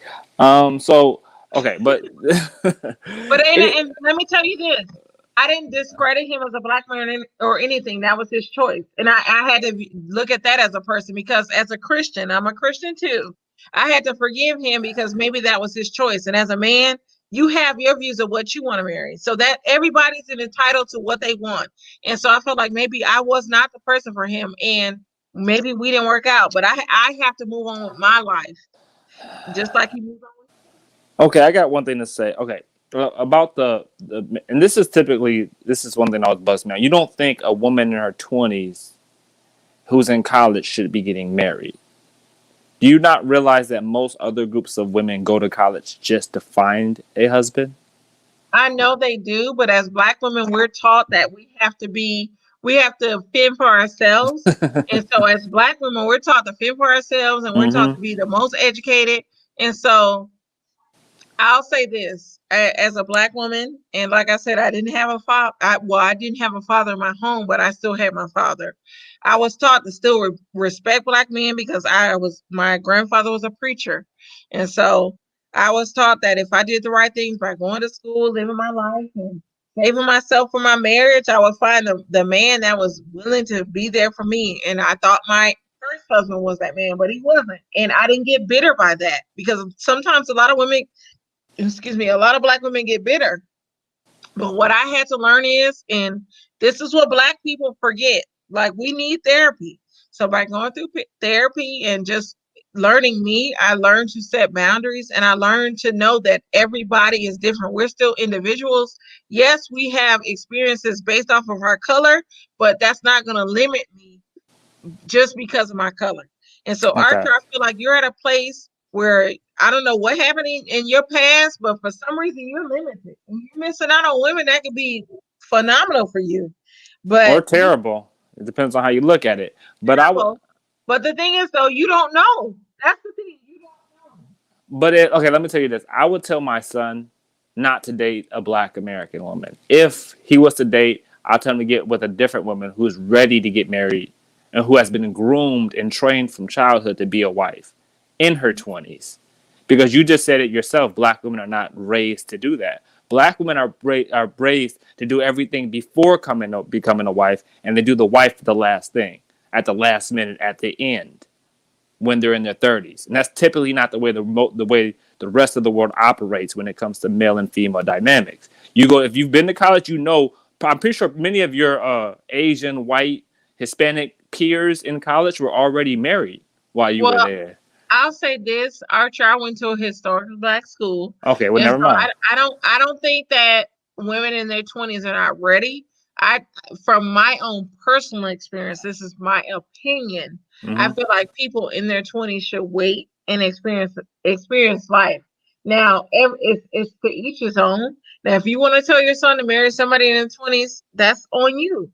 So okay, but But it, and let me tell you this: I didn't discredit him as a black man or anything. That was his choice, and I had to look at that as a person, because as a Christian, I'm a Christian too. I had to forgive him because maybe that was his choice, and as a man, you have your views of what you want to marry. So that everybody's entitled to what they want, and so I felt like maybe I was not the person for him, and maybe we didn't work out. But I have to move on with my life, just like he moved on with. okay, I got one thing to say. Okay, about and this is one thing I was buzzing out. You don't think a woman in her 20s who's in college should be getting married? Do you not realize that most other groups of women go to college just to find a husband? I know they do, but as black women, we're taught that we have to fend for ourselves. And so as black women, we're taught to fend for ourselves, and we're taught Hmm. to be the most educated. And so I'll say this: as a black woman, and like I said, I didn't have a father. I didn't have a father in my home, but I still had my father. I was taught to still respect black men, because my grandfather was a preacher, and so I was taught that if I did the right things by going to school, living my life, and saving myself for my marriage, I would find the man that was willing to be there for me. And I thought my first husband was that man, but he wasn't. And I didn't get bitter by that because sometimes a lot of women, excuse me, a lot of Black women get bitter. But what I had to learn is, and this is what Black people forget, like we need therapy. So by going through therapy and just learning me, I learned to set boundaries and I learned to know that everybody is different. We're still individuals. Yes, we have experiences based off of our color, but that's not going to limit me just because of my color. And so, Okay. Arthur, I feel like you're at a place where I don't know what happened in your past, but for some reason you're limited. And you're missing out on women that could be phenomenal for you. Or But you terrible. It depends on how you look at it. But I would. travel. But the thing is, though, you don't know. That's the thing. You don't know. But okay, let me tell you this. I would tell my son not to date a Black American woman. If he was to date, I'll tell him to get with a different woman who's ready to get married and who has been groomed and trained from childhood to be a wife in her 20s. Because you just said it yourself, Black women are not raised to do that. Black women are raised to do everything before becoming a wife, and they do the wife the last thing at the last minute at the end when they're in their 30s. And that's typically not the way the rest of the world operates when it comes to male and female dynamics. You go if you've been to college, you know. I'm pretty sure many of your Asian, white, Hispanic peers in college were already married while you were Well, there. I'll say this, Archer. I went to a historically Black school, Okay, well, and never so mind. I don't think that women in their 20s are not ready. I, from my own personal experience, this is my opinion. I Hmm. feel like people in their 20s should wait and experience life. Now, it's to each his own. Now, if you want to tell your son to marry somebody in their 20s, that's on you.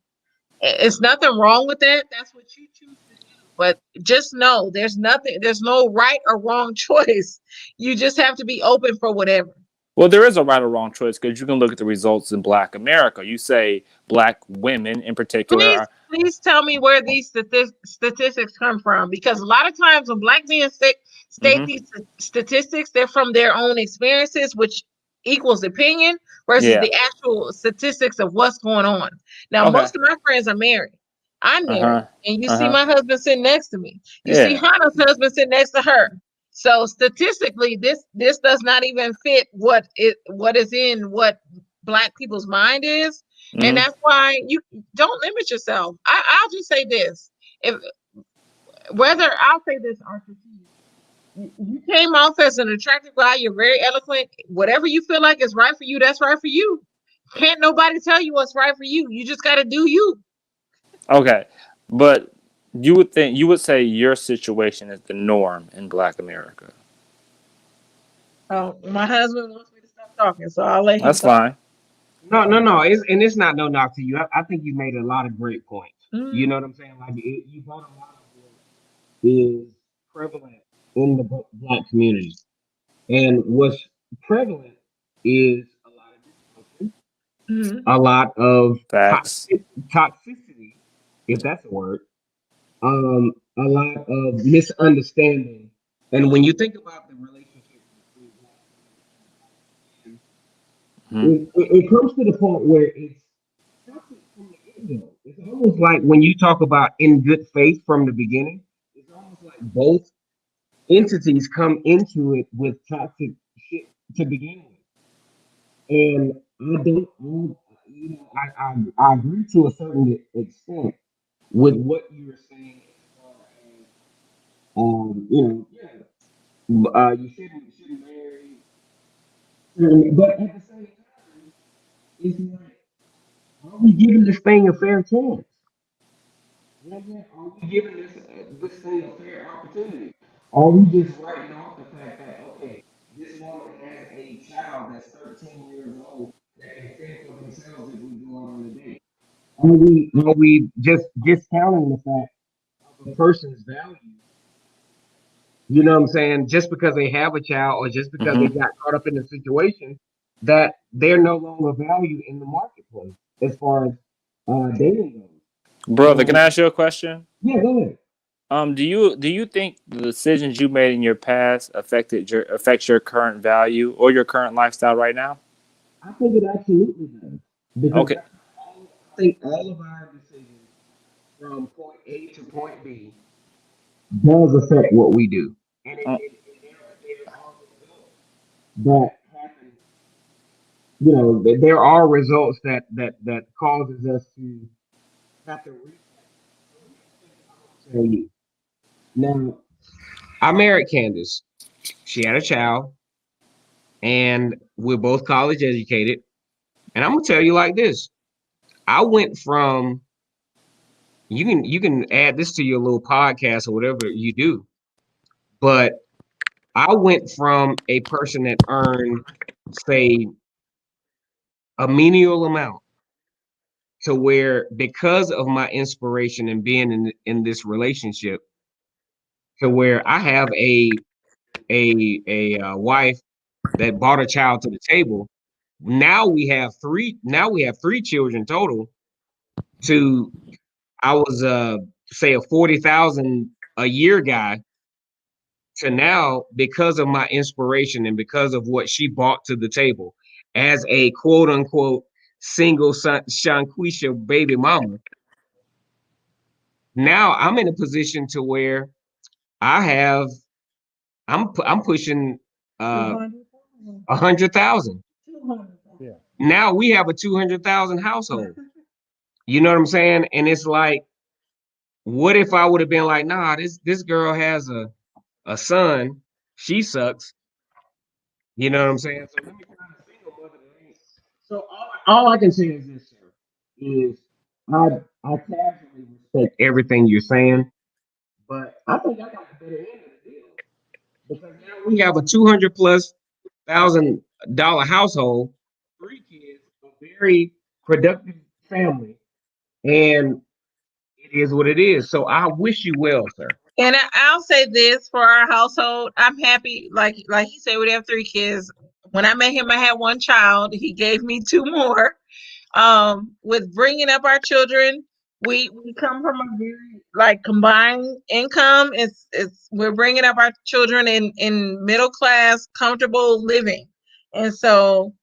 It's nothing wrong with that. That's what you choose to do. But just know there's no right or wrong choice. You just have to be open for whatever. Well, there is a right or wrong choice because you can look at the results in Black America. You say Black women in particular Please, are. please tell me where these statistics come from, because a lot of times when Black men state Hmm. these statistics, they're from their own experiences, which equals opinion versus Yeah. the actual statistics of what's going on. Now, Okay. most of my friends are married. I'm Uh married, huh. and you Uh see huh. my husband sitting next to me. You see Yeah. Hannah's husband sitting next to her. So statistically, this does not even fit what is in what Black people's mind is, and Hmm. that's why you don't limit yourself. I'll just say this: if whether I'll say this, Arthur, to you came off as an attractive guy. You're very eloquent. Whatever you feel like is right for you, that's right for you. Can't nobody tell you what's right for you. You just got to do you. Okay, but you would say your situation is the norm in Black America. Oh, my husband wants me to stop talking, so I'll let him That's talk. fine. No. It's not no knock to you. I think you made a lot of great points. You Mm. know what I'm saying? Like you brought a lot of what is prevalent in the Black community, and what's prevalent is a lot of dysfunction, Mm. a lot of Facts. toxicity, if that's a word, a lot of misunderstanding. And when you think about the relationship between Black women and Hmm. it comes to the point where it's toxic from the get-go. It's almost like when you talk about in good faith from the beginning, it's almost like both entities come into it with toxic shit to begin with. And I don't, you know, I agree to a certain extent with what you were saying as far as, you shouldn't marry, but at the same time, it's like, are we giving this thing a fair chance? Are we giving this thing a fair opportunity? Are we just writing off the fact that okay, this woman has a child that's 13 years old that can fend for themselves if we go out on a date? Are we just discounting the fact of a person's value? You know what I'm saying? Just because they have a child or just because Hmm. they got caught up in a situation that they're no longer valued in the marketplace as far as dating goes. Brother, can So I ask you a question? yeah, go ahead. Do you think the decisions you made in your past affects your current value or your current lifestyle right now? I think it absolutely does because Okay. I think all of our decisions from point A to point B does affect what we do, and Uh, there are results that happen. There are results that causes us to have to reach. So here's the thing I want to tell you. Now, I married Candace. She had a child, and we're both college educated. And I'm gonna tell you like this: I went from you can add this to your little podcast or whatever you do, but I went from a person that earned, say, a menial amount to where, because of my inspiration and being in this relationship, to where I have a wife that brought a child to the table. Now we have three. Now we have three children total. To I was say a 40,000 a year guy, to now, because of my inspiration and because of what she brought to the table as a quote unquote single son, Shanquisha baby mama. Now I'm in a position to where I have I'm pushing 100,000. Yeah. Now we have a 200,000 household. You know what I'm saying? And it's like, what if I would have been like, nah, this girl has a son, she sucks. You know what I'm saying? So let me find a single mother that ain't. So all I can say is this, sir, is I casually respect everything you're saying, but I think I got the better end of the deal because now we have a 200 plus $1,000 household, three kids, a very productive family, and it is what it is. So I wish you well, sir. And I'll say this for our household, I'm happy. Like he said, we have three kids. When I met him, I had one child. He gave me two more. With bringing up our children, we come from a very like combined income. It's we're bringing up our children in middle class comfortable living, and so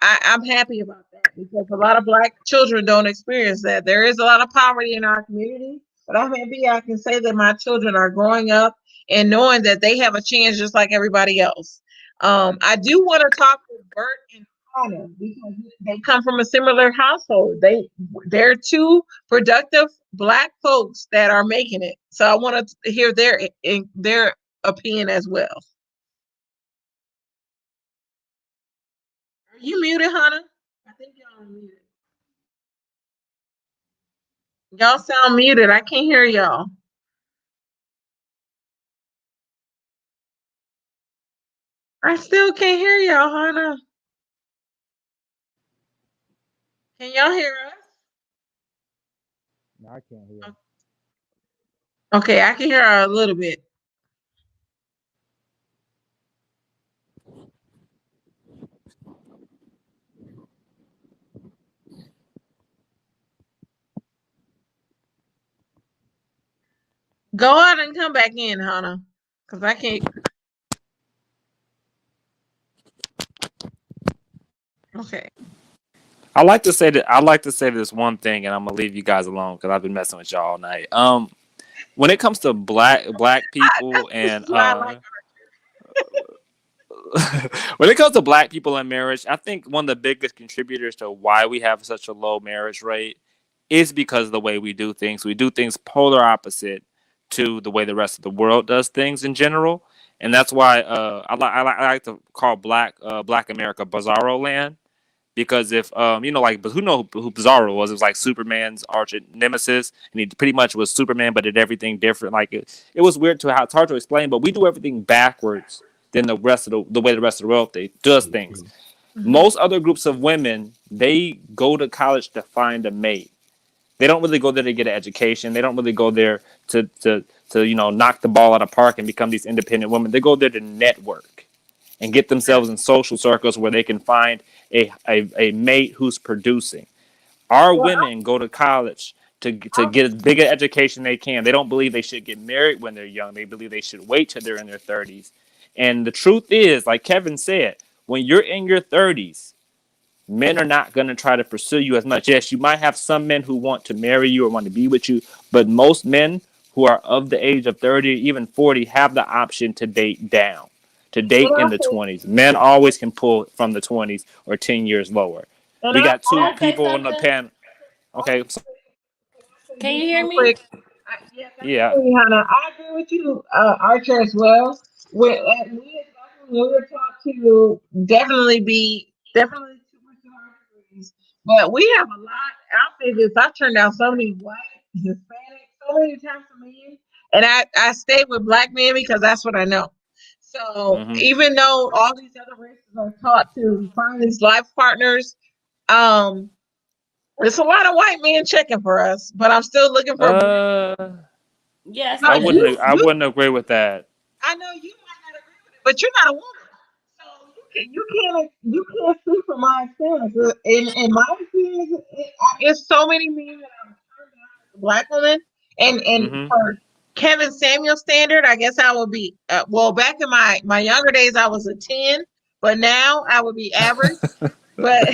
I'm happy about that because a lot of black children don't experience that. There is a lot of poverty in our community, but I'm happy I can say that my children are growing up and knowing that they have a chance just like everybody else. I do want to talk with Bert and because they come from a similar household. They're two productive black folks that are making it. So I want to hear their opinion as well. Are you muted, Hannah? I think y'all are muted. Y'all sound muted. I can't hear y'all. I still can't hear y'all, Hannah. Can y'all hear us? No, I can't hear. Okay, I can hear her a little bit. Go out and come back in, Hannah, because I can't. Okay. I like to say this one thing, and I'm gonna leave you guys alone because I've been messing with y'all all night. When it comes to black people This and is why I like. when it comes to black people in marriage, I think one of the biggest contributors to why we have such a low marriage rate is because of the way we do things. We do things polar opposite to the way the rest of the world does things in general, and that's why I like to call Black America Bizarro Land. Because if like, but who know who Bizarro was? It was like Superman's arch nemesis, and he pretty much was Superman, but did everything different. Like it was weird to how it's hard to explain, but we do everything backwards than the rest of the way the rest of the world does things. Mhm. Most other groups of women, they go to college to find a mate. They don't really go there to get an education. They don't really go there to knock the ball out of the park and become these independent women. They go there to network and get themselves in social circles where they can find a mate who's producing. Our Well, women go to college to get as big an education they can. They don't believe they should get married when they're young. They believe they should wait till they're in their 30s. And the truth is, like Kevin said, when you're in your 30s, men are not going to try to pursue you as much. Yes, you might have some men who want to marry you or want to be with you, but most men who are of the age of 30 or even 40 have the option to date down, to And date I in the think, 20s. Men always can pull from the 20s or 10 years lower. and We got Can two I say people on the something? panel. Okay, so, say Can this you hear real me? quick. Yes, I can yeah. hear you, Hannah. I agree with you, Archer, as well. We were taught to definitely to pursue our degrees, but we have a lot. I'll say this: I turned down so many white, Hispanic, so many times for men, and I stayed with black men because that's what I know. So Hmm. even though all these other races are taught to find these life partners, um, there's a lot of white men checking for us, but I'm still looking for black. Uh, Yes, No, it is. I wouldn't agree with that. I know you might not agree with it, but you're not a woman, so you can't speak from my experience. In my experience, it's so many men that I've turned down as a black woman, and Hmm. for Kevin Samuel standard, I guess I would be well. Back in my younger days, I was a 10, but now I would be average. But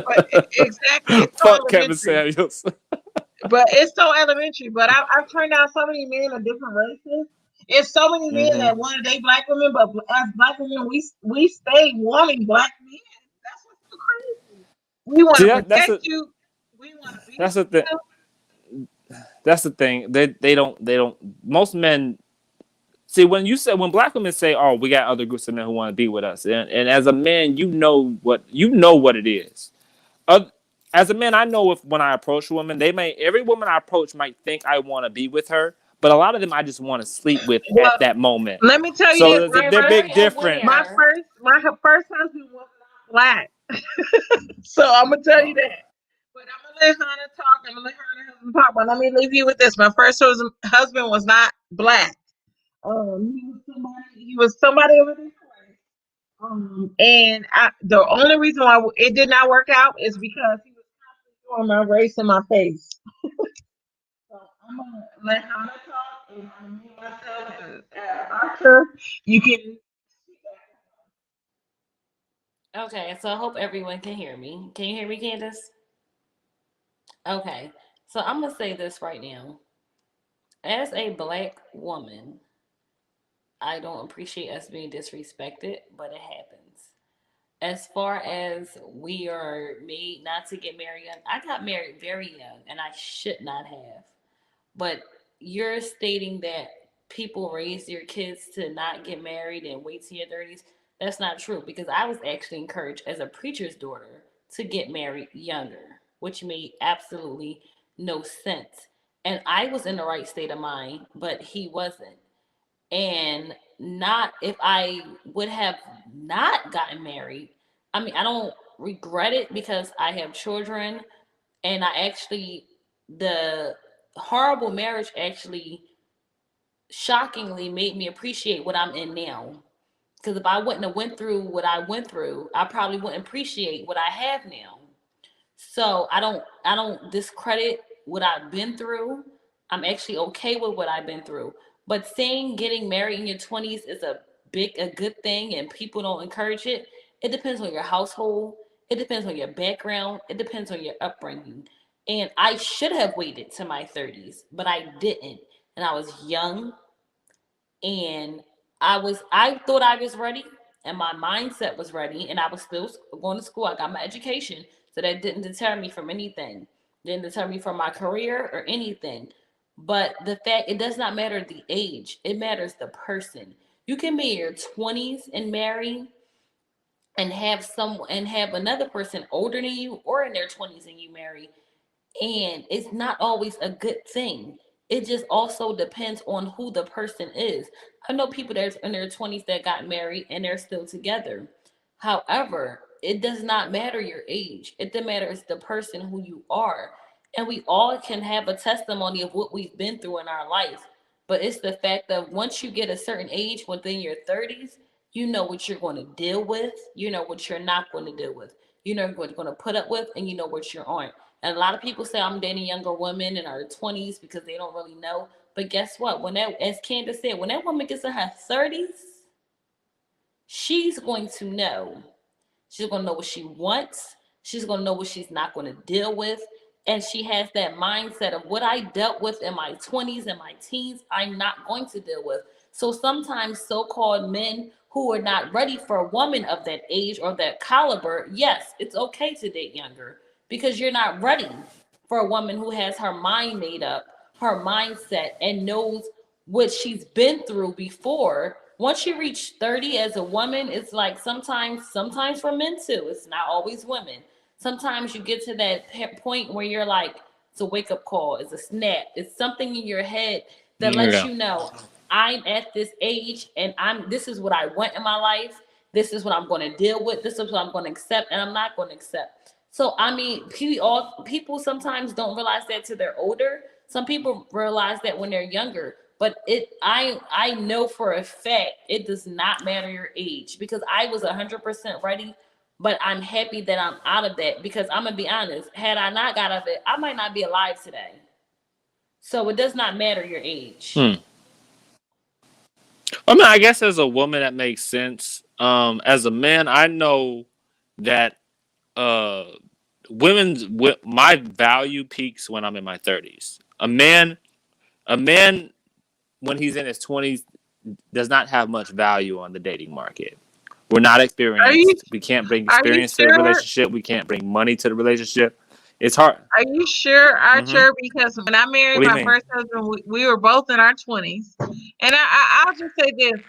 but exactly, it's so Fuck Kevin elementary. Samuels. But it's so elementary. But I've turned down so many men of different races. It's so many men Hmm. that want to date black women, but as black women, we stay wanting black men. That's what's so crazy. We want See to that's protect a you. We want to be that's with the thing. you. That's the thing. They don't. Most men see when you say when black women say, "Oh, we got other groups of men who want to be with us," and as a man, you know what it is. Uh, as a man, I know if when I approach a woman, every woman I approach might think I want to be with her, but a lot of them I just want to sleep with Well, at that moment. let me tell you So this, They're they're Archer. big very different. aware. My first husband was not black, so I'm gonna tell you Uh, that. But I'm gonna let Hannah talk. I'm gonna let Hannah husband talk. But let me leave you with this. My first husband was not black. He was somebody over this way. And the only reason why it did not work out is because he was constantly throwing my race in my face. So I'm gonna let Hannah talk, and I'm gonna mute myself. And Archer, you can. Okay, so I hope everyone can hear me. Can you hear me, Candace? Okay, so I'm gonna say this right now. As a black woman, I don't appreciate us being disrespected, but it happens. As far as we are made not to get married young, I got married very young, and I should not have. But you're stating that people raise their kids to not get married and wait till your 30s. That's not true because I was actually encouraged as a preacher's daughter to get married younger, which made absolutely no sense. And I was in the right state of mind, but he wasn't. And not if I would have not gotten married. I mean, I don't regret it because I have children and I actually the horrible marriage actually shockingly made me appreciate what I'm in now. Because if I wouldn't have went through what I went through, I probably wouldn't appreciate what I have now. So I don't discredit what I've been through. I'm actually okay with what I've been through. But saying getting married in your 20s is a good thing and people don't encourage it. It depends on your household. It depends on your background. It depends on your upbringing. And I should have waited to my 30s, but I didn't. And I was young and I thought I was ready and my mindset was ready and I was still going to school. I got my education, so that didn't deter me from anything. Didn't deter me from my career or anything. But the fact it does not matter the age, it matters the person. You can be in your 20s and marry and have another person older than you or in their 20s and you marry and it's not always a good thing. It just also depends on who the person is. I know people that's in their 20s that got married and they're still together. However, it does not matter your age. It matters the person who you are. And we all can have a testimony of what we've been through in our life. But it's the fact that once you get a certain age within your 30s, you know what you're going to deal with, you know what you're not going to deal with, you know what you're going to put up with, and you know what you're on. And a lot of people say I'm dating younger women in her 20s because they don't really know. But guess what? When that, as Candace said, when that woman gets in her 30s, she's going to know. She's going to know what she wants. She's going to know what she's not going to deal with. And she has that mindset of what I dealt with in my 20s and my teens, I'm not going to deal with. So sometimes so-called men who are not ready for a woman of that age or that caliber, yes, it's okay to date younger because you're not ready for a woman who has her mind made up, her mindset, and knows what she's been through before. Once you reach 30 as a woman, it's like sometimes for men too, it's not always women. Sometimes you get to that point where you're like, it's a wake up call, it's a snap, it's something in your head that lets Yeah. you know I'm at this age and this is what I want in my life. This is what I'm going to deal with. This is what I'm going to accept and I'm not going to accept. So I mean, people sometimes don't realize that till they're older. Some people realize that when they're younger. But I know for a fact it does not matter your age because I was 100% ready. But I'm happy that I'm out of that because I'm gonna be honest. Had I not got out of it, I might not be alive today. So it does not matter your age. Hmm. I mean, I guess as a woman that makes sense. As a man, I know that uh, my value peaks when I'm in my 30s. A man when he's in his 20s does not have much value on the dating market. We're not Are you experienced. We can't bring are you experience to the sure? relationship. We can't bring money to the relationship. It's hard. Are you sure, Hmm. Archer? Because when I What married do you my mean? first husband, we were both in our 20s. And I'll just say this.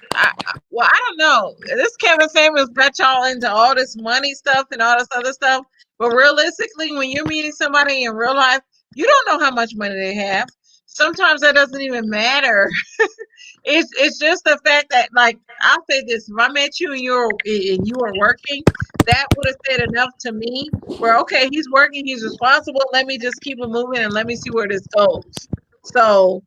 Well, I don't know. This Kevin Samuels got y'all into all this money stuff and all this other stuff. But realistically, when you're meeting somebody in real life, you don't know how much money they have. Sometimes that doesn't even matter. It's just the fact that, like, I'll say this: if I met you and you were working, that would have said enough to me. Where, okay, he's working, he's responsible. Let me just keep it moving and let me see where this goes. So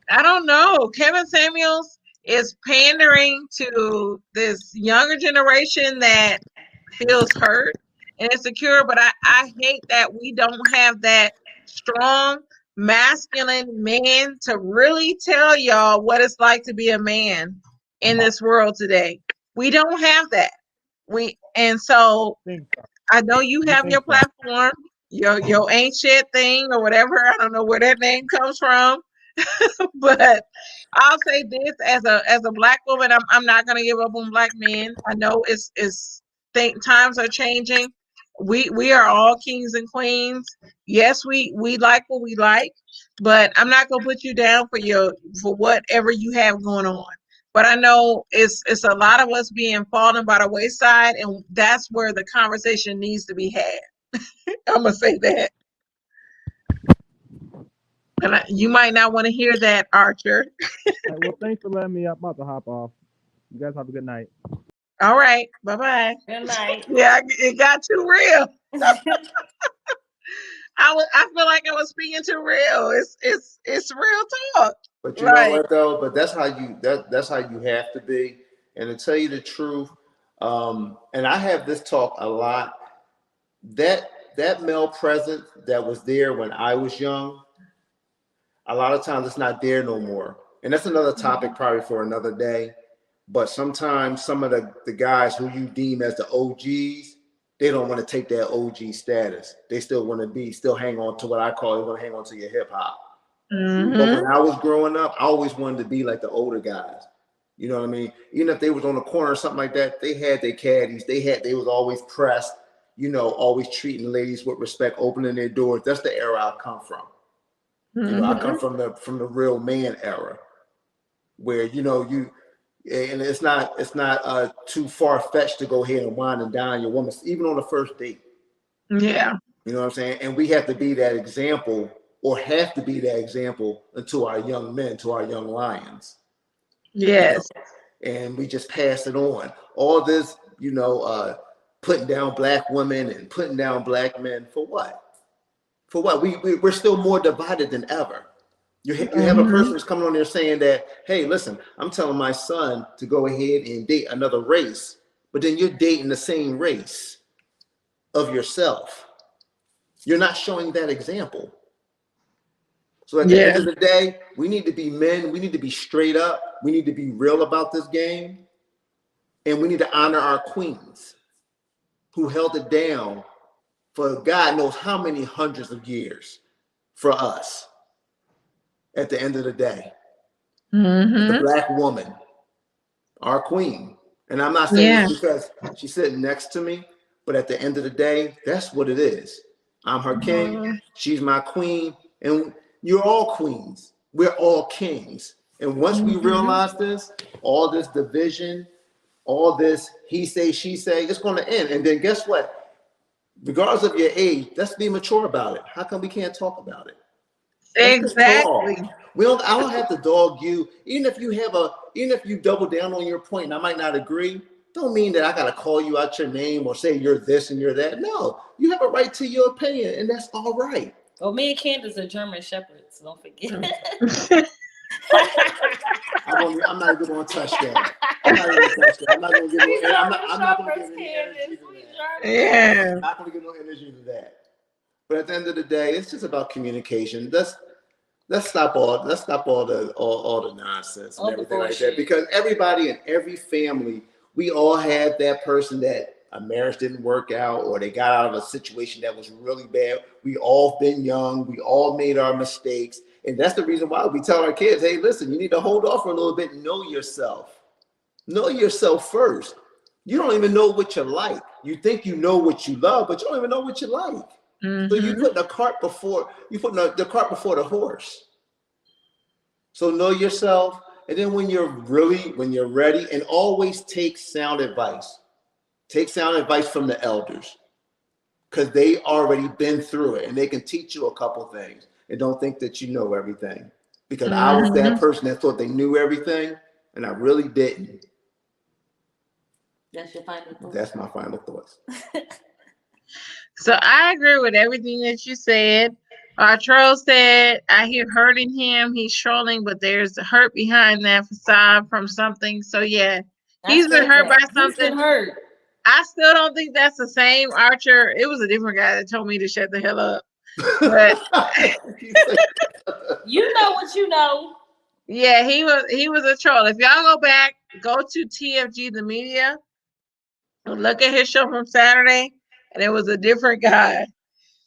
I don't know. Kevin Samuels is pandering to this younger generation that feels hurt and insecure, but I hate that we don't have that strong masculine man to really tell y'all what it's like to be a man in this world today. We don't have that. And so Think so. I know you You have think your so? platform, your ain't shit thing or whatever. I don't know where that name comes from. But I'll say this as a black woman, I'm not gonna give up on black men. I know it's think times are changing. We are all kings and queens. Yes, we like what we like, but I'm not gonna put you down for whatever you have going on. But I know it's a lot of us being fallen by the wayside, and that's where the conversation needs to be had. I'm gonna say that, and you might not want to hear that, Archer. Hey, well, thanks for letting me up. I'm about to hop off. You guys have a good night. All right, bye bye. Good night. Yeah, it got too real. I feel like I was speaking too real. It's real talk. But you know Like, what though? But that's how you have to be. And to tell you the truth, and I have this talk a lot. That that male presence that was there when I was young, a lot of times it's not there no more. And that's another topic probably for another day. But sometimes some of the guys who you deem as the OGs, they don't want to take that OG status. They still want to still hang on to what I call, they want to hang on to your hip hop. But mm-hmm. when I was growing up, I always wanted to be like the older guys. You know what I mean? Even if they was on the corner or something like that, they had their caddies. They was always pressed, always treating ladies with respect, opening their doors. That's the era I come from. I come Mm-hmm. from the real man era where, and it's not too far fetched to go ahead and wind and dine your woman, even on the first date. Yeah. You know what I'm saying? And we have to be that example, or have to be that example to our young men, to our young lions. Yes. And we just pass it on. All this, putting down black women and putting down black men for what? For what? We're still more divided than ever. You have a Mm-hmm. person who's coming on there saying that, hey, listen, I'm telling my son to go ahead and date another race, but then you're dating the same race of yourself. You're not showing that example. So at the end Yeah. of the day, we need to be men. We need to be straight up. We need to be real about this game. And we need to honor our queens who held it down for God knows how many hundreds of years for us at the end of the day. The Black woman, our queen. And I'm not saying Yeah. this because she's sitting next to me, but at the end of the day, that's what it is. I'm her king, she's my queen, and you're all queens. We're all kings. And once we realize this, all this division, all this he say, she say, it's going to end. And then guess what? Regardless of your age, let's be mature about it. How come we can't talk about it? Let's just Exactly. talk. I don't have to dog you. Even if you double down on your point, and I might not agree, don't mean that I gotta call you out your name or say you're this and you're that. No, you have a right to your opinion, and that's all right. Well, me and Candace are German shepherds. Don't forget. I'm not even gonna touch that. I'm not even gonna touch that. I'm not gonna give no. I'm not gonna give any energy to that. Yeah. I'm not gonna give no energy to that. But at the end of the day, it's just about communication. Let's stop all the nonsense and everything like that. Because everybody in every family, we all had that person that a marriage didn't work out or they got out of a situation that was really bad. We all been young. We all made our mistakes. And that's the reason why we tell our kids, hey, listen, you need to hold off for a little bit and know yourself. Know yourself first. You don't even know what you like. You think you know what you love, but you don't even know what you like. So you put the cart before the horse. So know yourself, and then when you're ready, and always take sound advice. Take sound advice from the elders, because they already been through it, and they can teach you a couple things. And don't think that you know everything, because I was that person that thought they knew everything, and I really didn't. That's your final thoughts? That's my final thoughts. So I agree with everything that you said. Troll said, I hear hurt in him. He's trolling, but there's a hurt behind that facade from something. So yeah, he's been hurt by something. He's been hurt. I still don't think that's the same Archer. It was a different guy that told me to shut the hell up. But you know what you know. Yeah, he was a troll. If y'all go to TFG the media, look at his show from Saturday, and it was a different guy.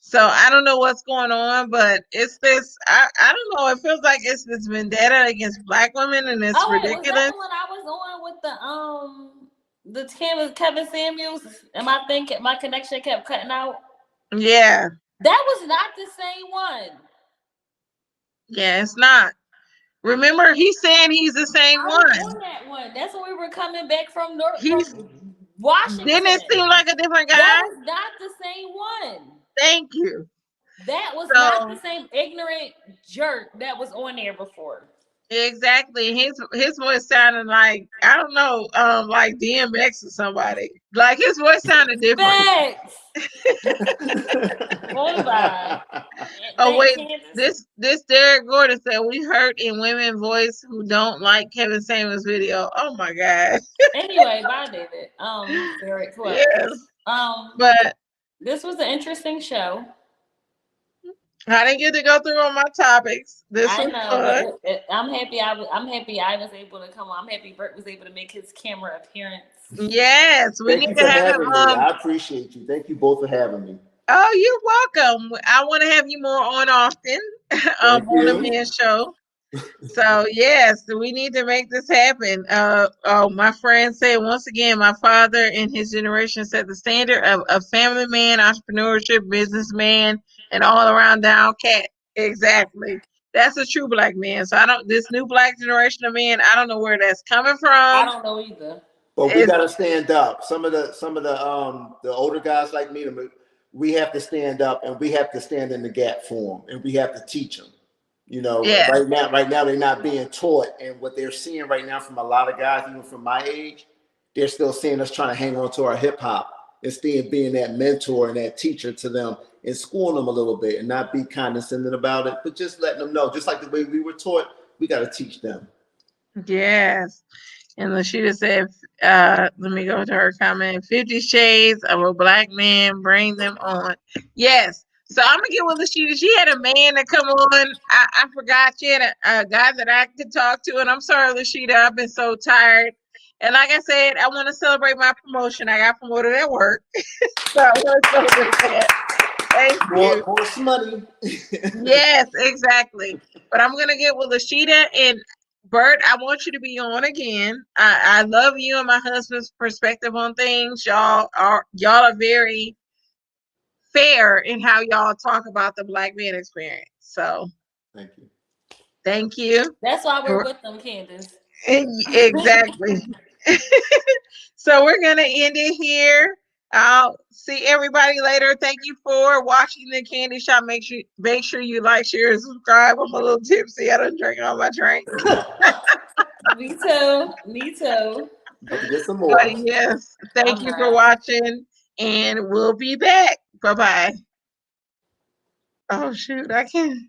So I don't know what's going on, but it's this. I don't know. It feels like it's this vendetta against Black women, and it's ridiculous. Was that the one I was on with the Kevin Samuels? And my connection kept cutting out. Yeah, that was not the same one. Yeah, it's not. Remember, he's saying he's the same one. On that one. That's when we were coming back from Washington. Didn't it seem like a different guy? That was not the same one. Thank you. That was not the same ignorant jerk that was on there before. Exactly. His voice sounded like, I don't know, like DMX or somebody. Like his voice sounded different. Hold on. Oh wait, this Derek Gordon said we hurt in women voice who don't like Kevin Samuels video. Oh my god. Anyway, bye David. Derek. Yes. But this was an interesting show. I didn't get to go through all my topics. I'm happy. I'm happy I was able to come on. I'm happy Bert was able to make his camera appearance. Yes, we need to have him. I appreciate you. Thank you both for having me. Oh, you're welcome. I want to have you more on often on the men's show. So yes, we need to make this happen. My friend said once again, my father in his generation set the standard of a family man, entrepreneurship, businessman, and all around down cat. Exactly. That's a true Black man. So this new Black generation of men, I don't know where that's coming from. I don't know either. But we gotta stand up. Some of the older guys like me, we have to stand up and we have to stand in the gap for them, and we have to teach them. You know, right now they're not being taught, and what they're seeing right now from a lot of guys, even from my age, they're still seeing us trying to hang on to our hip hop instead of being that mentor and that teacher to them and schooling them a little bit and not be condescending about it, but just letting them know, just like the way we were taught, we got to teach them. Yes. And Lashida said, let me go to her comment. 50 Shades of a Black Man, bring them on. Yes. So I'm gonna get with Lashida. She had a man to come on. I forgot she had a guy that I could talk to, and I'm sorry, Lashida. I've been so tired. And like I said, I want to celebrate my promotion. I got promoted at work, so I want to celebrate that. Thank you. More money. Yes, exactly. But I'm gonna get with Lashida and Bert. I want you to be on again. I love you and my husband's perspective on things. Y'all are very fair in how y'all talk about the Black man experience. So Thank you. thank you. That's why we're with them, Candace. Exactly. So we're gonna end it here. I'll see everybody later. Thank you for watching the Candy Shop. Make sure you like, share, and subscribe. I'm a little tipsy. I don't drink all my drink. Me too. Me too. About to get some more. But yes, thank you for watching, and we'll be back. Bye bye. Oh shoot, I can't.